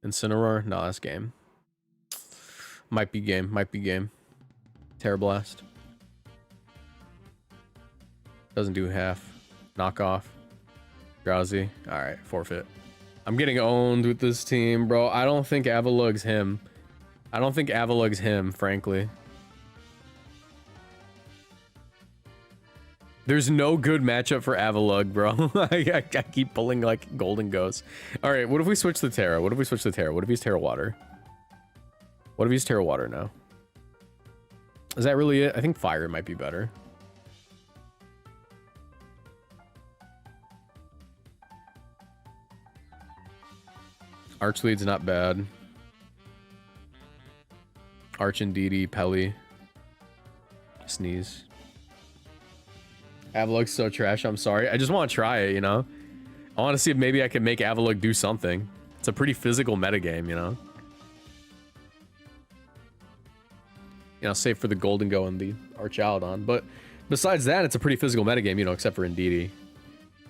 Incineroar? No, that's game. Might be game, might be game. Terra Blast. Doesn't do half. Knock off. Drowsy. Alright, forfeit. I'm getting owned with this team, bro. I don't think Avalug's him. I don't think Avalug's him, frankly. There's no good matchup for Avalug, bro. I keep pulling like golden ghosts. All right, what if we switch the Terra? What if we switch the Terra? What if he's Terra Water? What if he's Terra Water now? Is that really it? I think Fire might be better. Arch Lead's not bad. Arch Indeedee, Pelly. Sneeze. Avalug's so trash, I'm sorry. I just want to try it, you know? I want to see if maybe I can make Avalug do something. It's a pretty physical metagame, you know? You know, save for the Golden Go and the Archaeodon. But besides that, it's a pretty physical metagame, you know, except for Indeedee.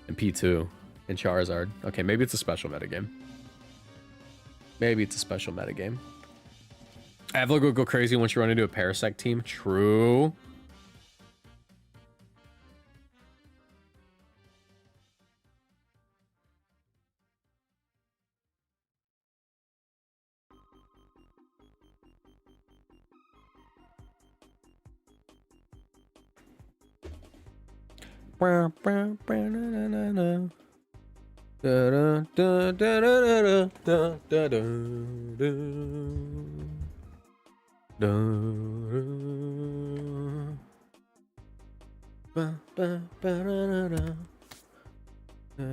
And P2. And Charizard. Okay, maybe it's a special metagame. Maybe it's a special metagame. Avalug will go crazy once you run into a Parasect team. True. What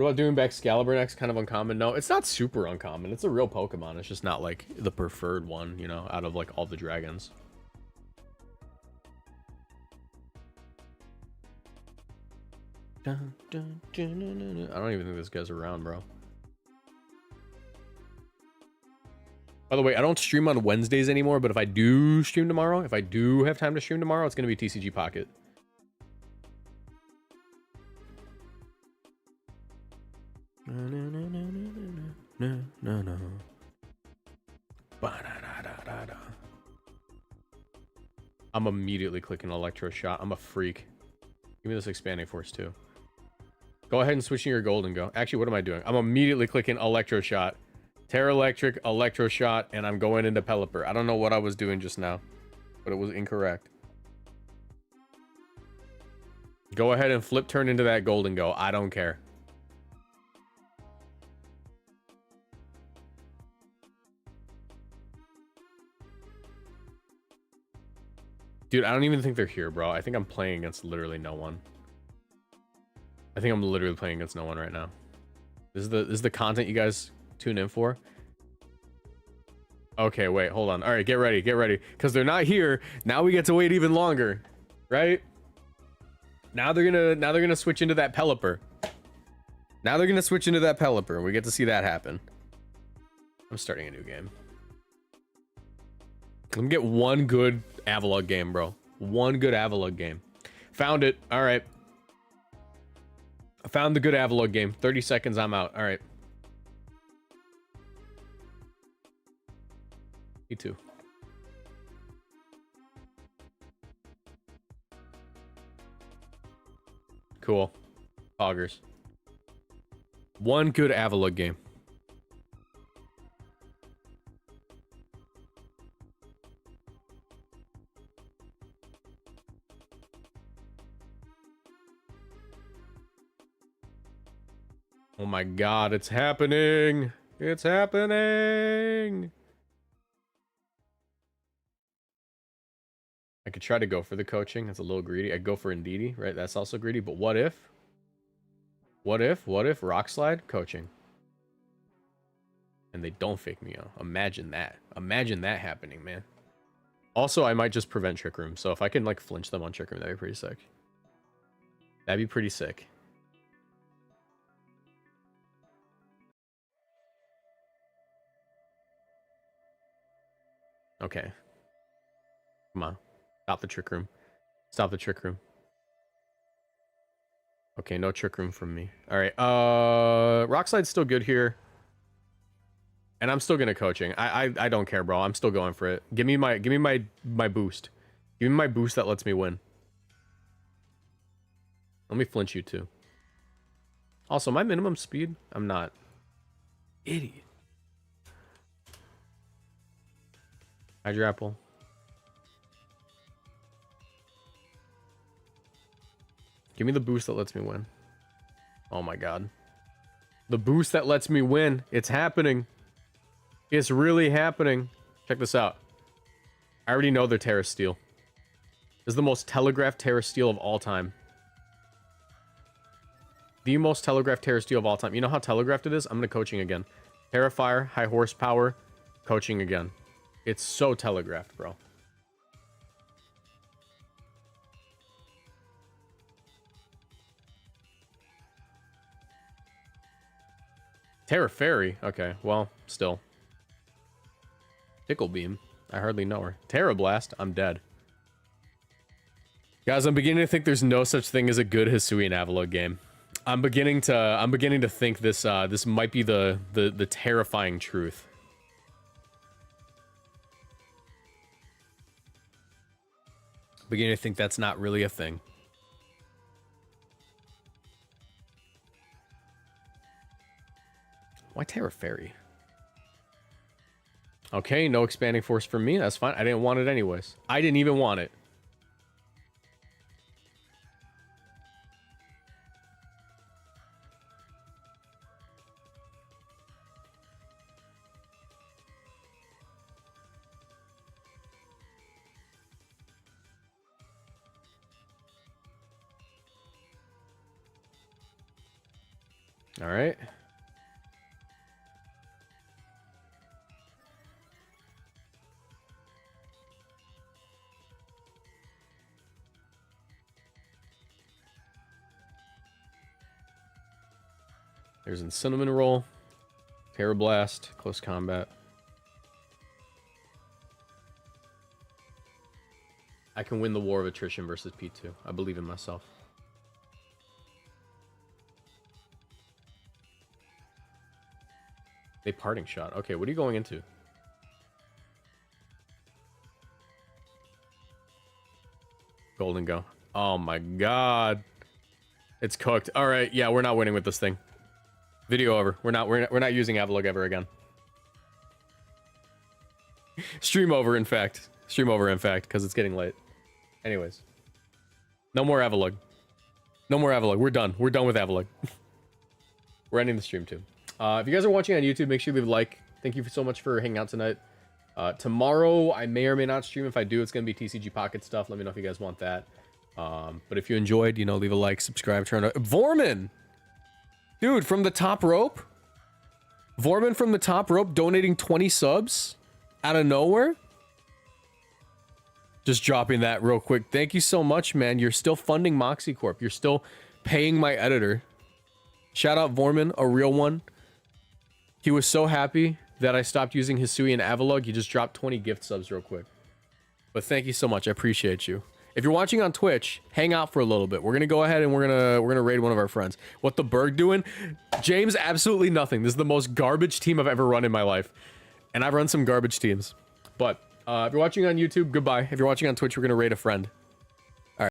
about doing back Excalibur next? Kind of uncommon. No, it's not super uncommon. It's a real Pokemon. It's just not like the preferred one, you know, out of like all the dragons. I don't even think this guy's around, bro. By the way, I don't stream on Wednesdays anymore, but if I do stream tomorrow, if I do have time to stream tomorrow, it's going to be TCG Pocket. I'm immediately clicking Electro Shot. I'm a freak. Give me this Expanding Force too. Go ahead and switch in your gold and go. Actually, what am I doing? I'm immediately clicking Electro Shot. Terra Electric, Electro Shot, and I'm going into Pelipper. I don't know what I was doing just now, but it was incorrect. Go ahead and flip turn into that gold and go. I don't care. Dude, I don't even think they're here, bro. I think I'm playing against literally no one. I think I'm literally playing against no one right now. This is the content you guys tune in for. Okay, wait, hold on. All right, get ready, because they're not here. Now we get to wait even longer, right? Now they're gonna switch into that Pelipper. Now they're gonna switch into that Pelipper. We get to see that happen. I'm starting a new game. Let me get one good Avalugg game, bro. One good Avalugg game. Found it. All right. I found the good Avalugg game. 30 seconds, I'm out. All right. Me too. Cool. Poggers. One good Avalugg game. Oh my god, it's happening! It's happening! I could try to go for the coaching. That's a little greedy. I'd go for Indeedee, right? That's also greedy. But what if? What if Rock Slide coaching? And they don't fake me out. Imagine that. Imagine that happening, man. Also, I might just prevent Trick Room. So if I can, like, flinch them on Trick Room, that'd be pretty sick. That'd be pretty sick. Okay. Come on. Stop the Trick Room. Stop the Trick Room. Okay, no Trick Room from me. Alright, Rock Slide's still good here. And I'm still gonna coaching. I don't care, bro. I'm still going for it. Give me my boost. Give me my boost that lets me win. Let me flinch you too. Also, my minimum speed? I'm not. Idiot. Hydro Apple. Give me the boost that lets me win. Oh my god. The boost that lets me win. It's happening. It's really happening. Check this out. I already know they're Terra Steel. This is the most telegraphed Terra Steel of all time. The most telegraphed Terra Steel of all time. You know how telegraphed it is? I'm gonna coaching again. Terra Fire, high horsepower, coaching again. It's so telegraphed, bro. Terra Fairy? Okay, well, still. Tickle Beam? I hardly know her. Terra Blast? I'm dead. Guys, I'm beginning to think there's no such thing as a good Hisuian Avalugg game. I'm beginning to think this this might be the terrifying truth. Beginning to think that's not really a thing. Why Terra Fairy? Okay, no Expanding Force for me. That's fine. I didn't want it anyways. I didn't even want it. All right. There's a cinnamon roll, Parablast, close combat. I can win the war of attrition versus P2. I believe in myself. A parting shot. Okay, what are you going into? Golden go. Oh my god. It's cooked. All right, yeah, we're not winning with this thing. Video over. We're not using Avalug ever again. Stream over, in fact. Stream over, in fact, because it's getting late. Anyways. No more Avalug. No more Avalug. We're done. We're done with Avalug. We're ending the stream, too. If you guys are watching on YouTube, make sure you leave a like. Thank you so much for hanging out tonight. Tomorrow, I may or may not stream. If I do, it's going to be TCG Pocket stuff. Let me know if you guys want that. But if you enjoyed, you know, leave a like, subscribe, turn on... Vorman! Dude, from the top rope? Vorman from the top rope donating 20 subs? Out of nowhere? Just dropping that real quick. Thank you so much, man. You're still funding Moxie Corp. You're still paying my editor. Shout out Vorman, a real one. He was so happy that I stopped using Hisui and Avalug. He just dropped 20 gift subs real quick. But thank you so much. I appreciate you. If you're watching on Twitch, hang out for a little bit. We're gonna go ahead and we're gonna raid one of our friends. What the Berg doing? James, absolutely nothing. This is the most garbage team I've ever run in my life. And I've run some garbage teams. But if you're watching on YouTube, goodbye. If you're watching on Twitch, we're gonna raid a friend.